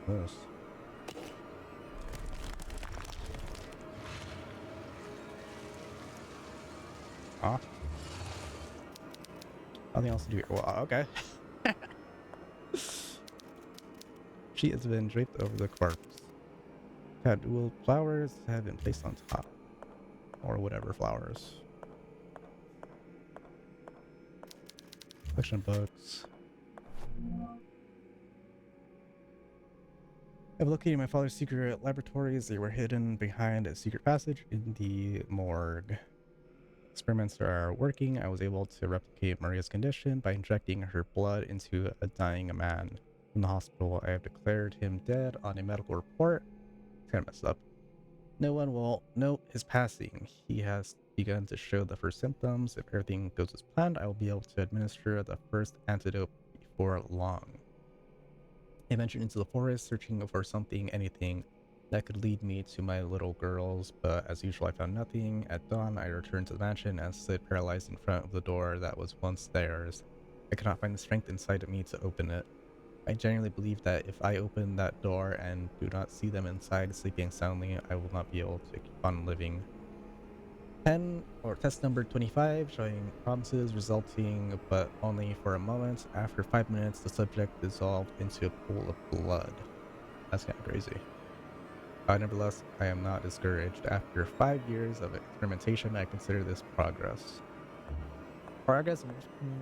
This. Huh? Nothing else to do here. Well, okay. Sheet has been draped over the corpse. Will flowers have been placed on top? Or whatever flowers. Collection of books. I've located my father's secret laboratories. They were hidden behind a secret passage in the morgue. Experiments are working. I was able to replicate Maria's condition by injecting her blood into a dying man. In the hospital, I have declared him dead on a medical report. It's kind of messed up. No one will note his passing. He has begun to show the first symptoms. If everything goes as planned, I will be able to administer the first antidote before long. I ventured into the forest, searching for something, anything, that could lead me to my little girls, but as usual I found nothing. At dawn, I returned to the mansion and stood paralyzed in front of the door that was once theirs. I could not find the strength inside of me to open it. I genuinely believe that if I open that door and do not see them inside sleeping soundly, I will not be able to keep on living. Test number 25, showing promises resulting but only for a moment. After 5 minutes, the subject dissolved into a pool of blood. That's kind of crazy. Nevertheless, I am not discouraged. After 5 years of experimentation, I consider this progress. Progress?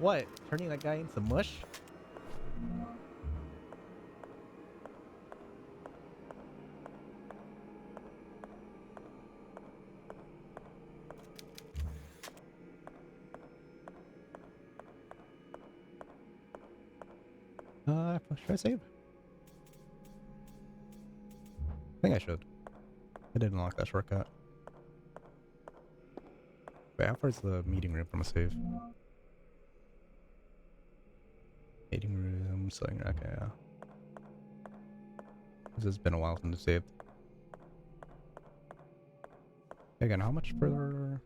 What? Turning that guy into mush? Should I save? I think I should. I didn't unlock that shortcut. Wait, how far is the meeting room from a save? Meeting room, selling rack, yeah. This has been a while since I saved. Again, how much further?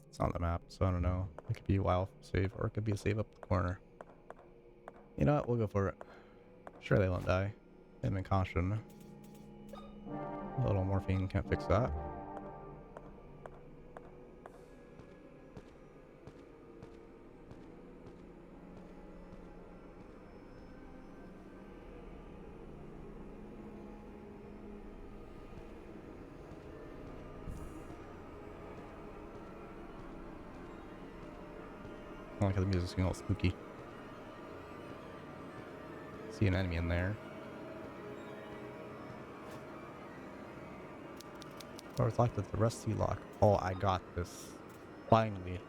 It's on the map, so I don't know. It could be a while save, or it could be a save up the corner. You know what? We'll go for it. Sure, they won't die. They've been cautioned. A little morphine can't fix that. I like how the music's getting all spooky. See an enemy in there. Or it's locked with the rusty lock. Oh, I got this. Finally.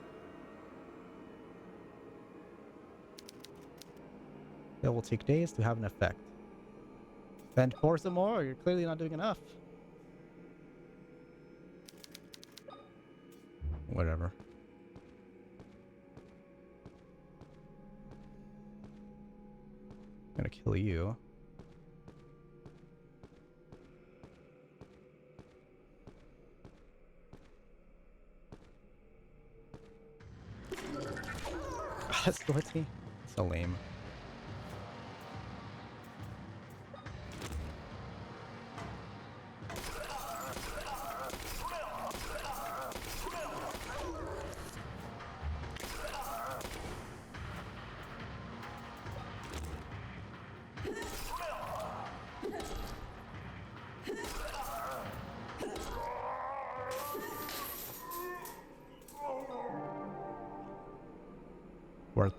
It will take days to have an effect. Then pour some more. You're clearly not doing enough. Whatever. kill you. That's Dorothy. So lame. Worth.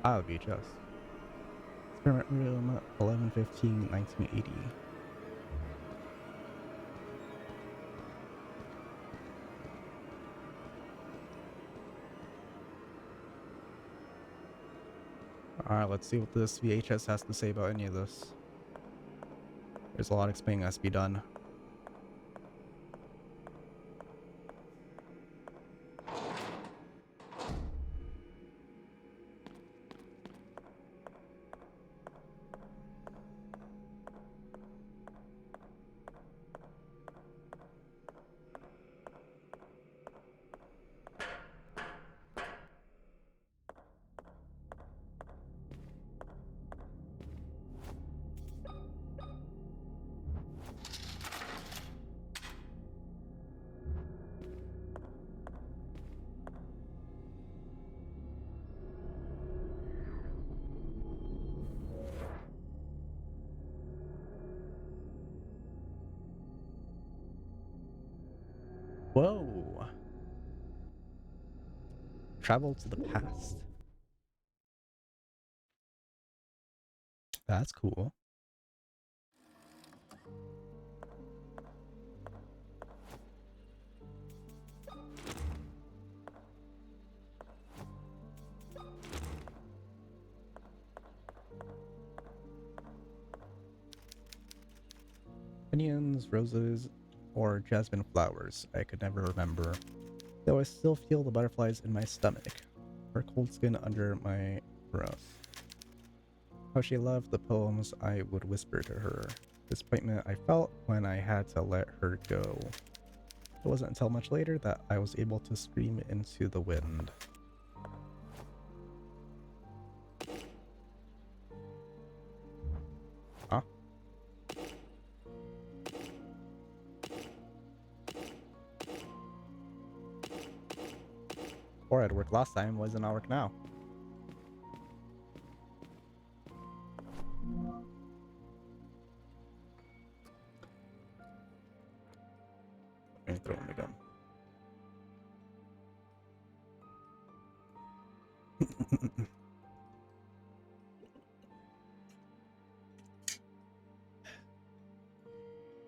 Ah, VHS. Experiment room 11/15/1980. Alright, let's see what this VHS has to say about any of this. There's a lot of explaining that has to be done. Whoa! Travel to the past. That's cool. Onions, roses, or jasmine flowers. I could never remember. Though I still feel the butterflies in my stomach, her cold skin under my breath. How she loved the poems I would whisper to her. Disappointment I felt when I had to let her go. It wasn't until much later that I was able to scream into the wind. Huh? Or I'd worked last time, why does it not work now? Let me throw him again.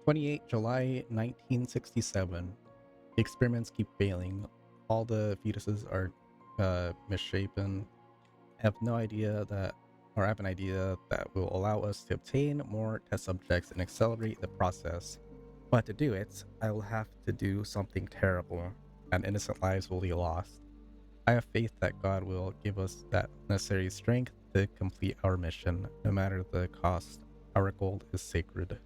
28 July 1967. The experiments keep failing. All the fetuses are misshapen. I have an idea that will allow us to obtain more test subjects and accelerate the process. But to do it, I will have to do something terrible, and innocent lives will be lost. I have faith that God will give us that necessary strength to complete our mission, no matter the cost. Our goal is sacred.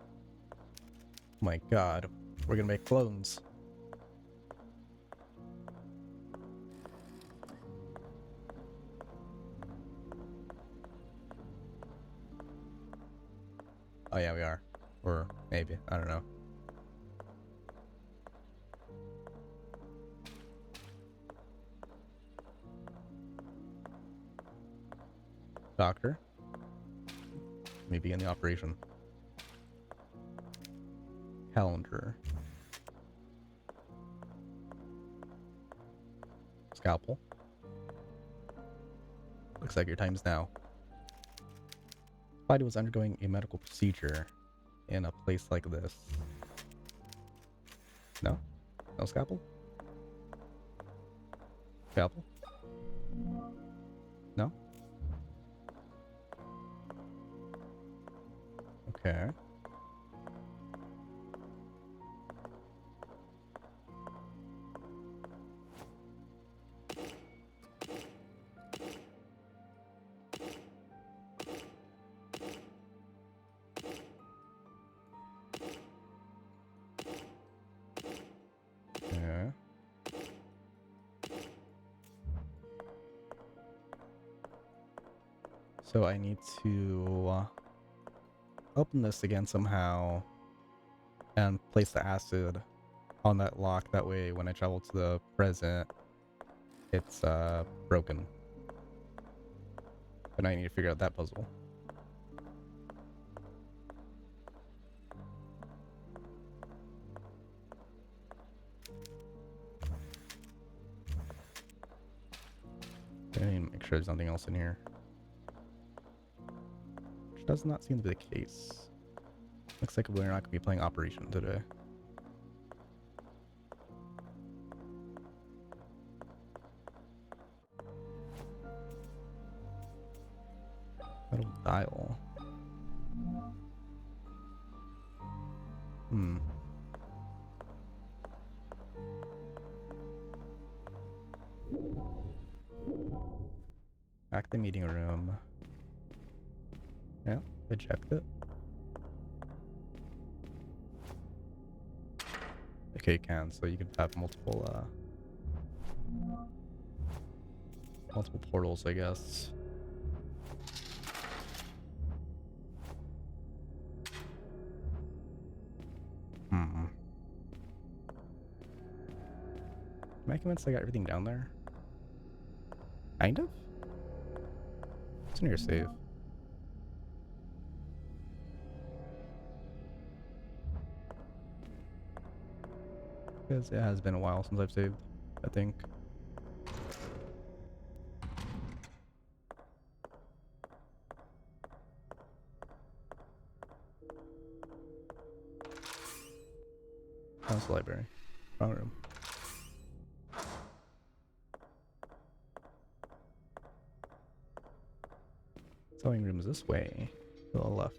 Oh my god, we're gonna make clones. Oh yeah, we are. Or maybe, I don't know. Doctor? Maybe in the operation. Calendar. Scalpel. Looks like your time's now. Spidey was undergoing a medical procedure in a place like this. No? No scalpel? Scalpel? No? Okay. Okay. So I need to open this again somehow and place the acid on that lock. That way when I travel to the present, it's broken. But I need to figure out that puzzle. I need to make sure there's nothing else in here. Which does not seem to be the case. Looks like we're not going to be playing Operation today. Metal dial. Hmm. Back to the meeting room. Yeah, eject it. Okay, you can, so you can have multiple portals, I guess. Hmm. Am I convinced I got everything down there? Kind of? What's in your save? Because it has been a while since I've saved, I think. How's the library? Wrong room. Sewing room is this way. To the left.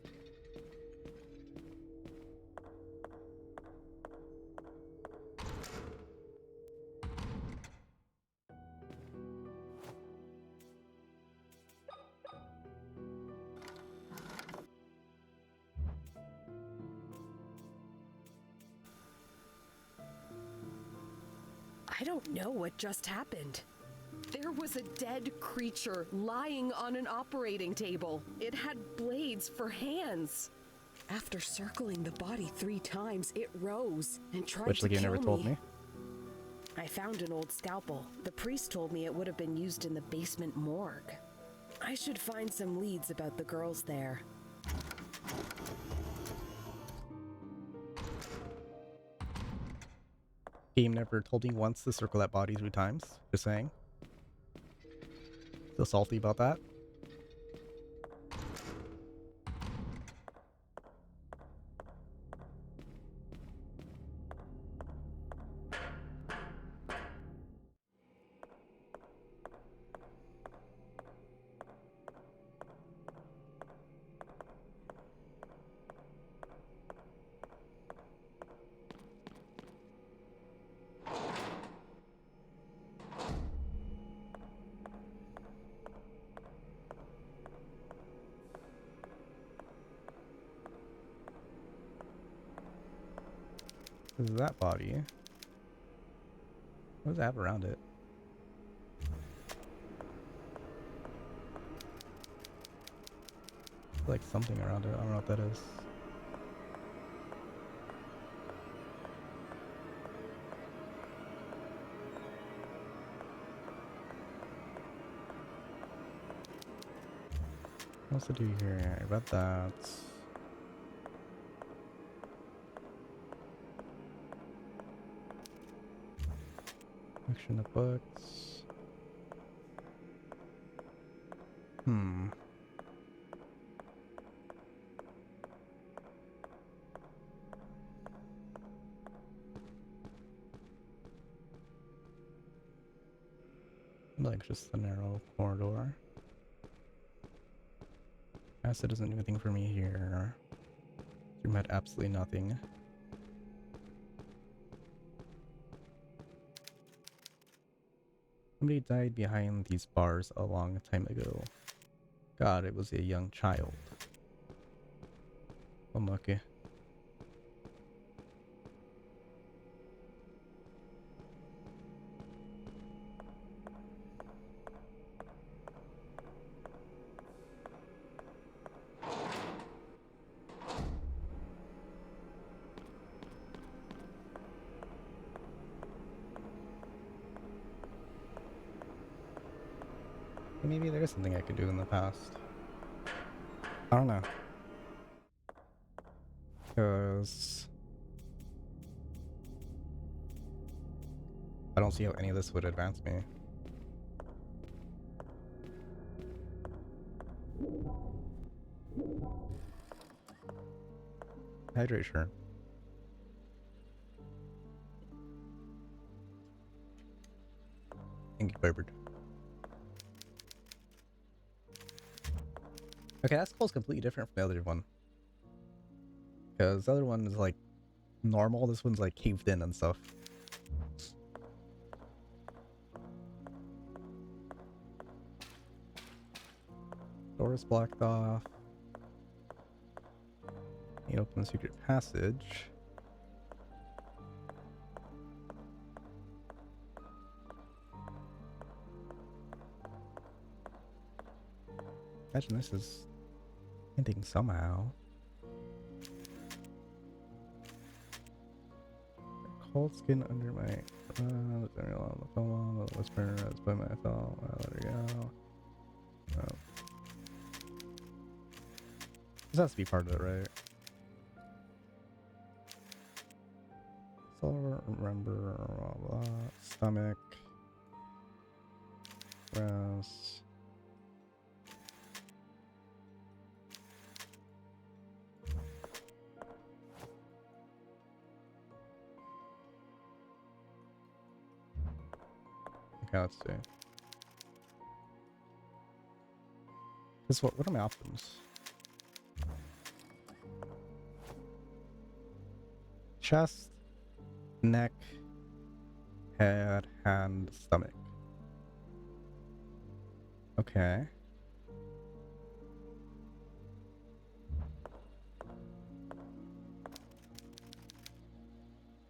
I don't know what just happened. There was a dead creature lying on an operating table. It had blades for hands. After circling the body 3 times, it rose and tried Which to like you kill never told me. I found an old scalpel. The priest told me it would have been used in the basement morgue. I should find some leads about the girls there. Game never told me once to circle that body 3 times. Just saying. Feel salty about that. This is that body. What does it have around it? Like something around it. I don't know what that is. What else to do here? About that. Collection of books. Hmm. Like just the narrow corridor. Acid doesn't do anything for me here. Room had absolutely nothing. Somebody died behind these bars a long time ago. God, it was a young child. Unlucky. Maybe there is something I could do in the past. I don't know. Because I don't see how any of this would advance me. Hydrate, sure. Thank you, Barbard. Okay, that skull's completely different from the other one. Because the other one is like normal, this one's like caved in and stuff. Door's blocked off. You open the secret passage. Imagine this is hinting somehow. Cold skin under my whisper as by my thought. Let her go. Oh. This has to be part of it, right? So remember, blah, blah, stomach, rest. Okay, let's see. This what are my options? Chest, neck, head, hand, stomach. Okay.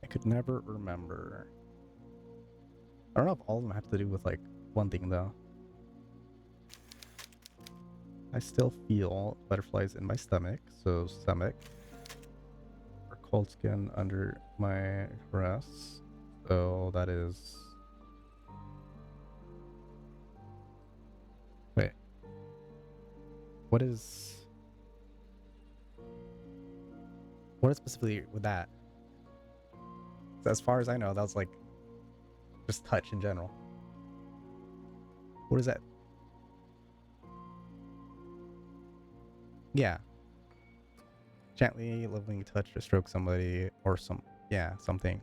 I could never remember. I don't know if all of them have to do with like one thing though. I still feel butterflies in my stomach, so stomach. Or cold skin under my breasts, so that is. Wait. What is specifically with that? As far as I know, that was like just touch in general. What is that? Yeah. Gently, lovingly touch or stroke somebody or something.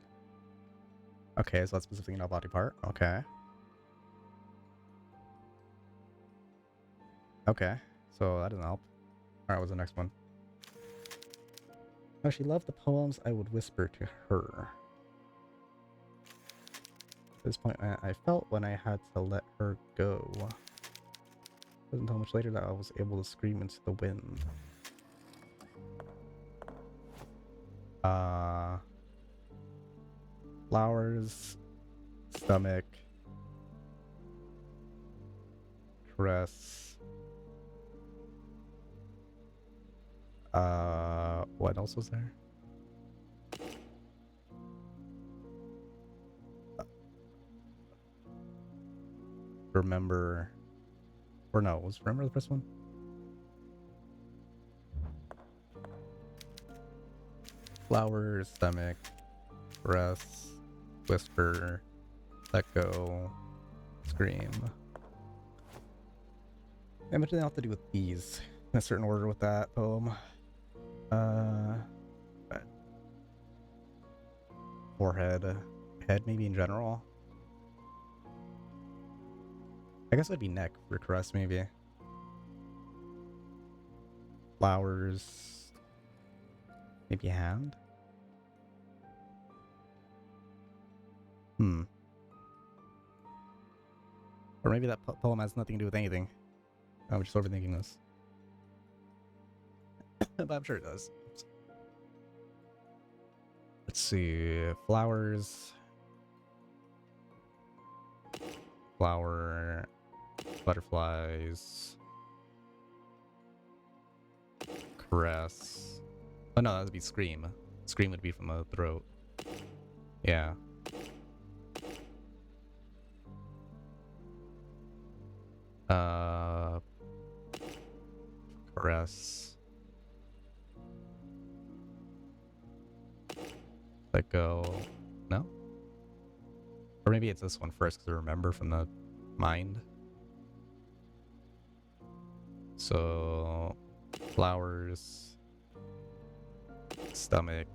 Okay, so that's specifically not a body part. Okay. Okay, so that doesn't help. Alright, what's the next one? Oh, she loved the poems I would whisper to her. At this point, I felt when I had to let her go. It wasn't until much later that I was able to scream into the wind. Flowers, stomach, caress. What else was there? Remember, or no, was remember the first one? Flowers, stomach, breasts, whisper, let go, scream. I imagine they have to do with bees in a certain order with that poem. Forehead, head maybe in general. I guess it'd be neck for caress maybe. Flowers. Maybe hand? Hmm. Or maybe that poem has nothing to do with anything. I'm just overthinking this. But I'm sure it does. Let's see. Flowers. Flower. Butterflies. Caress. Oh no, that would be scream. Scream would be from the throat. Yeah. Caress. Let go. No? Or maybe it's this one first because I remember from the mind. So, flowers, stomach,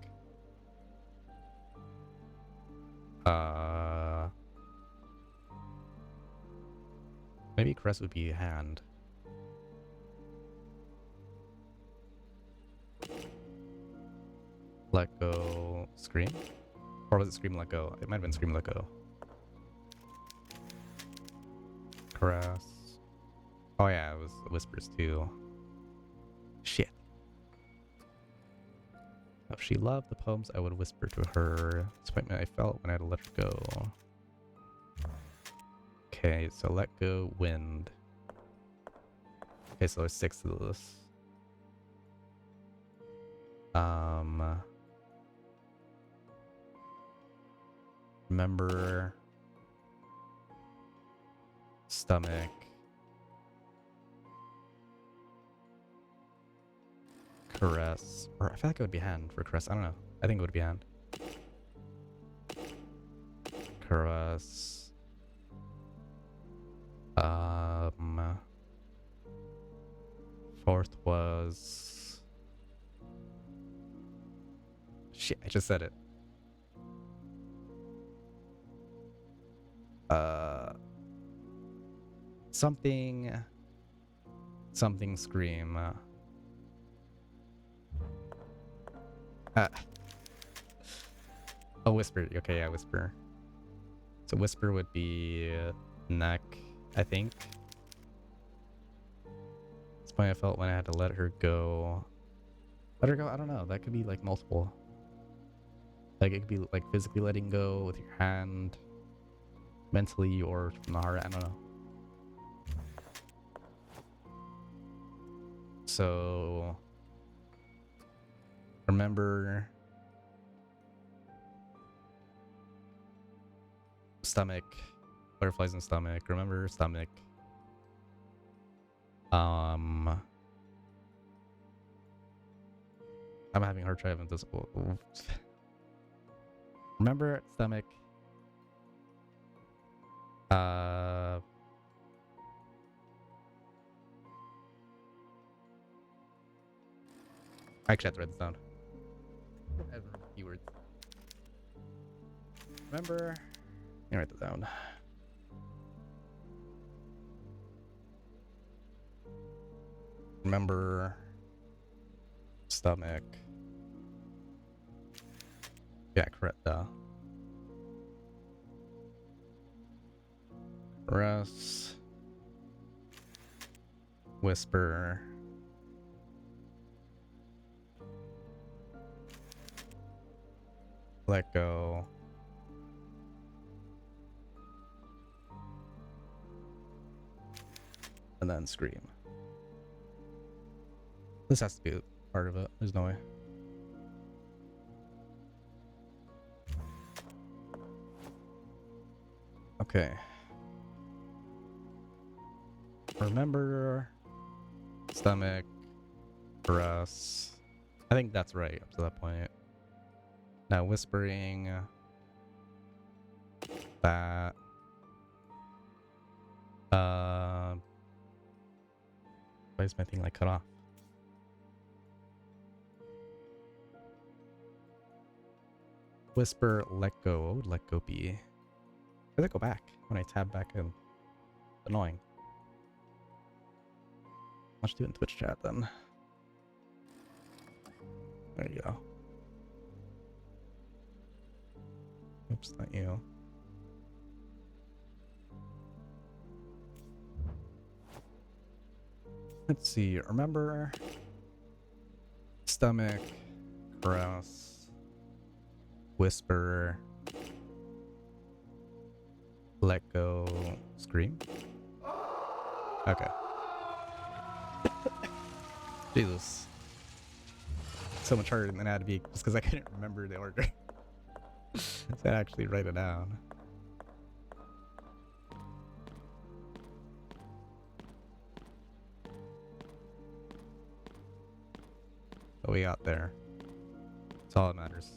maybe caress would be hand. Let go, scream? Or was it scream, let go? It might have been scream, let go. Caress. Oh yeah, it was whispers too. Shit. If she loved the poems, I would whisper to her. Disappointment I felt when I had to let her go. Okay, so let go, wind. Okay, so there's 6 of this. Remember. Stomach. Caress. Or I feel like it would be hand for caress. I don't know. I think it would be hand. Caress. Fourth was... Shit, I just said it. Something... Something scream. Oh, whisper. Okay, yeah, whisper. So whisper would be neck, I think. That's why I felt when I had to let her go. Let her go? I don't know. That could be like multiple. Like it could be like physically letting go with your hand, mentally, or from the heart. I don't know. So remember stomach, butterflies in stomach. Remember stomach. I'm having a hard time with this. Remember stomach. I actually have to write this down. I have to remember keywords. Remember. Let me write that down. Remember. Stomach. Yeah, correct. Russ. Whisper. Let go. And then scream. This has to be part of it. There's no way. Okay. Remember. Stomach. Russ. I think that's right up to that point. Now whispering. That. Why is my thing like cut off? Whisper, let go. What would let go be? Where did it go back when I tab back in? Annoying. Let's do it in Twitch chat then. There you go. Oops, not you. Let's see. Remember? Stomach, caress, whisper, let go, scream. Okay. Jesus. So much harder than that to be just because I couldn't remember the order. So I actually write it down. What we got there. That's all that matters.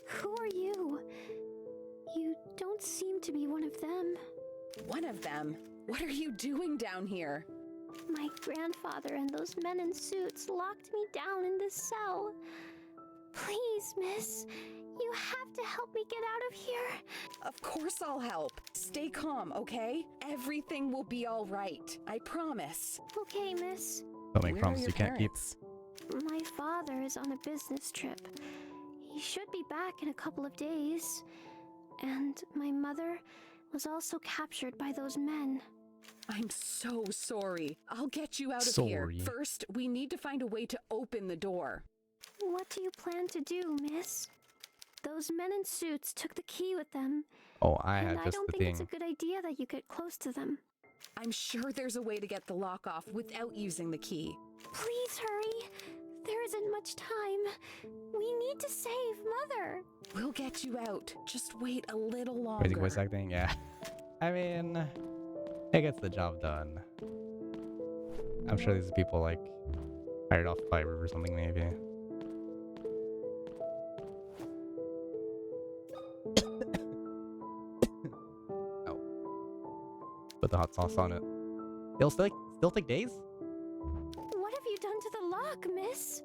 Who are you? You don't seem to be one of them. One of them? What are you doing down here? My grandfather and those men in suits locked me down in this cell. Please, miss, you have to help me get out of here. Of course I'll help. Stay calm, okay? Everything will be all right. I promise. Okay, miss. Don't make Where are promises your you can't keep. parents? My father is on a business trip. He should be back in a couple of days. And my mother was also captured by those men. I'm so sorry. I'll get you out of here. Sorry. First, we need to find a way to open the door. What do you plan to do, miss? Those men in suits took the key with them. Oh, I And had I just don't the think thing. it's a good idea that you get close to them. I'm sure there's a way to get the lock off without using the key. Please hurry. There isn't much time. We need to save Mother. We'll get you out. Just wait a little Crazy longer. voice acting, yeah. I mean, it gets the job done. I'm sure these people like hired off Fiverr or something, maybe. Oh, put the hot sauce on it. It'll still take days. What have you done to the lock, miss?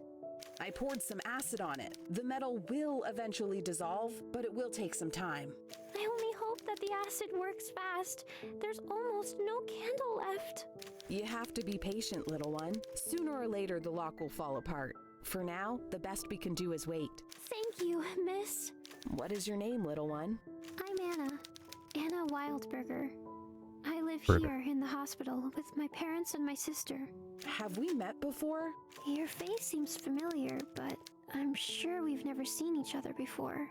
I poured some acid on it. The metal will eventually dissolve, but it will take some time. I only hope that the acid works fast. There's almost no candle left. You have to be patient, little one. Sooner or later, the lock will fall apart. For now, the best we can do is wait. Thank you, miss. What is your name, little one? I'm Anna. Anna Wildberger. I live Burger. here in the hospital with my parents and my sister. Have we met before? Your face seems familiar, but I'm sure we've never seen each other before.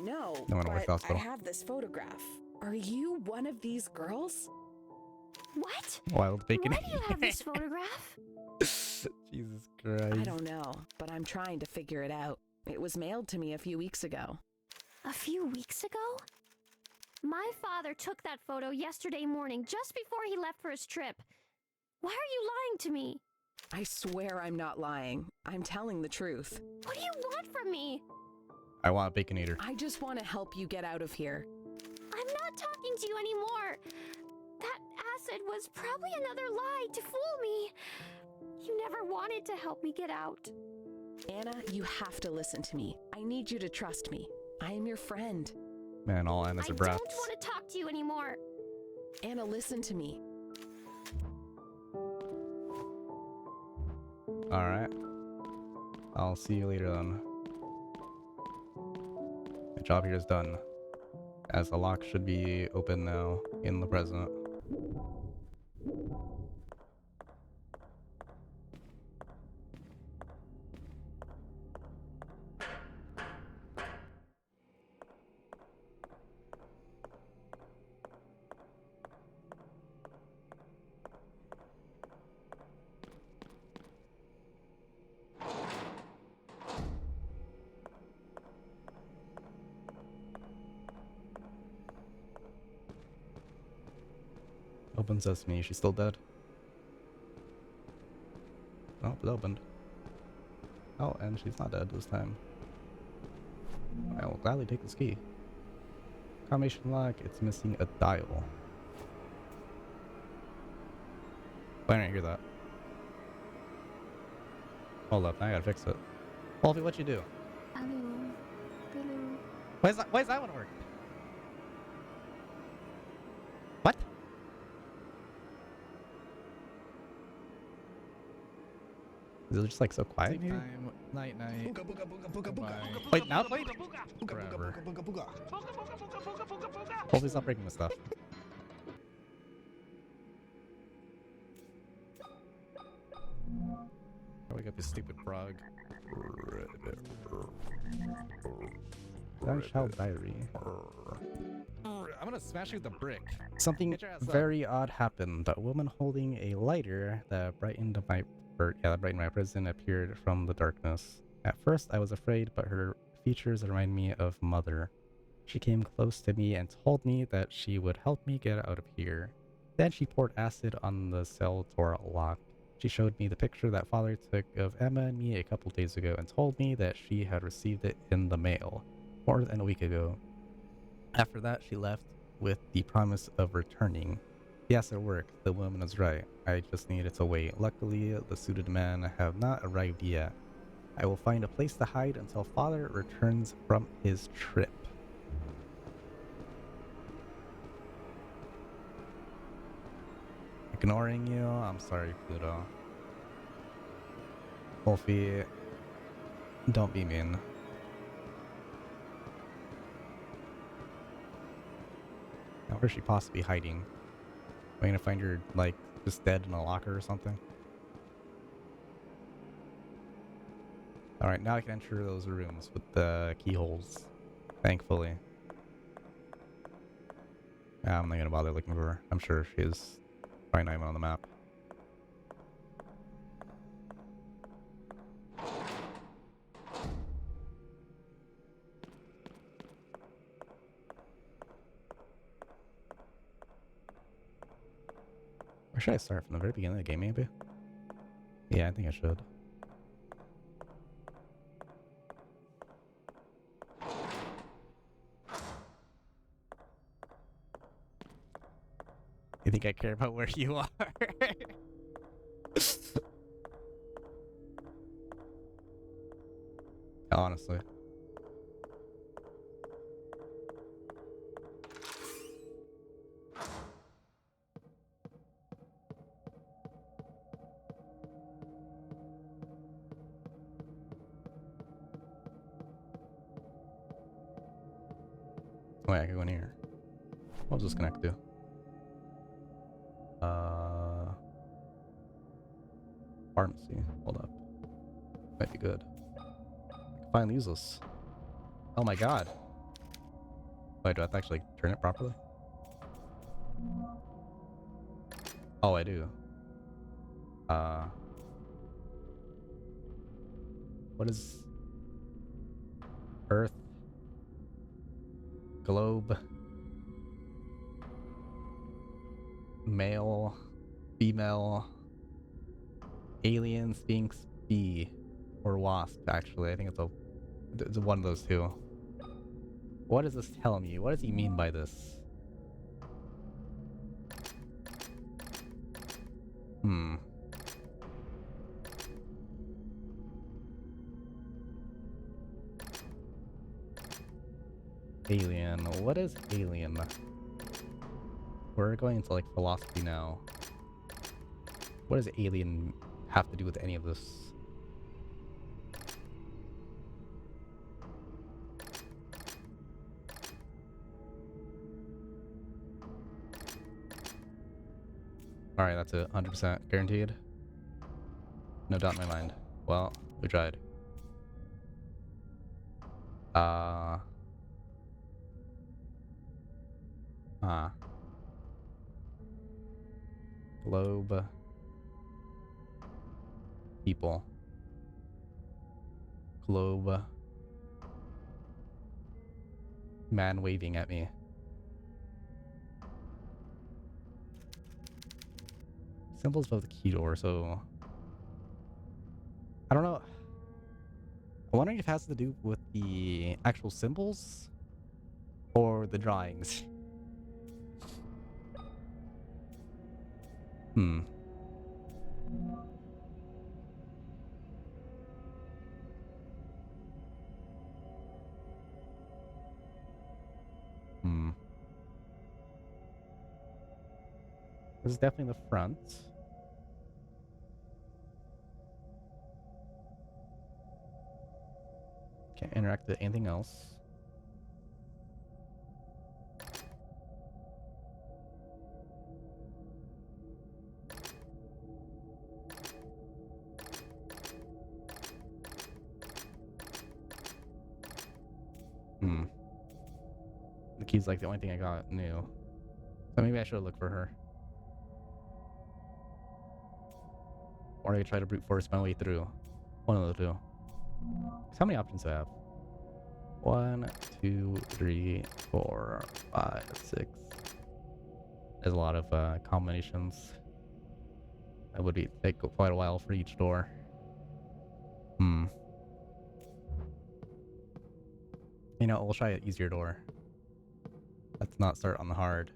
No, No one works but I hospital. have this photograph. Are you one of these girls? What? Wild bacon. Why do you have this photograph? Jesus Christ. I don't know, but I'm trying to figure it out. It was mailed to me a few weeks ago. A few weeks ago? My father took that photo yesterday morning, just before he left for his trip. Why are you lying to me? I swear I'm not lying. I'm telling the truth. What do you want from me? I want a Baconator. I just want to help you get out of here. I'm not talking to you anymore. That acid was probably another lie to fool me. You never wanted to help me get out. Anna, you have to listen to me. I need you to trust me. I am your friend. Man, all Annas I are don't brats. want to talk to you anymore. Anna, listen to me. Alright. I'll see you later then. My job here is done. As the lock should be open now in the present. Open sesame. She's still dead. Oh, it opened. Oh, and she's not dead this time. I will gladly take this key. Combination lock. It's missing a dial. Why didn't I hear that? Hold up, I gotta fix it. Wolfie, what you do? Hello. Hello. Why is that one work? What? Is it just like so quiet in here? Time, night, night. Wait, now it's playing? Forever. Wolfie's not breaking the stuff. Oh, we got this stupid frog. Gunshell Diary. I'm gonna smash you with a brick. Something very odd happened. A woman holding a lighter that brightened my prison appeared from the darkness. At first, I was afraid, but her features remind me of Mother. She came close to me and told me that she would help me get out of here. Then she poured acid on the cell door lock. She showed me the picture that Father took of Emma and me a couple days ago and told me that she had received it in the mail more than a week ago. After that, she left with the promise of returning. Yes, it worked. The woman was right. I just needed to wait. Luckily, the suited men have not arrived yet. I will find a place to hide until Father returns from his trip. Ignoring you? I'm sorry, Pluto. Wolfie, don't be mean. Now, where's she possibly hiding? Am I gonna find her, like, just dead in a locker or something? Alright, now I can enter those rooms with the keyholes. Thankfully. I'm not gonna bother looking for her. I'm sure she is probably not even on the map. Or should I start from the very beginning of the game, maybe? Yeah, I think I should. You think I care about where you are? Honestly. Oh, yeah, I can go in here. What was this connect to? Pharmacy. Hold up. Might be good. I can finally use this. Oh my god. Wait, do I have to actually turn it properly? Oh, I do. What is... Earth? Globe? Male? Female? Alien? Sphinx? Bee? Or wasp, actually. I think it's one of those two. What does this tell me? What does he mean by this? Alien. What is alien? We're going into like philosophy now. What does alien have to do with any of this? Alright, that's it. 100% guaranteed. No doubt in my mind. Well, we tried. Globe. People. Globe. Man waving at me. Symbols above the key door, so I don't know. I'm wondering if it has to do with the actual symbols or the drawings. Hmm. Hmm. This is definitely the front. Can't interact with anything else. Hmm. The key's like the only thing I got new. So maybe I should look for her. Or I try to brute force my way through. One of the two. How many options do I have? 1, 2, 3, 4, 5, 6. There's a lot of combinations. That would take quite a while for each door. Hmm. You know, we'll try an easier door. Let's not start on the hard.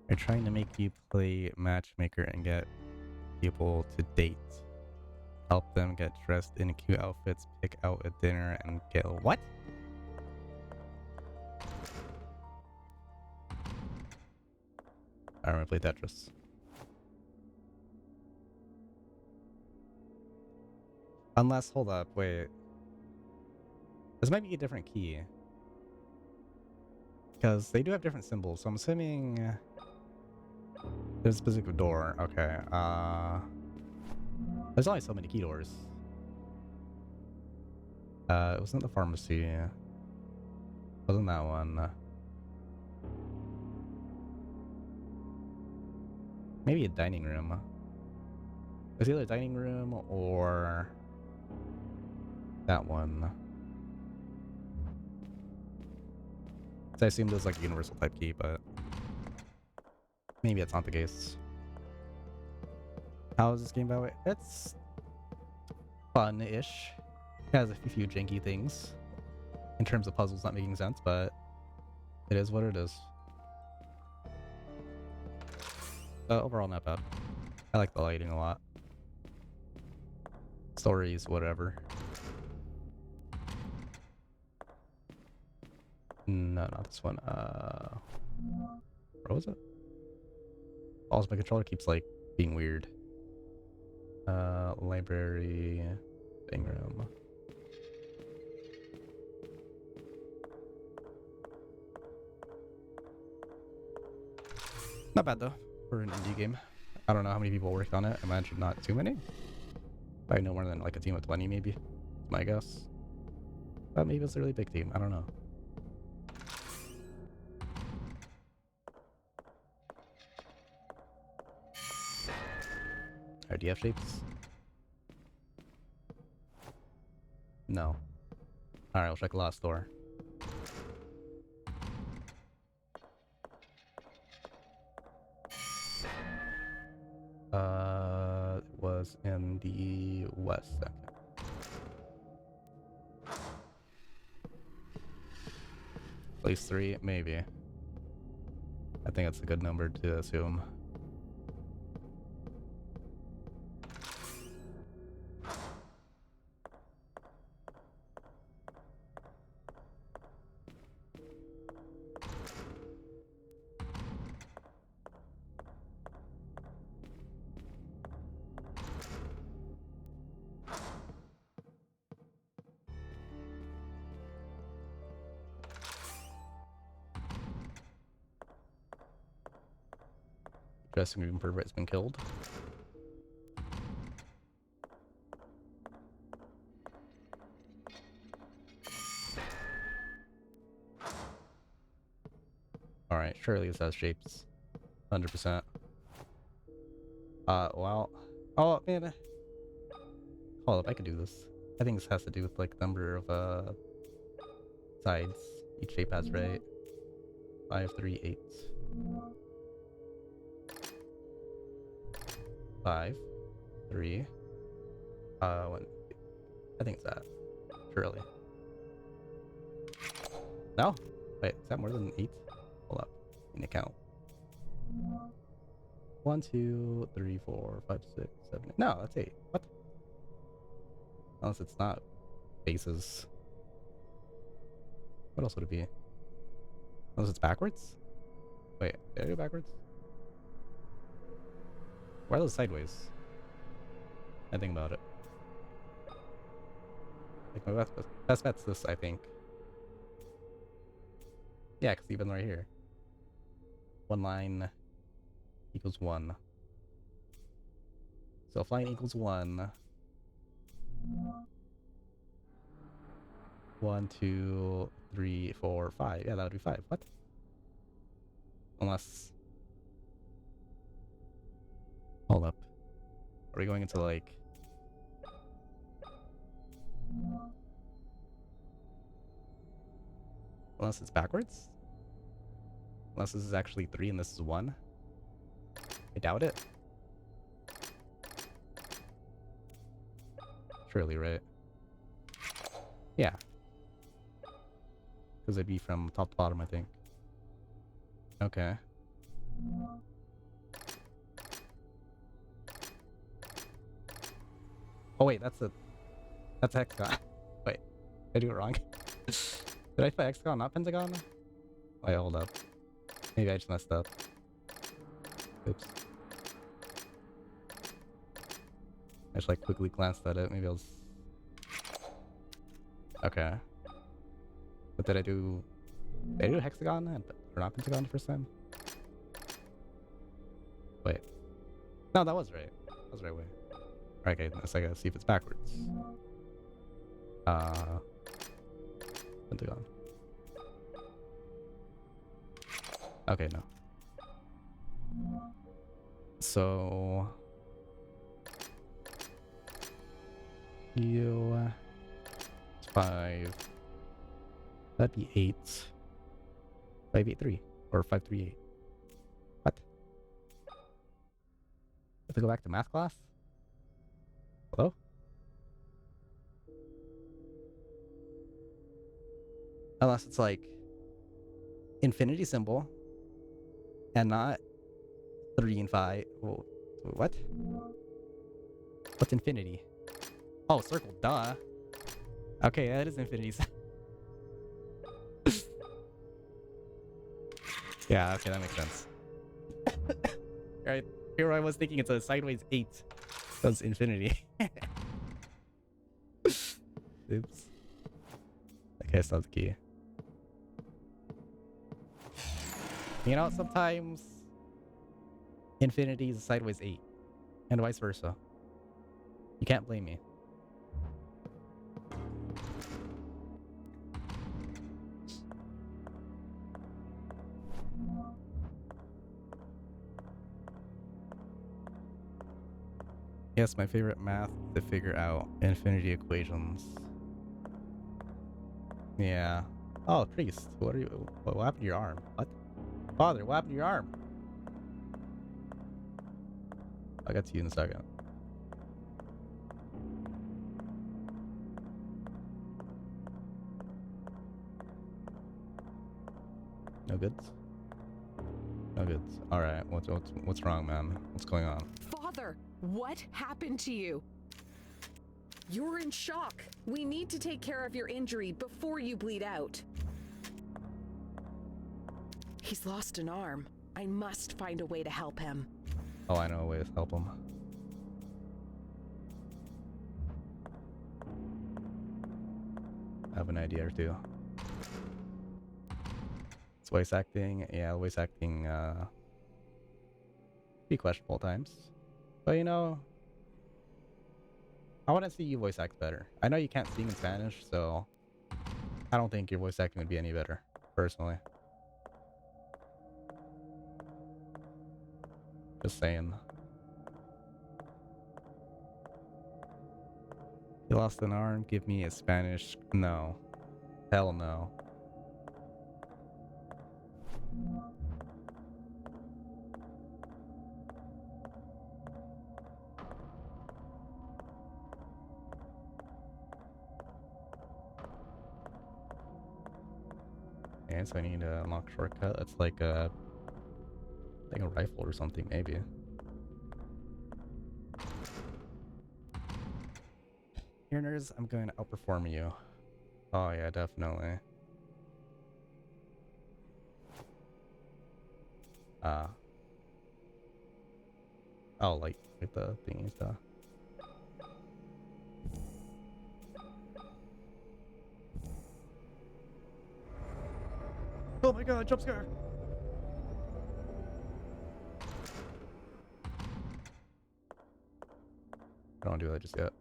They're trying to make you play matchmaker and get people to date. Help them get dressed in cute outfits, pick out a dinner, and get what? I'm gonna play Tetris. Unless, hold up, wait. This might be a different key. Because they do have different symbols, so I'm assuming there's a specific door. Okay, there's only so many key doors. It wasn't the pharmacy. Wasn't that one. Maybe a dining room. It's either a dining room or that one. So I assumed it was like a universal type key, but maybe it's not the case. How is this game, by the way? It's fun-ish. It has a few janky things in terms of puzzles not making sense, but it is what it is. Overall, not bad. I like the lighting a lot. Stories, whatever. No, not this one. Where was it? Also, my controller keeps like being weird. Library, thing room. Not bad though for an indie game. I don't know how many people worked on it. I imagine not too many. Probably no more than like a team of 20 maybe. My guess. But maybe it's a really big team. I don't know. Alright, do you have shapes? No. Alright, we'll check the last door. It was in the west second. Place 3, maybe. I think that's a good number to assume. Dressing room pervert has been killed. Alright, surely this has shapes. 100%. Well. Oh, man. Hold up, I can do this. I think this has to do with, like, number of, sides each shape has, right? 5, 3, 8. 5, 3, 1. I think it's that. Surely. No? Wait, is that more than 8? Hold up. In the count. 1, 2, 3, 4, 5, 6, 7. No, that's 8. What? Unless it's not bases. What else would it be? Unless it's backwards? Wait, did I do backwards? Why are those sideways? I think about it. Like my best bet's this, I think. Yeah, because even right here. One line equals 1. So if line equals 1. 1, 2, 3, 4, 5. Yeah, that would be 5. What? Unless... Hold up. Are we going into, like... Unless it's backwards? Unless this is actually 3 and this is 1? I doubt it. Surely, right? Yeah. Because it'd be from top to bottom, I think. Okay. Oh wait, that's hexagon. Wait, did I do it wrong? Did I put hexagon, not pentagon? Wait, hold up. Maybe I just messed up. Oops. I just like quickly glanced at it. Maybe I'll... Okay. What did I do? Did I do hexagon or not pentagon the first time? Wait. No, that was right. That was the right way. Okay, so I gotta see if it's backwards. Pentagon. Okay, no. So... You... 5... That'd be 8. 5, 8, 3. Or 5, 3, 8. What? Have to go back to math class? Hello? Unless it's like... infinity symbol. And not 3 and 5. Whoa, what? What's infinity? Oh, circle, duh. Okay, that is infinity. Yeah, okay, that makes sense. Alright, here I was thinking it's a sideways 8. That's infinity. Oops. Okay, so that's the key. You know, sometimes infinity is a sideways 8. And vice versa. You can't blame me. Yes, my favorite math to figure out infinity equations. Yeah. Oh, priest. What happened to your arm? What? Father, what happened to your arm? I'll get to you in a second. No goods? No goods. Alright, what's wrong, man? What's going on? Father, what happened to you? You're in shock. We need to take care of your injury before you bleed out. He's lost an arm. I must find a way to help him. Oh, I know a way to help him. I have an idea or two. It's voice acting. Yeah, voice acting, be questionable at times. But you know, I want to see you voice act better. I know you can't sing in Spanish, so I don't think your voice acting would be any better, personally. Just saying. You lost an arm? Give me a Spanish. No. Hell no. And so I need to unlock shortcut. That's like a rifle or something, maybe. Here, nerds, I'm going to outperform you. Oh yeah, definitely. Oh, like the thingy stuff. Oh my god, jump scare! I don't do that just yet.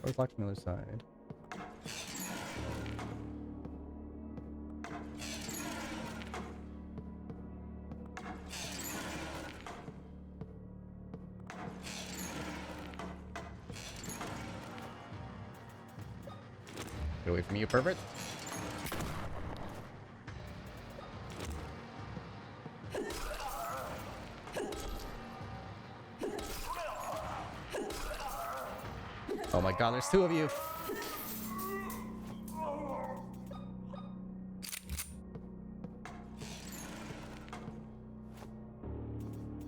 Door's locked on the other side. Get away from me, you pervert! Oh my god, there's two of you!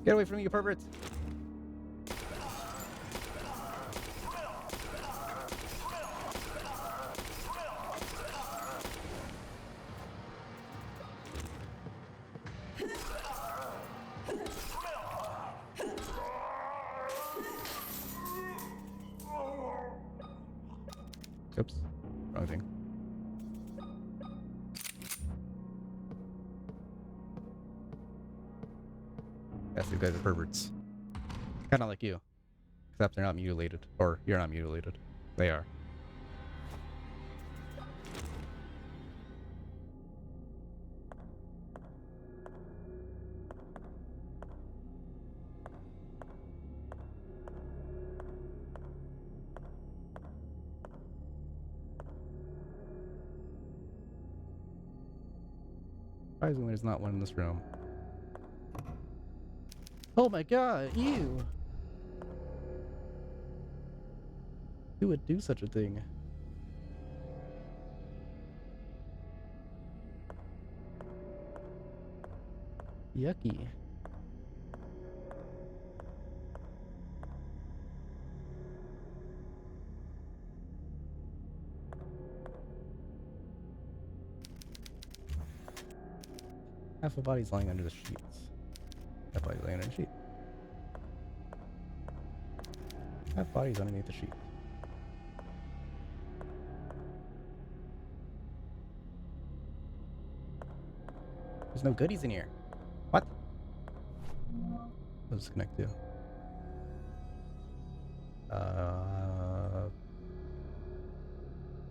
Get away from me, you perverts! Oops. Wrong thing. Yes, these guys are perverts. Kinda like you. Except they're not mutilated. Or, you're not mutilated. They are. Surprisingly, there's not one in this room. Oh my god, ew! Who would do such a thing? Yucky. Half the body's lying under the sheets. Half body's lying under the sheet. Half body's underneath the sheet. There's no goodies in here. What? What does this connect to?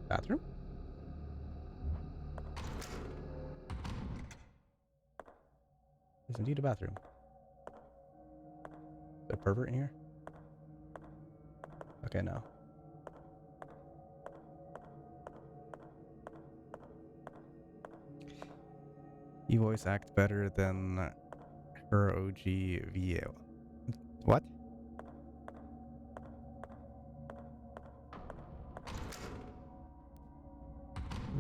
Bathroom? There's indeed a bathroom. Is there a pervert in here? Okay, no. You voice act better than her OG VA. What?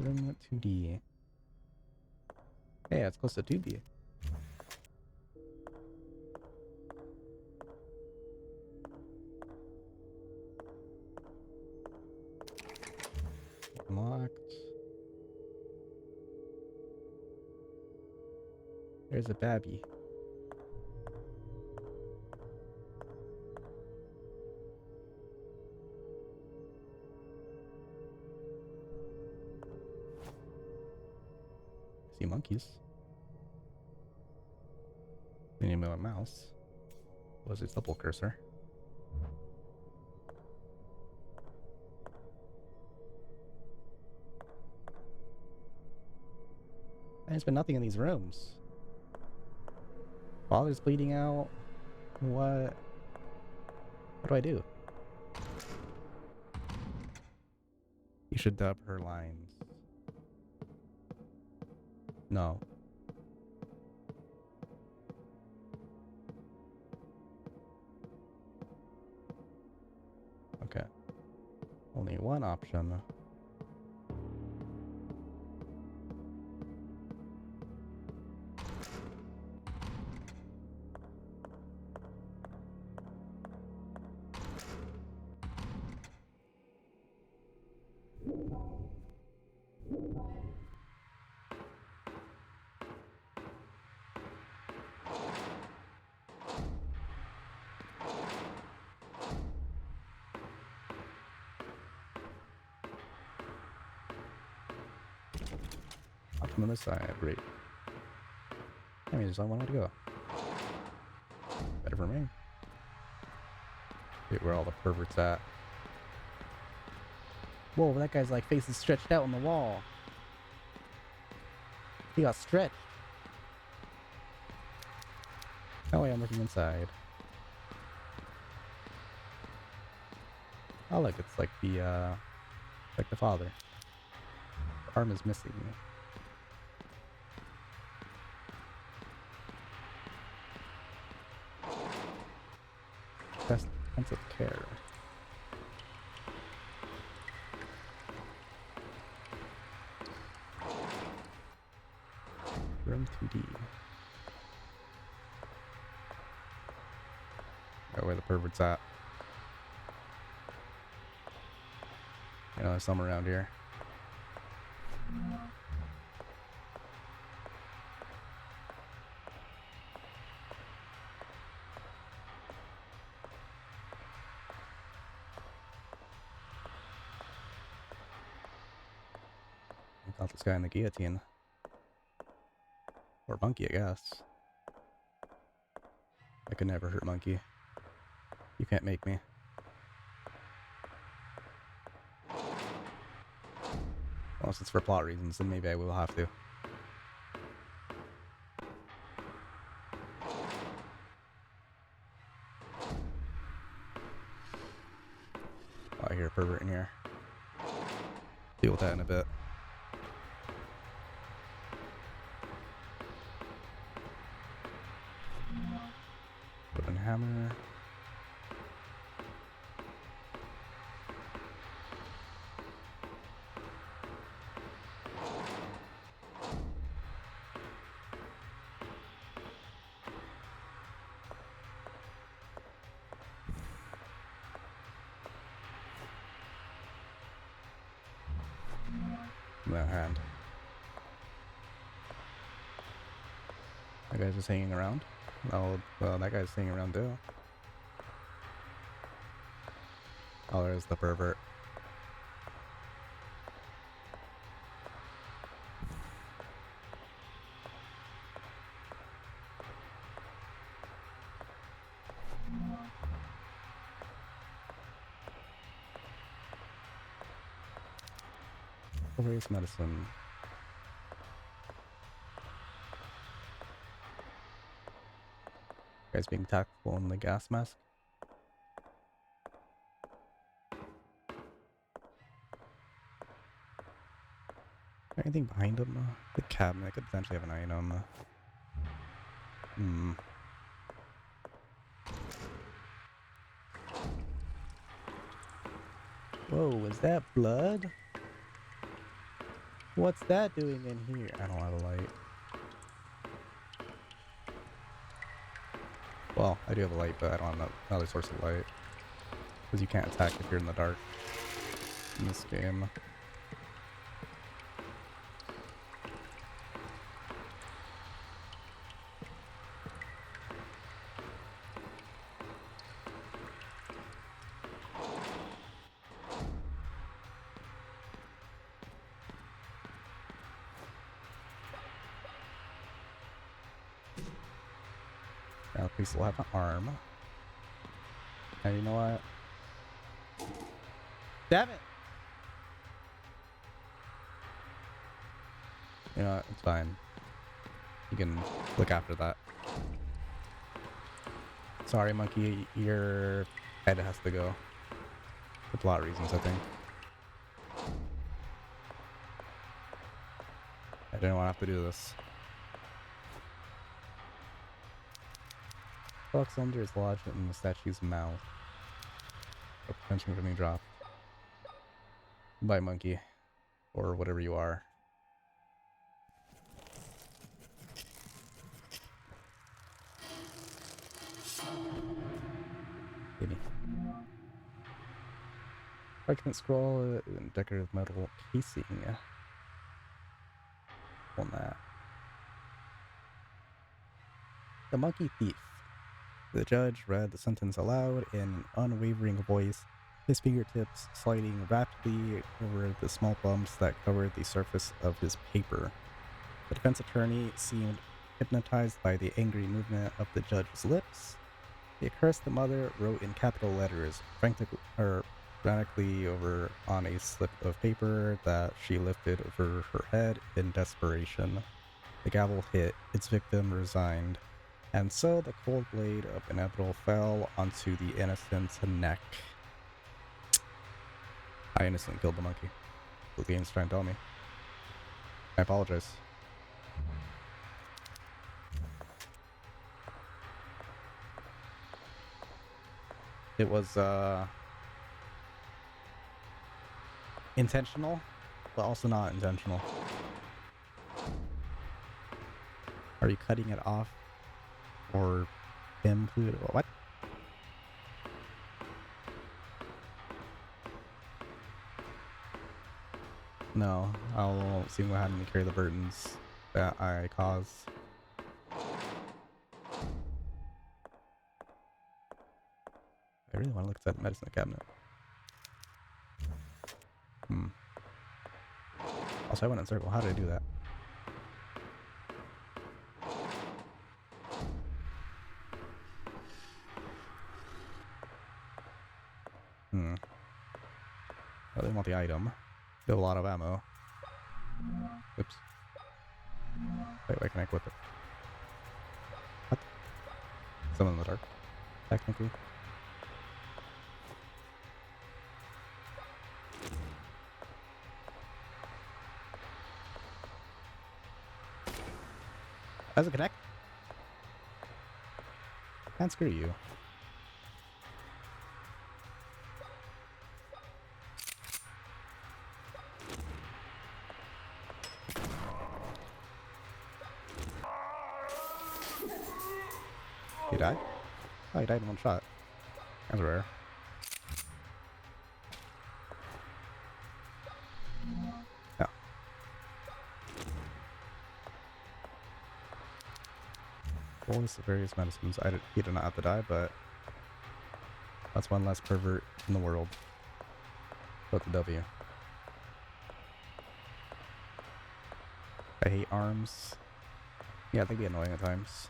Room 2D. Hey, it's close to 2D. Unlocked. There's a babby. I see monkeys. Then you move a mouse. What was its double cursor? There's been nothing in these rooms. Father's bleeding out. What? What do I do? You should dub her lines. No. Okay. Only one option. Option on this side, great. I mean, there's only one way to go. Better for me. Wait, where all the perverts at? Whoa, that guy's like face is stretched out on the wall. He got stretched. Oh wait, I'm looking inside. Oh look, it's like the father. The arm is missing. Best defensive care. Room 2D. Oh, where the pervert's at. You know, there's some around here. I got this guy in the guillotine. Or monkey, I guess. I could never hurt monkey. You can't make me. Unless it's for plot reasons, then maybe I will have to. Oh, I hear a pervert in here. Deal with that in a bit. Wooden hammer. That hand. That guy's just hanging around. Oh, well, that guy's hanging around too. Oh, there's the pervert. Race medicine. Guy's being tactful in the gas mask. Anything behind him? The cabinet could potentially have an item. Whoa, is that blood? What's that doing in here? I don't have a light. Well, I do have a light, but I don't have another source of light. Because you can't attack if you're in the dark in this game. Now at least we'll have an arm. And you know what? Damn it! You know what? It's fine. You can look after that. Sorry, monkey, your head has to go. For a lot of reasons, I think. I didn't want to have to do this. Block cylinder is lodged in the statue's mouth. A potential for being dropped. By monkey. Or whatever you are. Maybe. Parchment scroll and decorative metal casing. On that. The monkey thief. The judge read the sentence aloud in an unwavering voice, his fingertips sliding rapidly over the small bumps that covered the surface of his paper. The defense attorney seemed hypnotized by the angry movement of the judge's lips. He cursed the mother, wrote in capital letters, frantically over on a slip of paper that she lifted over her head in desperation. The gavel hit, its victim resigned. And so the cold blade of inevitable fell onto the innocent's neck. I innocently killed the monkey. The game's trying to tell me. I apologize. It was, intentional, but also not intentional. Are you cutting it off? Or him? What? No, I'll see what happened to carry the burdens that I cause. I really want to look at that medicine cabinet. Also, I went in a circle. How did I do that? I really want the item. Still a lot of ammo. Oops. Wait, why can I equip it? What? Someone in the dark, technically. Does it connect? Can't screw you. He died? Oh, he died in one shot. That's rare. Yeah. Bolus of various medicines. He did not have to die, but that's one less pervert in the world. But the W. I hate arms. Yeah, they can be annoying at times.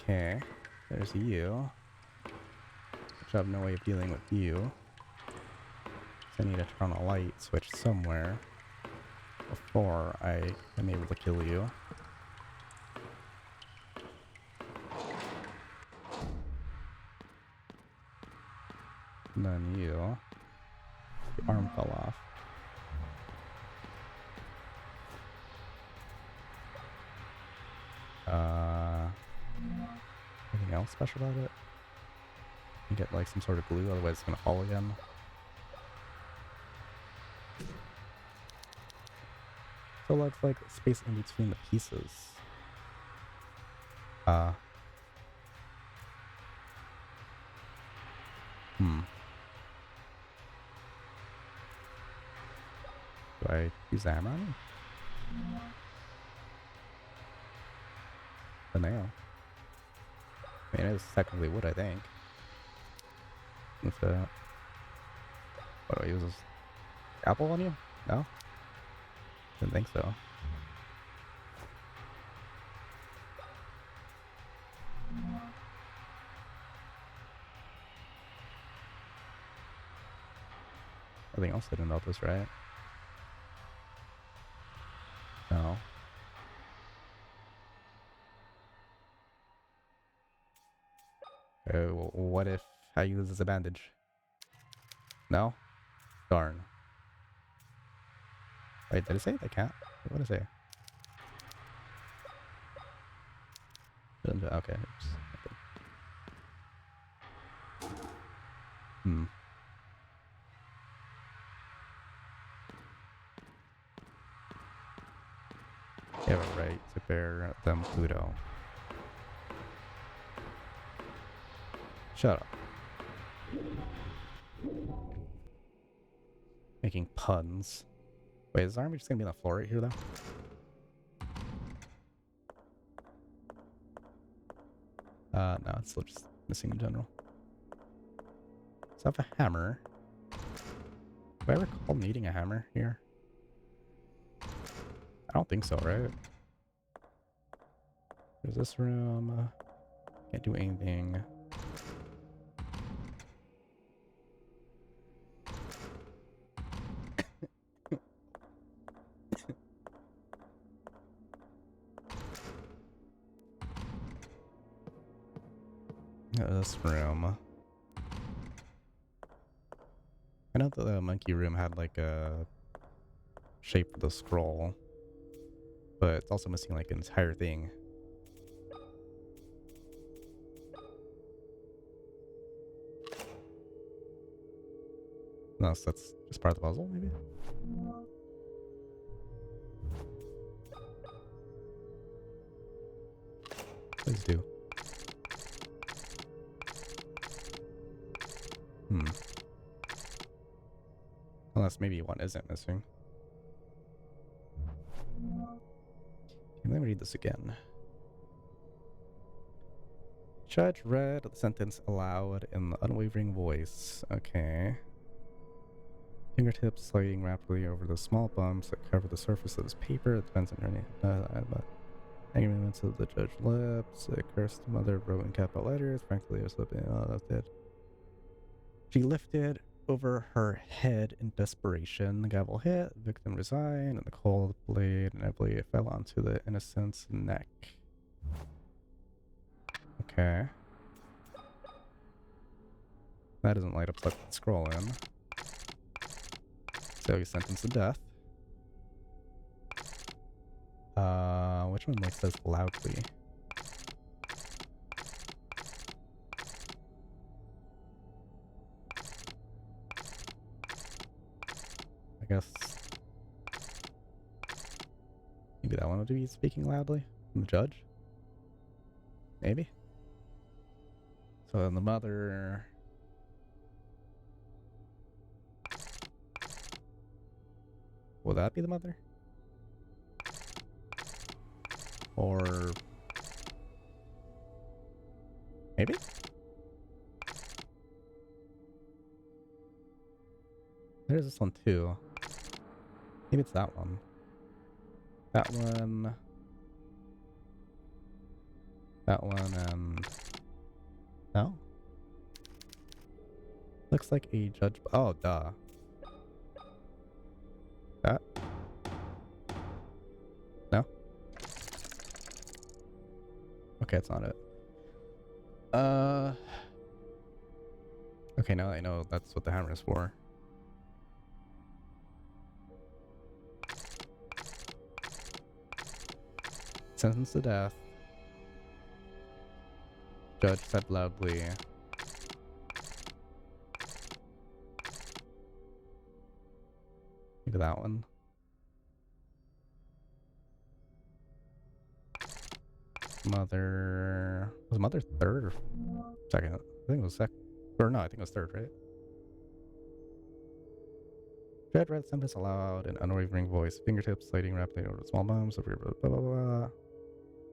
Okay, there's you. Which I have no way of dealing with you. So I need to turn on a light switch somewhere before I am able to kill you. And then you. The arm fell off. Anything else special about it? You get like some sort of glue, otherwise it's gonna fall again. So it's like space in between the pieces. Do I use the hammer on him? The nail. I mean, it is technically wood, I think. What do I use? This apple on you? No? Didn't think so. Everything else hidden about this, right? No. What if I use this as a bandage? No? Darn. Wait, did it say I can't? What did it say? Okay. Oops. Hmm. You have a right to bear them Pluto. Shut up. Making puns. Wait, is the army just gonna be on the floor right here, though? No, it's still just missing in general. So I have a hammer. Do I recall needing a hammer here? I don't think so, right? There's this room. Can't do anything. This room. I know the monkey room had like a shape for the scroll, but it's also missing like an entire thing. Unless that's just part of the puzzle, maybe? Please do. Unless maybe one isn't missing. Okay, let me read this again. Judge read the sentence aloud in the unwavering voice. Okay. Fingertips sliding rapidly over the small bumps that cover the surface of this paper. It depends on her name. Angry movements of the judge's lips. A cursed mother wrote in capital letters. Frankly, I was slipping. Oh, that's it. She lifted over her head in desperation. The gavel hit, the victim resigned, and the cold blade inevitably fell onto the innocent's neck. Okay. That doesn't light up so I can scroll in. So he's sentenced to death. Which one like says loudly? I guess maybe that one would be speaking loudly from the judge. Maybe. So then the mother. Will that be the mother? Or maybe? There's this one too. Maybe it's that one. That one. That one and... No? Looks like a judge... Oh, duh. That? No? Okay, it's not it. Okay, now I know that's what the hammer is for. Sentenced to death. Judge said loudly. Maybe that one. Mother... Was mother third or second? I think it was second. Or no, I think it was third, right? Judge read the sentence aloud in an unwavering voice, fingertips sliding rapidly over the small bumps, blah, blah, blah, blah, blah.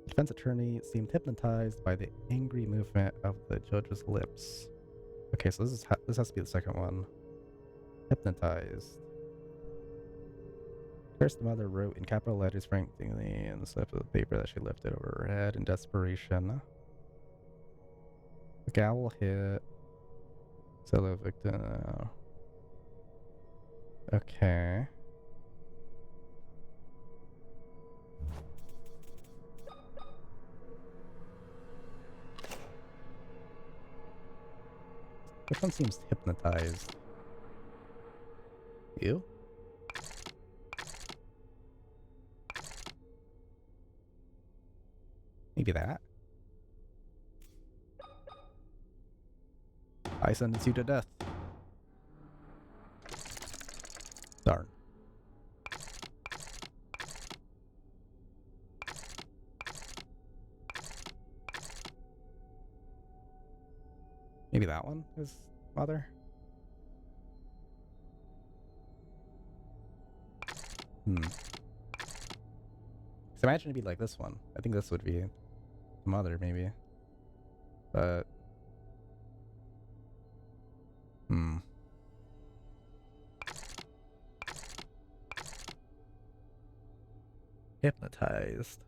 The defense attorney seemed hypnotized by the angry movement of the judge's lips. Okay, so this has to be the second one. Hypnotized. First, the mother wrote in capital letters frantically in the slip of the paper that she lifted over her head in desperation. The gavel hit. So the victim. Okay. Which one seems hypnotized? You? Maybe that? I sentence you to death. Darn. Maybe that one is mother? So imagine it'd be like this one. I think this would be mother, maybe. But... Hypnotized.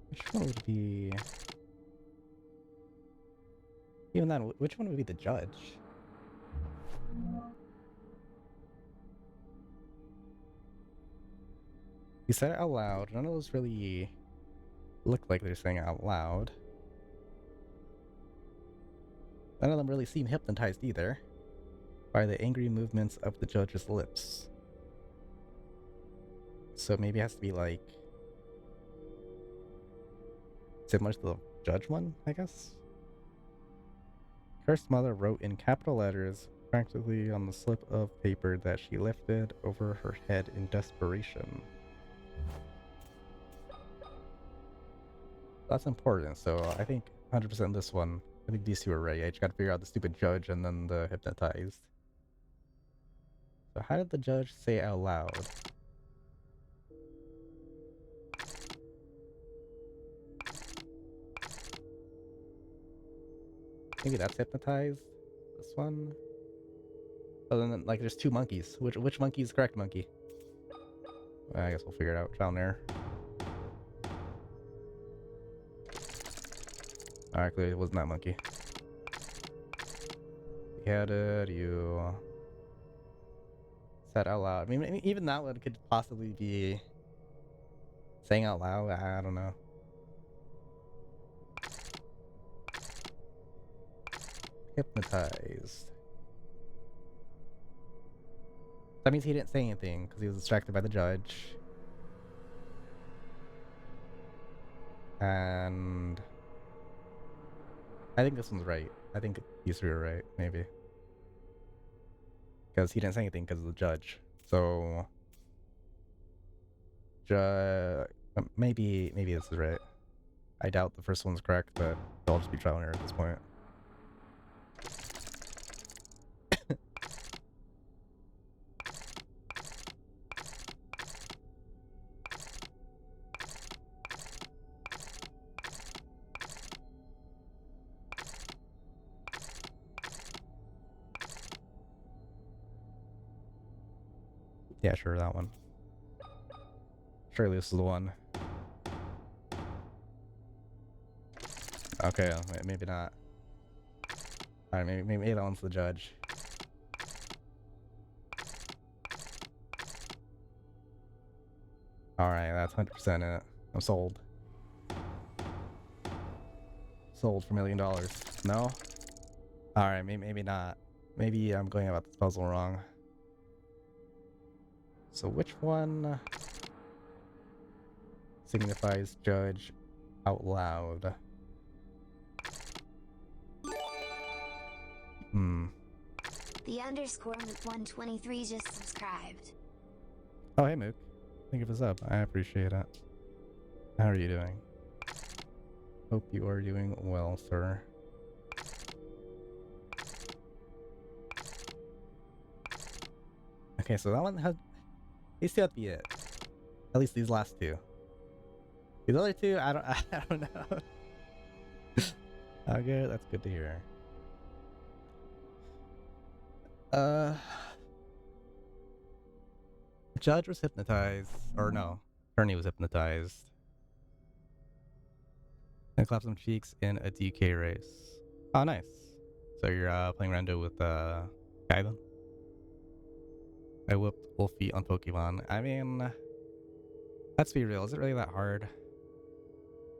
Which one would be... Even then, which one would be the judge? He said it out loud. None of those really look like they're saying it out loud. None of them really seem hypnotized either by the angry movements of the judge's lips. So maybe it has to be like similar to the judge one, I guess? Cursed mother wrote in capital letters practically on the slip of paper that she lifted over her head in desperation. That's important, so I think 100% this one. I think these two are right. I just gotta figure out the stupid judge and then the hypnotized. So how did the judge say it out loud? Maybe that's hypnotized? This one? Oh, then like there's two monkeys. Which monkey is the correct monkey? I guess we'll figure it out. Trial and error. Alright, clearly it wasn't that monkey. How did you said out loud? I mean, even that one could possibly be saying out loud. I don't know. Hypnotized. That means he didn't say anything because he was distracted by the judge. And I think this one's right. I think these three are right, maybe. Because he didn't say anything because of the judge. So maybe this is right. I doubt the first one's correct, but I'll just be trial and error at this point. Yeah, sure, that one. Surely this is the one. Okay, maybe not. Alright, maybe that one's the judge. Alright, that's 100% it. I'm sold. Sold for $1 million. No? Alright, maybe not. Maybe I'm going about this puzzle wrong. So which one signifies judge out loud? The underscore with 123 just subscribed. Oh, hey Mook. Thank you for the sub. I appreciate it. How are you doing? Hope you are doing well, sir. Okay, so that one has... These two have to be it. At least these last two. These other two, I don't know. Okay, that's good to hear. Judge was hypnotized, or no, attorney was hypnotized. And clap some cheeks in a DK race. Oh, nice. So you're playing rando with Guy then? I whipped Wolfie on Pokemon. I mean, let's be real. Is it really that hard?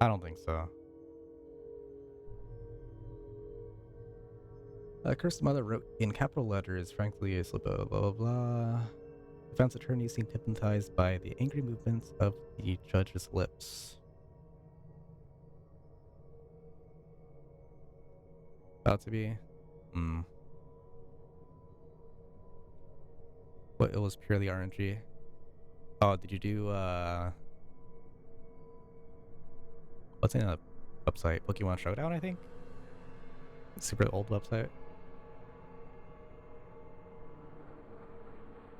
I don't think so. Cursed Mother wrote in capital letters, frankly, a slip of blah blah blah. Defense attorney seemed hypnotized by the angry movements of the judge's lips. About to be? But it was purely RNG. Oh, did you do, what's in a website? Pokemon Showdown, I think? Super old website.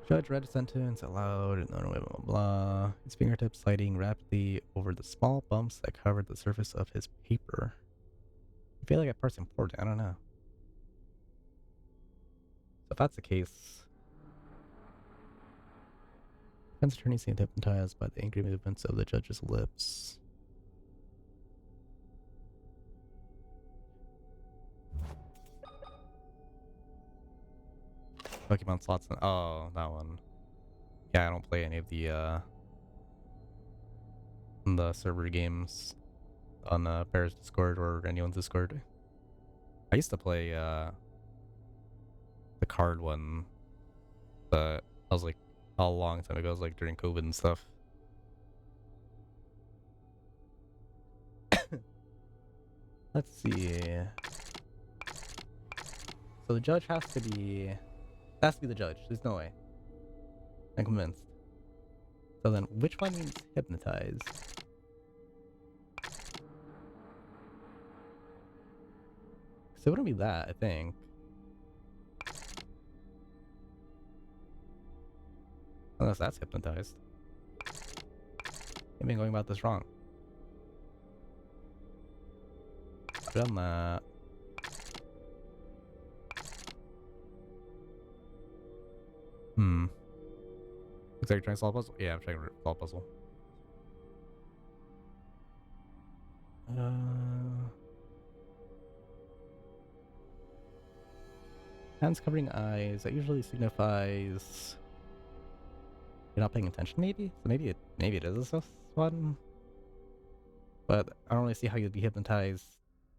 Judge read a sentence aloud and blah blah blah. His fingertips sliding rapidly over the small bumps that covered the surface of his paper. I feel like that part's important. I don't know. So if that's the case, defense attorney seemed hypnotized by the angry movements of the judge's lips. Pokemon slots. Oh, that one. Yeah, I don't play any of the server games on Paris Discord or anyone's Discord. I used to play the card one, but I was like a long time ago. It was like during COVID and stuff. Let's see. So the judge has to be the judge. There's no way. I'm convinced. So then, which one means hypnotized? So it wouldn't be that, I think. Unless that's hypnotized. I've been going about this wrong. I've done that. Looks like you're trying to solve a puzzle? Yeah, I'm trying to solve a puzzle. Hands covering eyes. That usually signifies you're not paying attention, maybe? So maybe it is this one? But I don't really see how you'd be hypnotized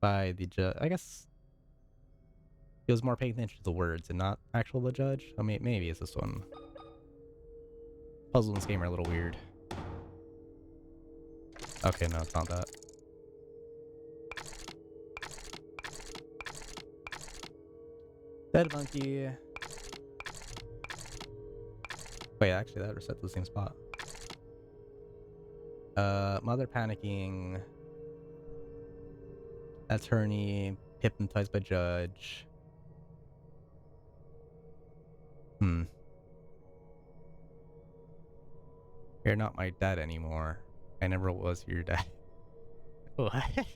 by the judge. I guess he was more paying attention to the words and not actual the judge. I mean, maybe it's this one. Puzzles in this game are a little weird. Okay, no, it's not that. Dead monkey. Wait, actually, that reset to the same spot. Mother panicking. Attorney hypnotized by judge. You're not my dad anymore. I never was your dad. What?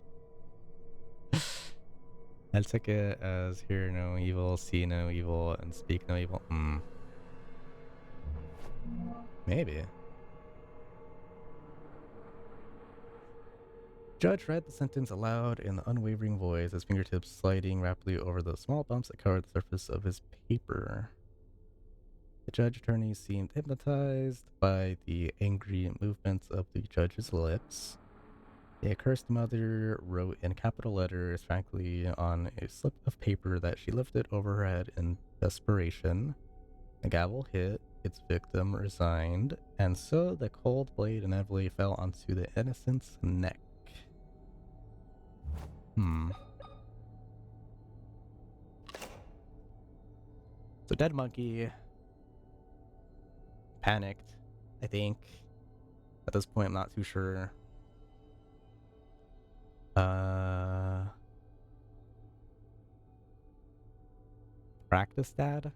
I'll take it as hear no evil, see no evil, and speak no evil. Maybe. Judge read the sentence aloud in an unwavering voice, his fingertips sliding rapidly over the small bumps that covered the surface of his paper. The judge attorney seemed hypnotized by the angry movements of the judge's lips. The accursed mother wrote in capital letters, frankly, on a slip of paper that she lifted over her head in desperation. The gavel hit, its victim resigned, and so the cold blade inevitably fell onto the innocent's neck. So dead monkey panicked, I think. At this point, I'm not too sure. Practice dad?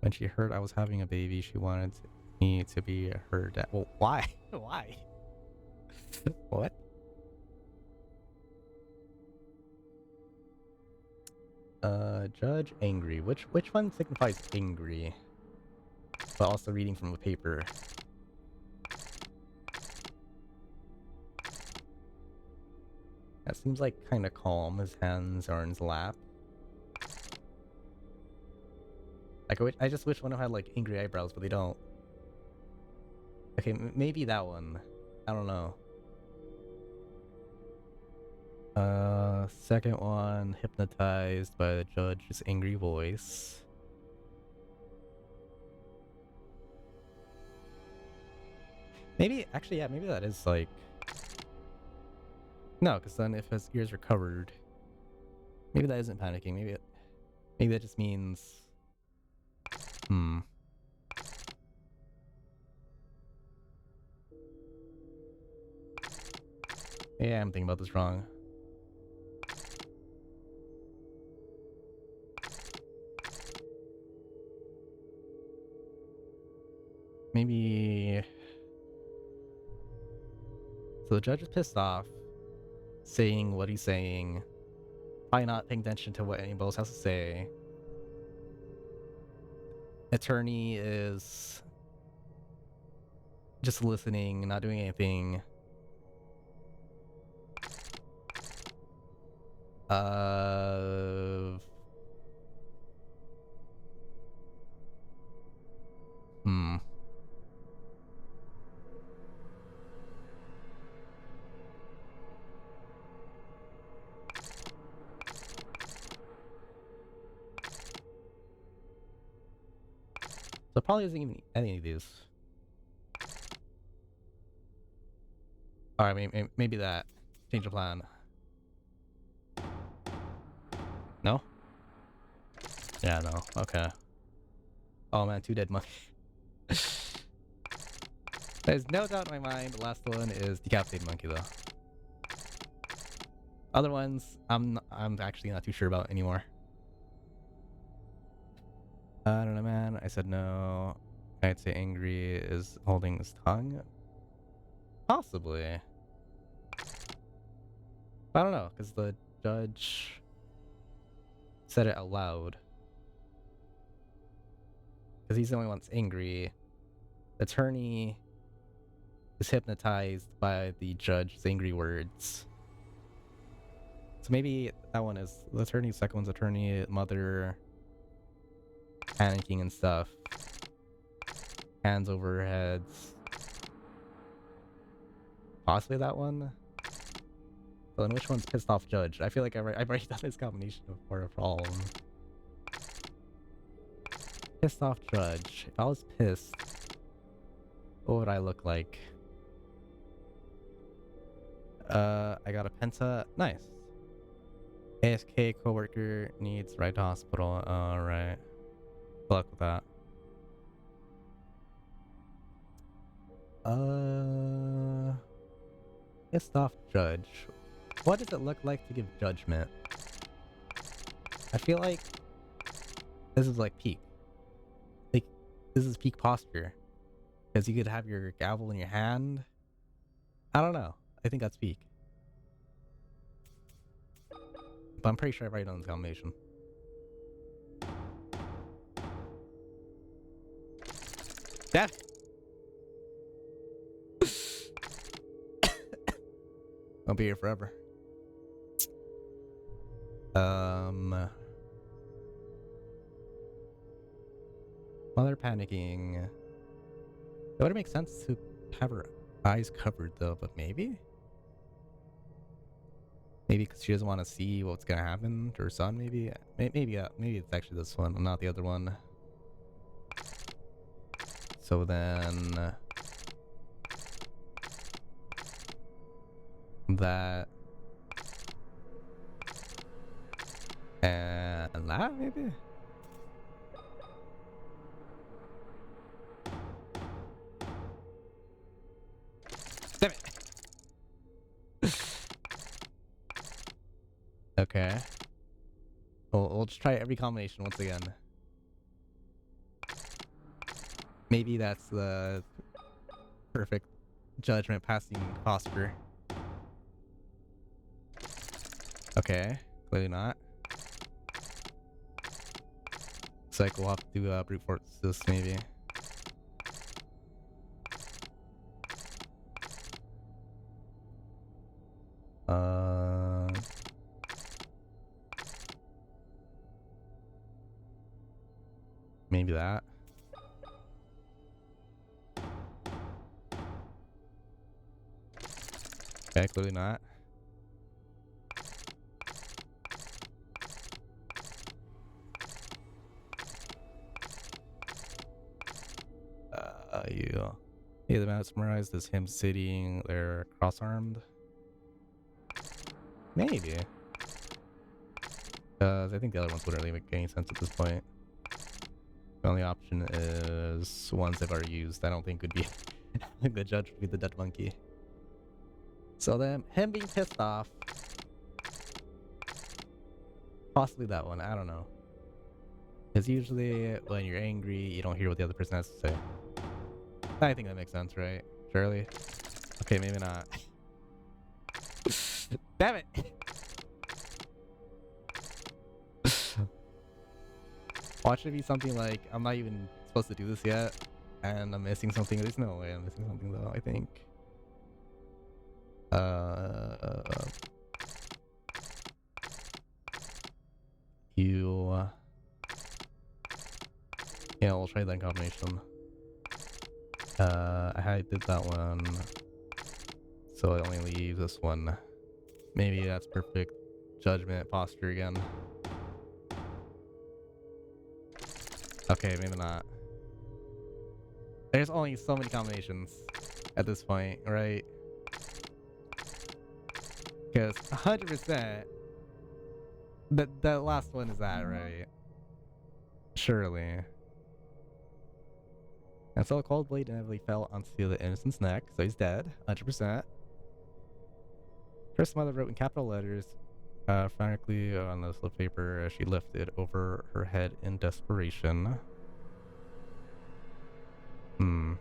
When she heard I was having a baby, she wanted me to be her dad. Well, why? Why? What? Judge angry. Which one signifies angry? But also reading from a paper. That seems like kind of calm. His hands are in his lap. Like, I just wish one of them had like angry eyebrows, but they don't. Okay, maybe that one. I don't know. Second one, hypnotized by the judge's angry voice. Maybe, actually, yeah, maybe that is like... No, because then if his ears are covered, maybe that isn't panicking. Maybe that just means... Yeah, I'm thinking about this wrong. Maybe... So the judge is pissed off, saying what he's saying, probably not paying attention to what anybody else has to say. Attorney is just listening, not doing anything. So probably isn't even any of these. Alright, maybe that. Change the plan. No? Yeah, no. Okay. Oh man, 2 dead monkeys. There's no doubt in my mind the last one is decapitated monkey though. Other ones, I'm actually not too sure about anymore. I don't know, man. I said no. I'd say angry is holding his tongue. Possibly. But I don't know, because the judge said it out loud. Because he's the only one that's angry. The attorney is hypnotized by the judge's angry words. So maybe that one is the attorney, second one's attorney, mother, panicking and stuff. Hands over her heads. Possibly that one? So then which one's pissed off judge? I feel like I've already done this combination before for all of them. Pissed off judge. If I was pissed, what would I look like? I got a penta. Nice. ASK coworker needs ride to hospital. Alright. Good luck with that. Pissed off judge. What does it look like to give judgment? I feel like this is like peak. Like, this is peak posture. Because you could have your gavel in your hand. I don't know. I think that's peak. But I'm pretty sure I've already done this combination. Yeah. I'll be here forever. Mother panicking. It would make sense to have her eyes covered though, but maybe? Maybe because she doesn't want to see what's gonna happen to her son, maybe? Maybe it's actually this one, not the other one. So then... that... and that, maybe? Damn it! Okay. We'll just try every combination once again. Maybe that's the perfect judgment passing posture. Okay, clearly not. Looks like we'll have to do brute force this maybe. Maybe that. Okay, clearly not. Yeah, the map summarized as him sitting there cross-armed. Maybe. Because I think the other ones wouldn't really make any sense at this point. The only option is ones they've already used. I don't think would be the judge would be the dead monkey. So then him being pissed off. Possibly that one, I don't know. Because usually when you're angry, you don't hear what the other person has to say. I think that makes sense, right? Surely? Okay, maybe not. Damn it! Watch it be something like, I'm not even supposed to do this yet, and I'm missing something. There's no way I'm missing something though, I think. Yeah, we'll try that combination. I did that one, so it only leaves this one. Maybe that's perfect judgment posture again. Okay, maybe not. There's only so many combinations at this point, right? Because 100%, that last one is that, right? Surely. And so a cold blade inevitably fell onto the innocent's neck, so he's dead, 100%. First mother wrote in capital letters, frantically on the slip paper as she lifted over her head in desperation. Defense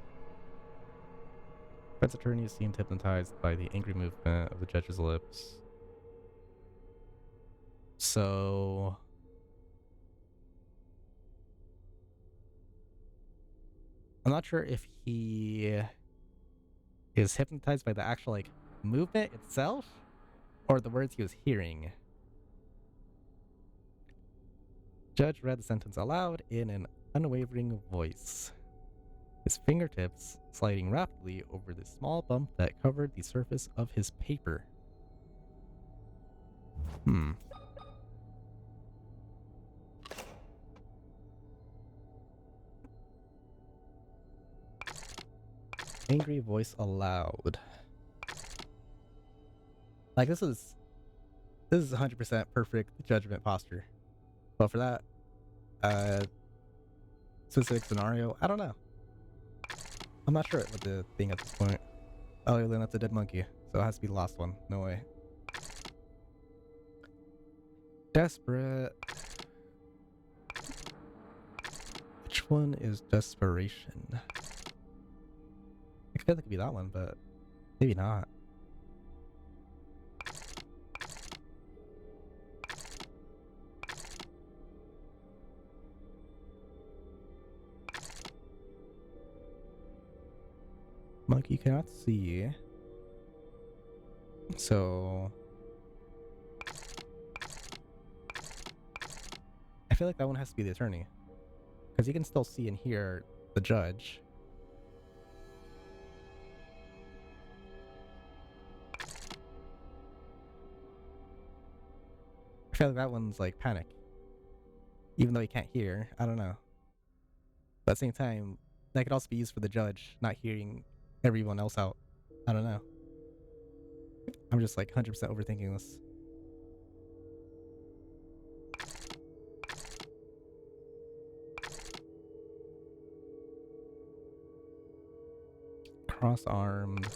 attorney seemed hypnotized by the angry movement of the judge's lips. So... I'm not sure if he is hypnotized by the actual, like, movement itself, or the words he was hearing. Judge read the sentence aloud in an unwavering voice, his fingertips sliding rapidly over the small bump that covered the surface of his paper. Angry voice aloud. Like, this is 100% perfect judgment posture. But for that specific scenario, I don't know. I'm not sure what the thing at this point. Oh, then that's a dead monkey, so it has to be the last one. No way. Desperate. Which one is desperation? I feel like it could be that one, but maybe not. Monkey cannot see. So... I feel like that one has to be the attorney. Because you can still see and hear the judge. I feel like that one's like panic. Even though he can't hear. I don't know. But at the same time, that could also be used for the judge not hearing everyone else out. I don't know. I'm just like 100% overthinking this. Cross-armed.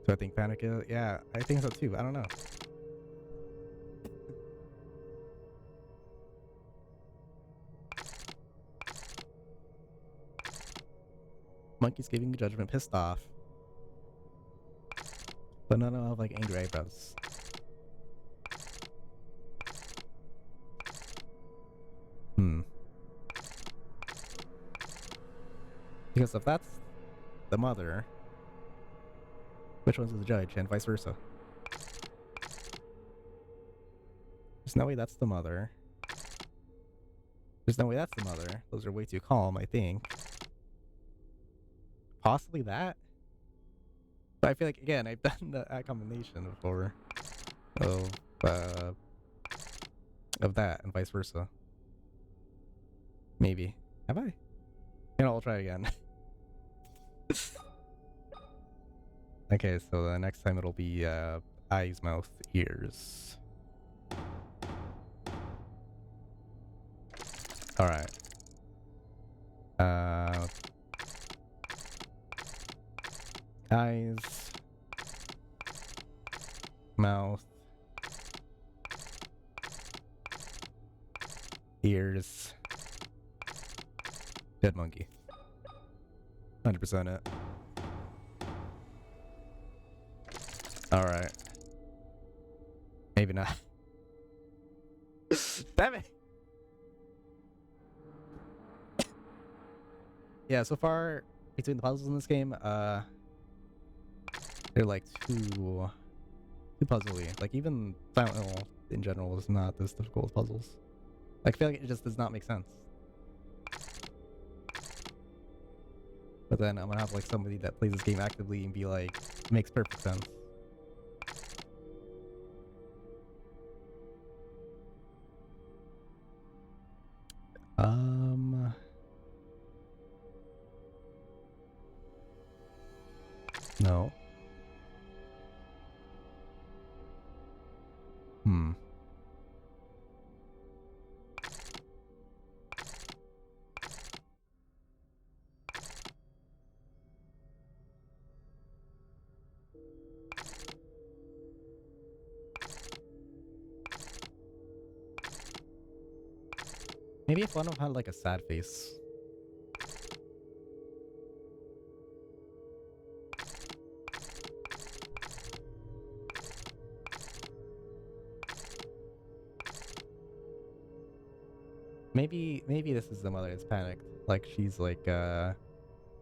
So I think panic is... Yeah, I think so too. I don't know. Monkey's giving judgment pissed off. But none of like angry eyebrows. Because if that's the mother, which one's the judge, and vice versa? There's no way that's the mother. There's no way that's the mother. Those are way too calm, I think. Possibly that? But I feel like, again, I've done that combination before. Of, uh... Of that, and vice versa. Maybe. Have I? You know, I'll try again. Okay, so the next time it'll be, eyes, mouth, ears. Alright. Eyes, mouth, ears, dead monkey. 100% it. Alright. Maybe not. Damn it! Yeah, so far, between the puzzles in this game, they're like too puzzly. Like, even Silent Hill in general is not this difficult with puzzles. Like, I feel like it just does not make sense. But then I'm gonna have like somebody that plays this game actively and be like, it makes perfect sense. No. Maybe if one of them had like a sad face. Maybe this is the mother that's panicked. Like she's like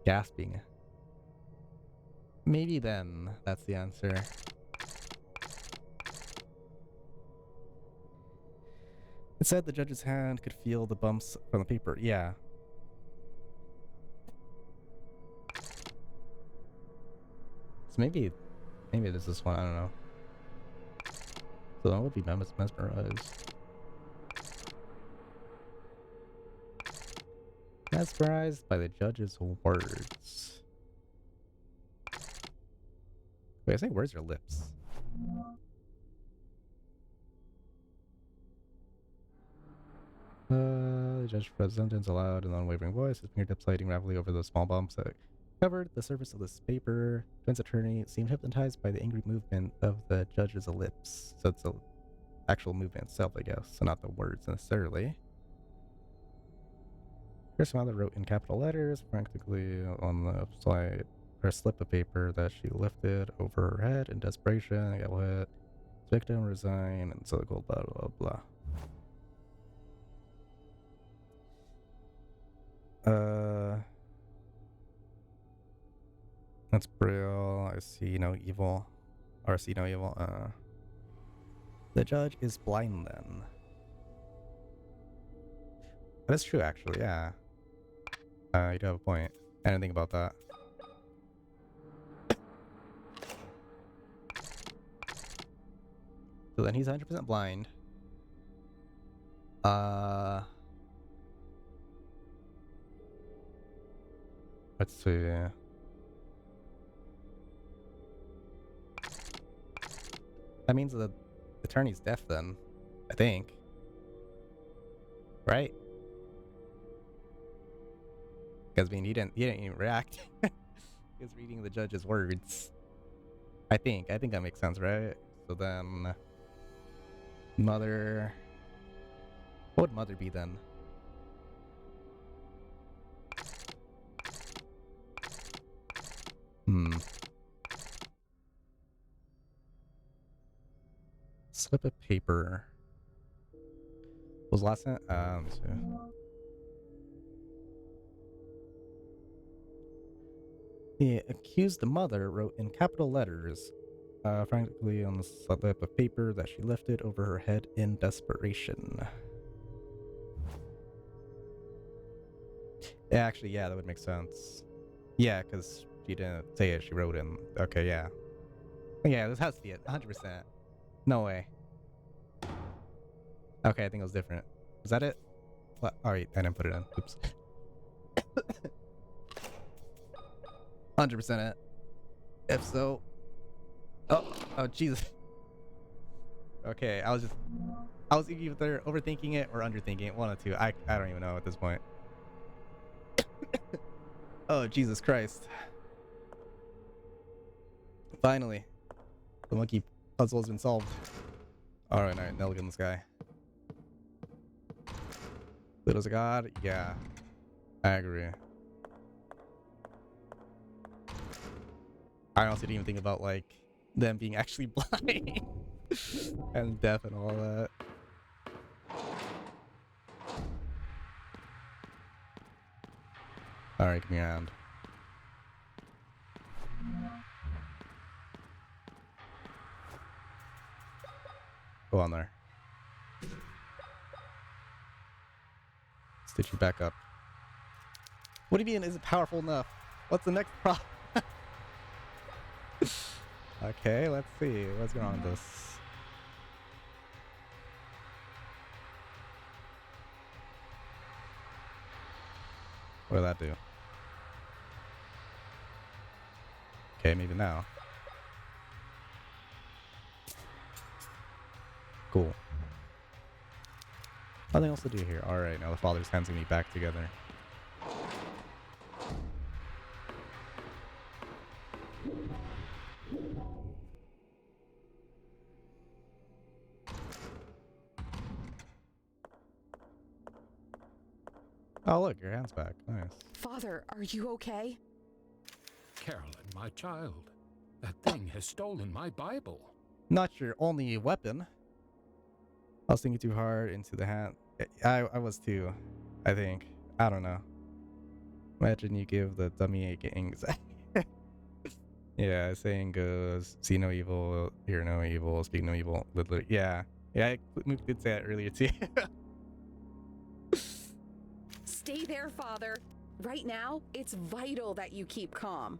gasping. Maybe then that's the answer. It said the judge's hand could feel the bumps from the paper. Yeah. So maybe this is one. I don't know. So I would be mesmerized. Mesmerized by the judge's words. Wait, I say words or lips? The judge read the sentence aloud in an unwavering voice, his fingertips sliding rapidly over the small bumps that covered the surface of this paper. Defense attorney seemed hypnotized by the angry movement of the judge's lips. So it's the actual movement itself, I guess, so not the words necessarily. Here's mother wrote in capital letters, practically on the slide, or slip of paper that she lifted over her head in desperation. I got hit. Victim resign, and so the gold blah blah blah. That's Brill. I see no evil. Or see no evil. The judge is blind then. That's true, actually, yeah. You do have a point. I didn't think about that. So then he's 100% blind. Let's see. That means the attorney's deaf then, I think. Right? Because I mean, he didn't even react. He was reading the judge's words. I think that makes sense, right? So then, mother. What would mother be then? Slip of paper. What was last sentence? Let me see. The accused mother wrote in capital letters, frantically on the slip of paper that she lifted over her head in desperation. Yeah, actually, yeah, that would make sense. Yeah, because she didn't say it, she wrote it. Okay, yeah. Yeah, this has to be it, 100%. No way. Okay, I think it was different. Is that it? What? Alright, I didn't put it in. Oops. 100% it. If so... Oh, Jesus. Okay, I was either overthinking it or underthinking it. One of two. I don't even know at this point. Oh, Jesus Christ. Finally. The monkey puzzle has been solved. Alright, now look in the sky. Pluto's a god? Yeah. I agree. I honestly didn't even think about, like, them being actually blind. And deaf and all that. Alright, give me your hand. Go on there. Stitch you back up. What do you mean, is it powerful enough? What's the next problem? Okay, let's see. What's going on with this? What did that do? Okay, maybe now. Cool. Nothing else to do here. Alright, now the father's hands me back together. Oh, look, your hand's back. Nice. Father, are you okay? Carolyn, my child, that thing has stolen my Bible. Not your only weapon. I was thinking too hard into the hand. I was too, I think. I don't know. Imagine you give the dummy anxiety. Yeah, saying goes, see no evil, hear no evil, speak no evil. Literally, yeah. Yeah, I did say that earlier too. Stay there, Father. Right now, it's vital that you keep calm.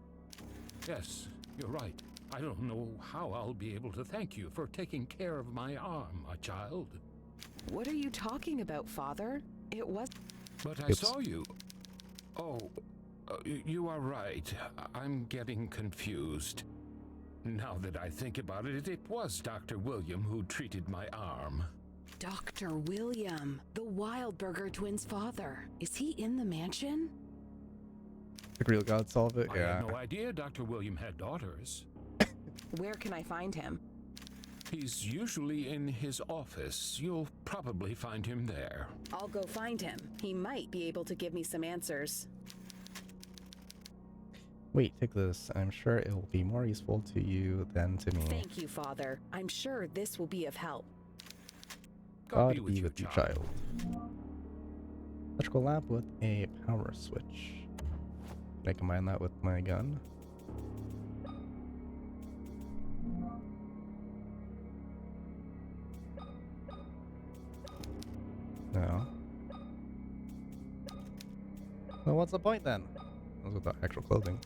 Yes, you're right. I don't know how I'll be able to thank you for taking care of my arm, my child. What are you talking about, Father? It was... But I Oops. saw you. Oh, you are right. I'm getting confused. Now that I think about it, it was Dr. William who treated my arm. Dr. William, the Wildburger twins' father. Is he in the mansion? The real God solve it? I Yeah. had no idea Dr. William had daughters. Where can I find him? He's usually in his office. You'll probably find him there. I'll go find him. He might be able to give me some answers. Wait, take this. I'm sure it will be more useful to you than to me. Thank you, Father. I'm sure this will be of help. God be with you, child. Electrical lamp with a power switch. Can I combine that with my gun? No. Well, what's the point then? Those with the actual clothing.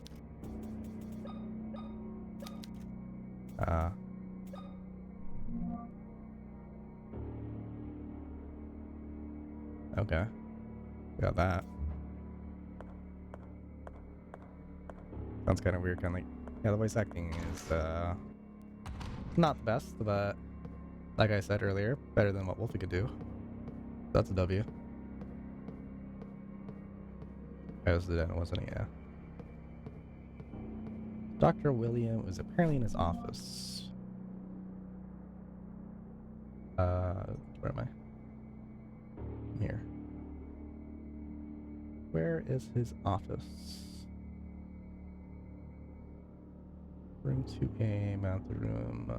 Okay. Got that. Sounds kind of weird, kind of like... Yeah, the voice acting is, not the best, but... Like I said earlier, better than what Wolfie could do. That's a W. That was the den, wasn't it? Yeah. Dr. William was apparently in his office. Where am I? I'm here. Where is his office? Room 2A, mount the room.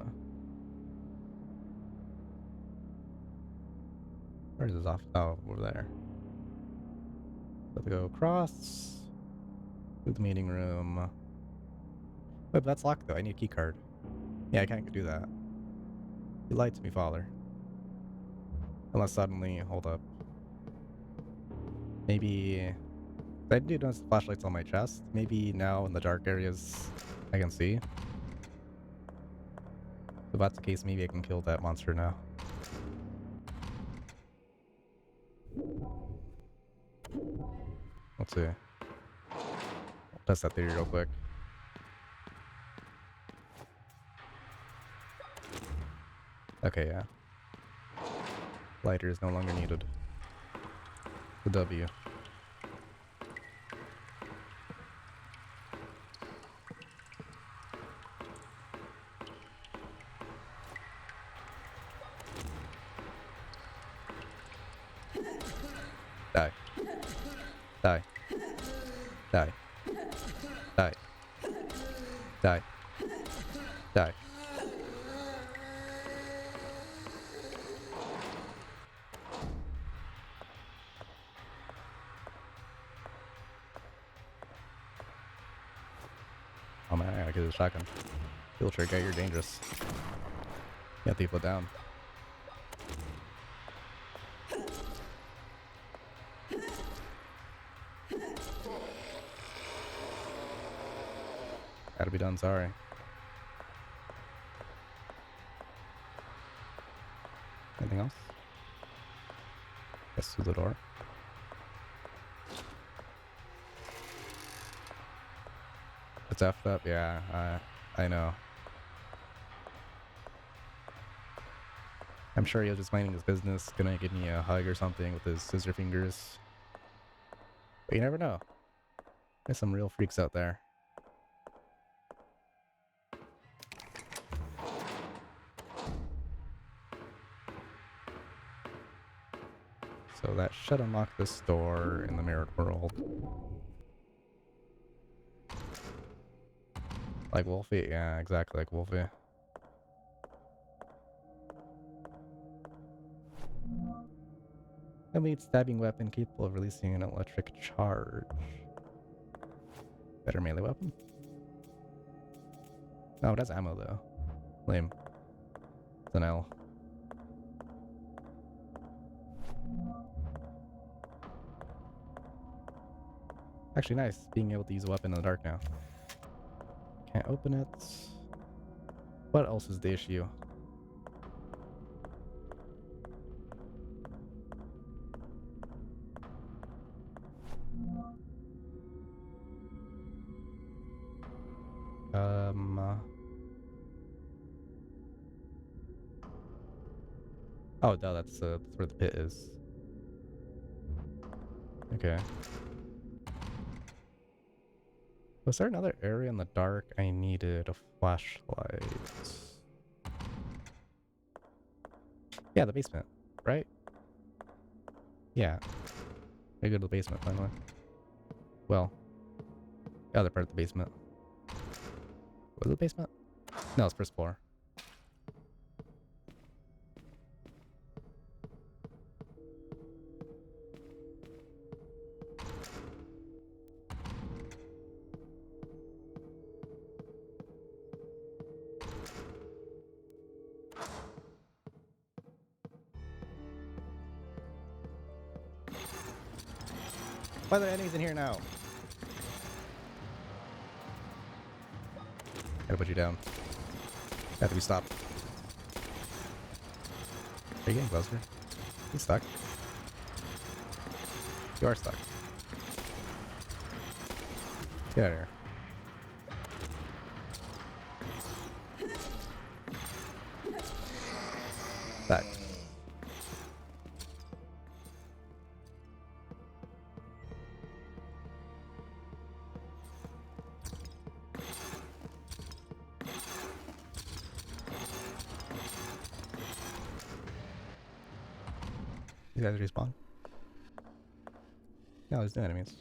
Where's his office? Oh, over there. Have to go across to the meeting room. Wait, but that's locked though. I need a key card. Yeah, I can't do that. You lied to me, father. Unless suddenly, hold up. Maybe... I do notice the flashlights on my chest. Maybe now in the dark areas I can see. If that's the case, maybe I can kill that monster now. Let's see. I'll test that theory real quick. Okay, yeah. Lighter is no longer needed. The W. Die. Die. Die. Die. Die. Die. Oh man, I gotta get a shotgun. Filter guy, you're dangerous. You have to put down. Gotta be done, sorry. Anything else? Yes, through the door. It's effed up, yeah, I know. I'm sure he was just minding his business, gonna give me a hug or something with his scissor fingers. But you never know. There's some real freaks out there. So that should unlock this door in the mirrored world. Like Wolfie? Yeah, exactly like Wolfie. A meat stabbing weapon capable of releasing an electric charge. Better melee weapon? No, it has ammo though. Lame. It's an L. Actually nice, being able to use a weapon in the dark now. Can't open it. What else is the issue? Oh, no, that's where the pit is. Okay. Was there another area in the dark I needed a flashlight? Yeah, the basement, right? Yeah. I go to the basement finally. Well, the other part of the basement. Was it the basement? No, it's first floor. Why are there enemies in here now? Gotta put you down. Have to be stopped. Are you getting closer? You stuck? You are stuck. Get out of here. Back. These guys respawn? No, there's no enemies.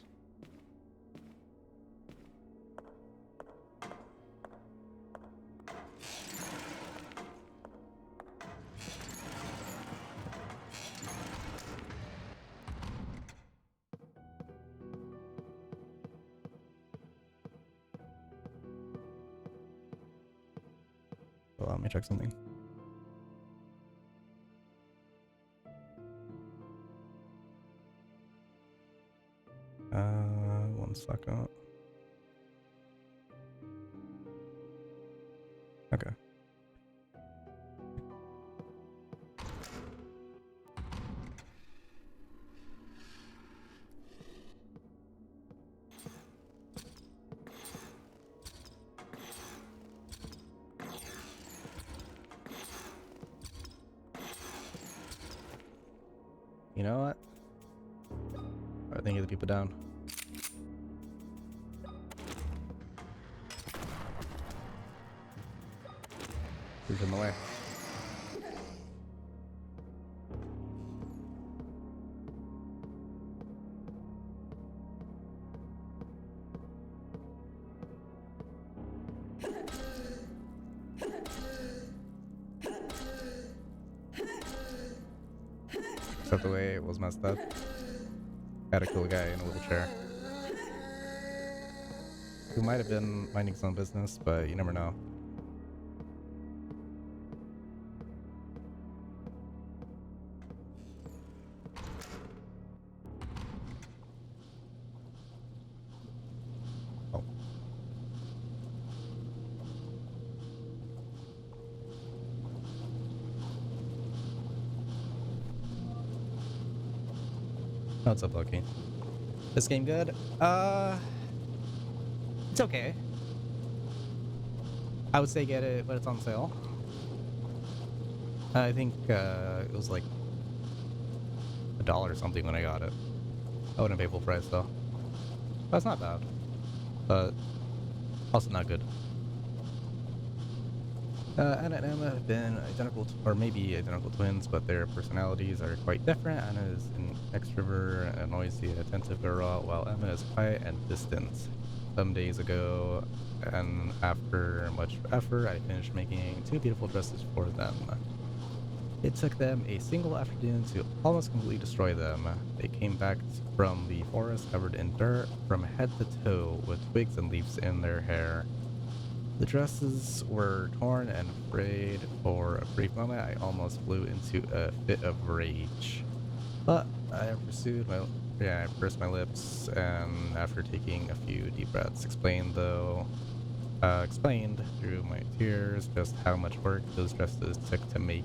Hold on, let me check something. One second. Okay. You know what? I think the people down. Who's in the way? Except the way it was messed up. Had to kill a guy in a wheelchair. Who might have been minding his own business, but you never know. Oh. What's up, Loki? This game good? It's okay. I would say get it when it's on sale. I think it was like $1 or something when I got it. I wouldn't pay full price though. That's not bad, but also not good. Anna and Emma have been identical, or maybe identical twins, but their personalities are quite different. Anna is an extrovert, a noisy, attentive girl, while Emma is quiet and distant. Some days ago, and after much effort, I finished making 2 beautiful dresses for them. It took them a single afternoon to almost completely destroy them. They came back from the forest covered in dirt from head to toe, with twigs and leaves in their hair. The dresses were torn and frayed. For a brief moment, I almost flew into a fit of rage. But I pursed my lips, and after taking a few deep breaths, explained through my tears just how much work those dresses took to make.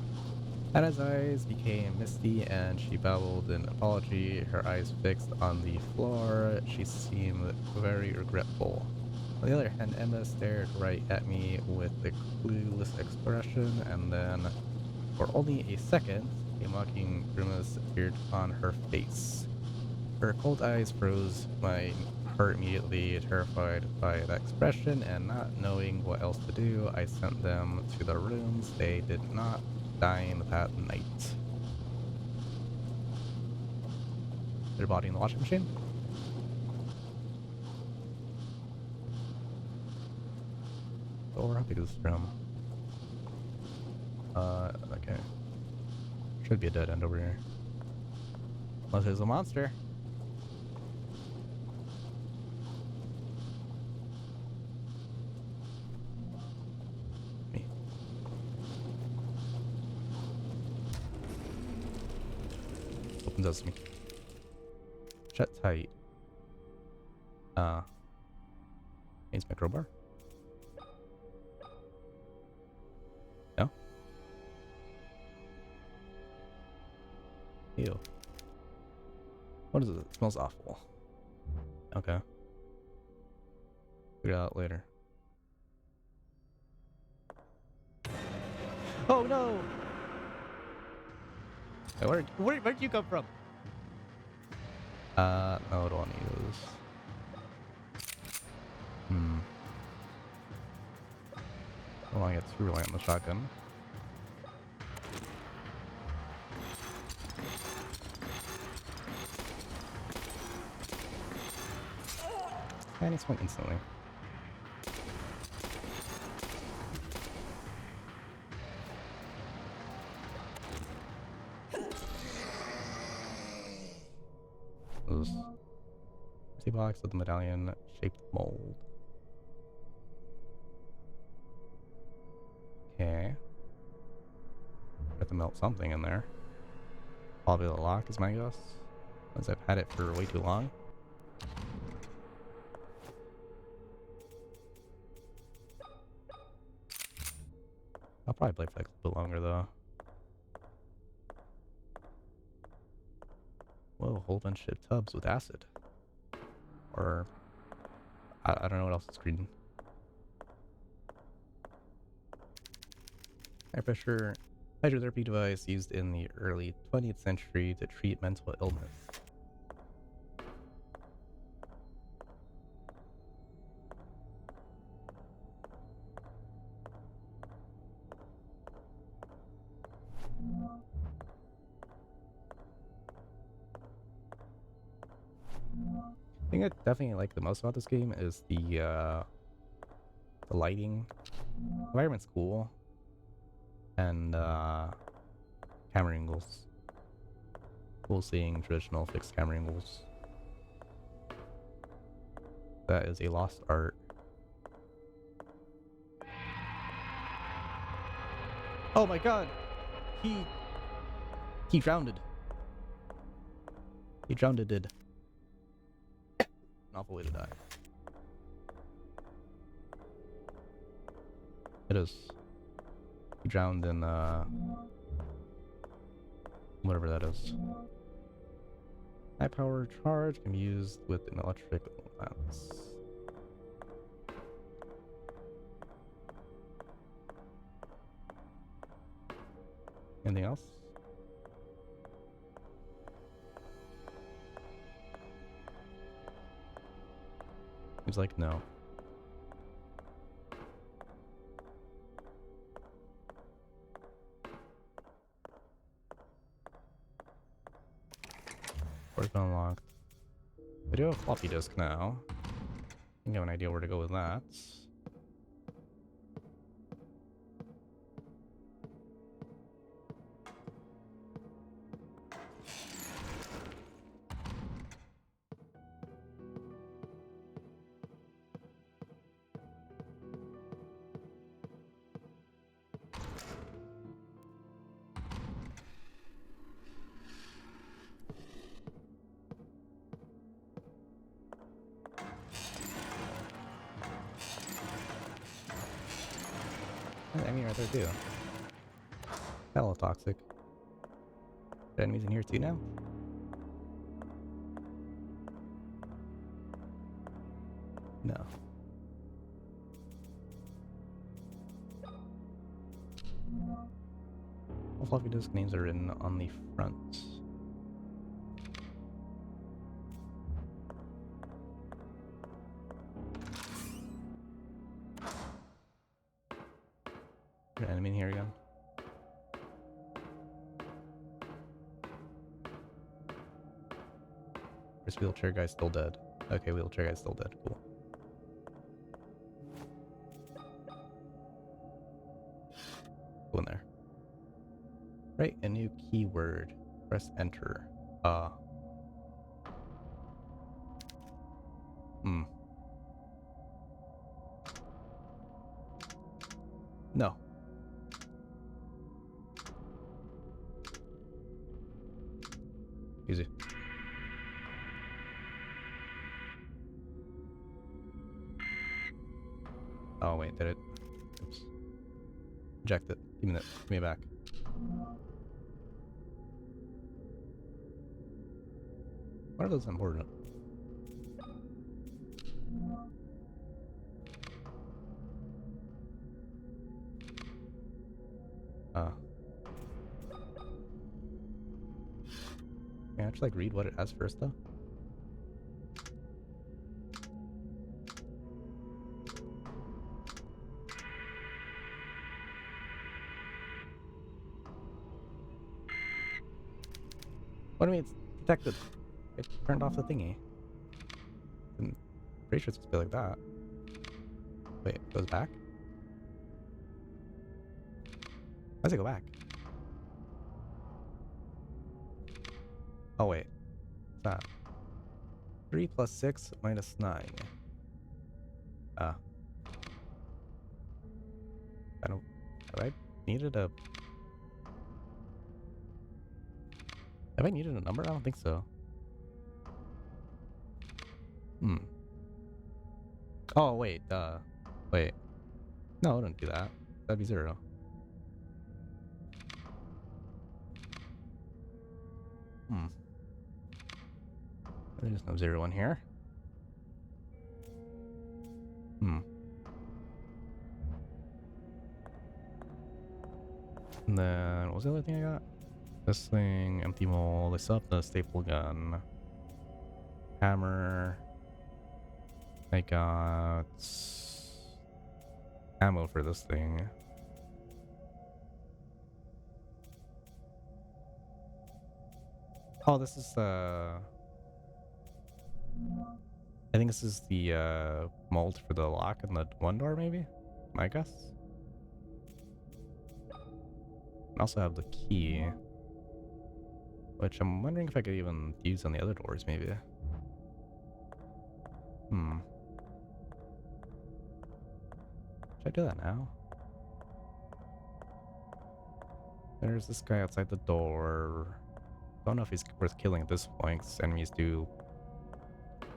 Anna's eyes became misty, and she babbled an apology, her eyes fixed on the floor. She seemed very regretful. On the other hand, Emma stared right at me with a clueless expression, and then, for only a second, a mocking grimace appeared on her face. Her cold eyes froze my heart immediately. Terrified by that expression and not knowing what else to do, I sent them to their rooms. They did not dine that night. Their body in the washing machine? Or how big is this room? Okay. Should be a dead end over here. Unless there's a monster. Me. Open sesame. Shut tight. Needs my crowbar. No? Ew. What is it? It smells awful. Okay. Figure it out later. Oh no! Hey, where'd you come from? No, I don't want to use. I don't want to get too reliant on the shotgun. And he swung instantly. This empty box with the medallion shaped mold. Okay. Have to melt something in there. Probably the lock is my guess, since I've had it for way too long. I'll probably play for like a bit longer though. Whoa, a whole bunch of tubs with acid. Or I don't know what else is green. High pressure hydrotherapy device used in the early 20th century to treat mental illness. The thing I definitely like the most about this game is the lighting. The environment's cool. And camera angles. Cool seeing traditional fixed camera angles. That is a lost art. Oh my god! He drowned. He drowned did. An awful way to die. It is. He drowned in whatever that is. High power charge can be used with an electric lance. Anything else? He's like, no. Door's been unlocked. I do have a floppy disk now. I think I have an idea where to go with that. I mean, right there too. Hella toxic. Are enemies in here too now? No. All floppy disk names are written on the front. Is there an enemy in here again? This wheelchair guy's still dead. Okay, wheelchair guy's still dead. Cool. Go in there. Write a new keyword. Press enter. No. Easy. Oh wait, did it? Oops. Eject it. Give me that. Give me it back. What are those important? Can I actually like read what it has first though? What do you mean it's detected? It turned off the thingy. I'm pretty sure it's supposed to be like that. Wait, it goes back? Why does it go back? Oh wait. What's that? 3 plus 6 minus 9. I don't Have I needed a... Have I needed a number? I don't think so. Oh, wait, wait. No, I didn't do that. That'd be 0. There's no 0 in here. And then, what was the other thing I got? This thing, empty mold. I still have the staple gun. Hammer. I got ammo for this thing. Oh, this is the... I think this is the mold for the lock in the one door, maybe? I guess. I also have the key, which I'm wondering if I could even use on the other doors, maybe. Should I do that now? There's this guy outside the door. Don't know if he's worth killing at this point, because enemies do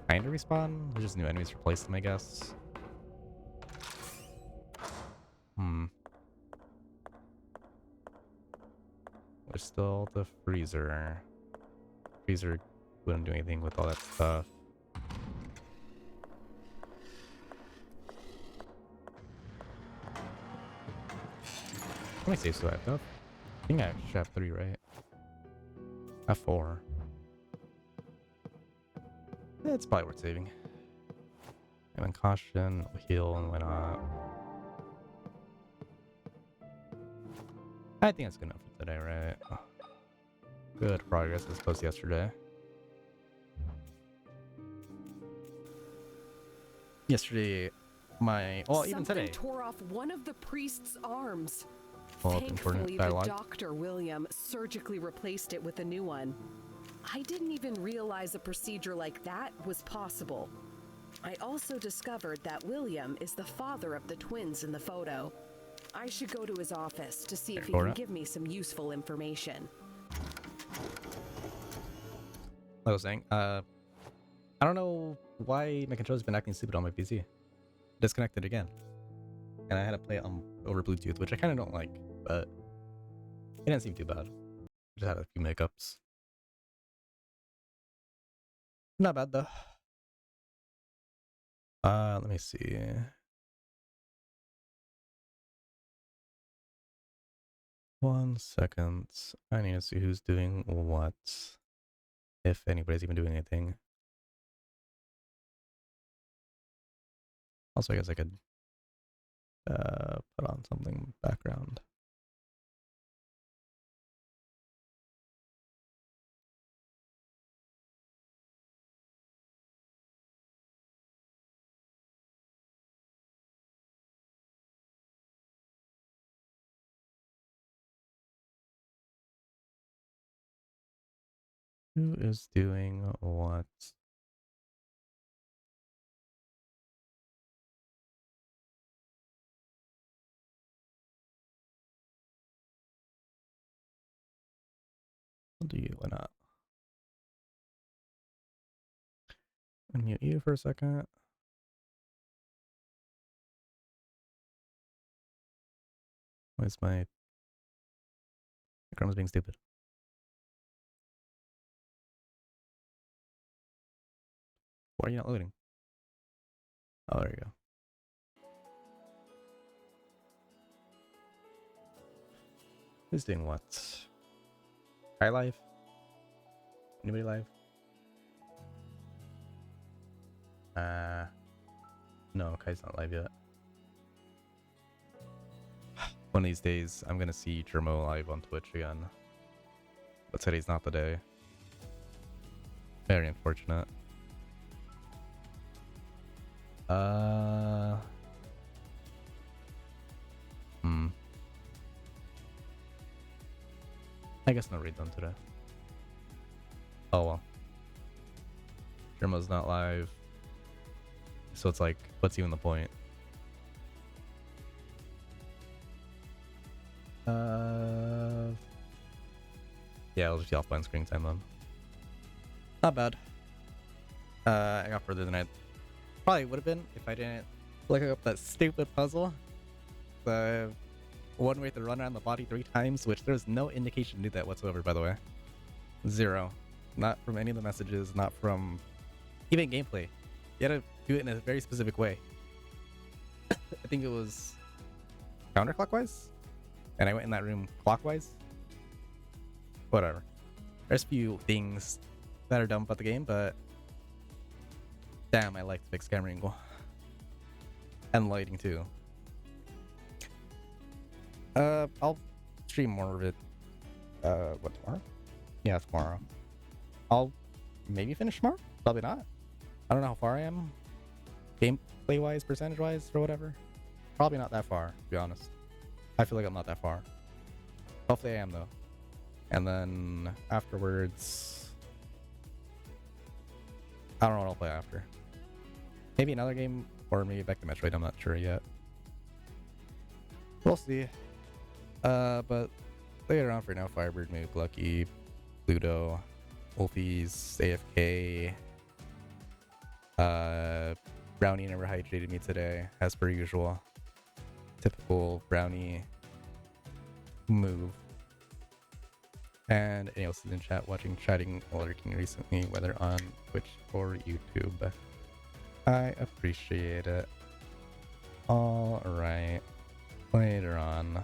kind of respawn. There's just new enemies replace them, I guess. There's still the freezer. Freezer wouldn't do anything with all that stuff. How many saves do I have? I think I actually have 3, right? I have 4. Yeah, it's probably worth saving. And then caution, heal, and why not? I think that's good enough for today, right? Good progress as opposed to yesterday. Yesterday, even today. Something tore off one of the priest's arms. Well, Thankfully, the dialogue. doctor, William, surgically replaced it with a new one. I didn't even realize a procedure like that was possible. I also discovered that William is the father of the twins in the photo. I should go to his office to see if he can give me some useful information. Like I was saying, I don't know why my controller's been acting stupid on my PC. Disconnected again. And I had to play it over Bluetooth, which I kind of don't like, but it didn't seem too bad. Just had a few hiccups. Not bad though. Let me see. One second. I need to see who's doing what. If anybody's even doing anything. Also, I guess I could put on something background. Who is doing what? I'll do you, why not? Unmute you for a second. Why is my Chrome's being stupid? Why are you not loading? Oh, there you go. Who's doing what? Kai live? Anybody live? No, Kai's not live yet. One of these days, I'm gonna see Germo live on Twitch again. But today's not the day. Very unfortunate. I guess no raid done today. Oh well. Germo's not live. So it's like, what's even the point? Yeah, I'll just be offline screen time then. Not bad. I got further than I probably would have been if I didn't look up that stupid puzzle. The one where you have to run around the body 3 times, which there's no indication to do that whatsoever, by the way. Zero. Not from any of the messages, not from even gameplay. You had to do it in a very specific way. I think it was counterclockwise, and I went in that room clockwise. Whatever. There's a few things that are dumb about the game, but damn, I like the fixed camera angle and lighting too. I'll stream more of it. What, tomorrow? Yeah, tomorrow. I'll maybe finish tomorrow. Probably not. I don't know how far I am, gameplay wise, percentage wise, or whatever. Probably not that far, to be honest. I feel like I'm not that far. Hopefully I am though. And then afterwards, I don't know what I'll play after. Maybe another game, or maybe back to Metroid. I'm not sure yet. We'll see. But later on for now, Firebird, Moog, Lucky, Pluto, Wolfies, AFK. Brownie never hydrated me today, as per usual. Typical Brownie move. And anyone else is in chat, watching, chatting, or lurking recently, whether on Twitch or YouTube. I appreciate it. Alright. Later on.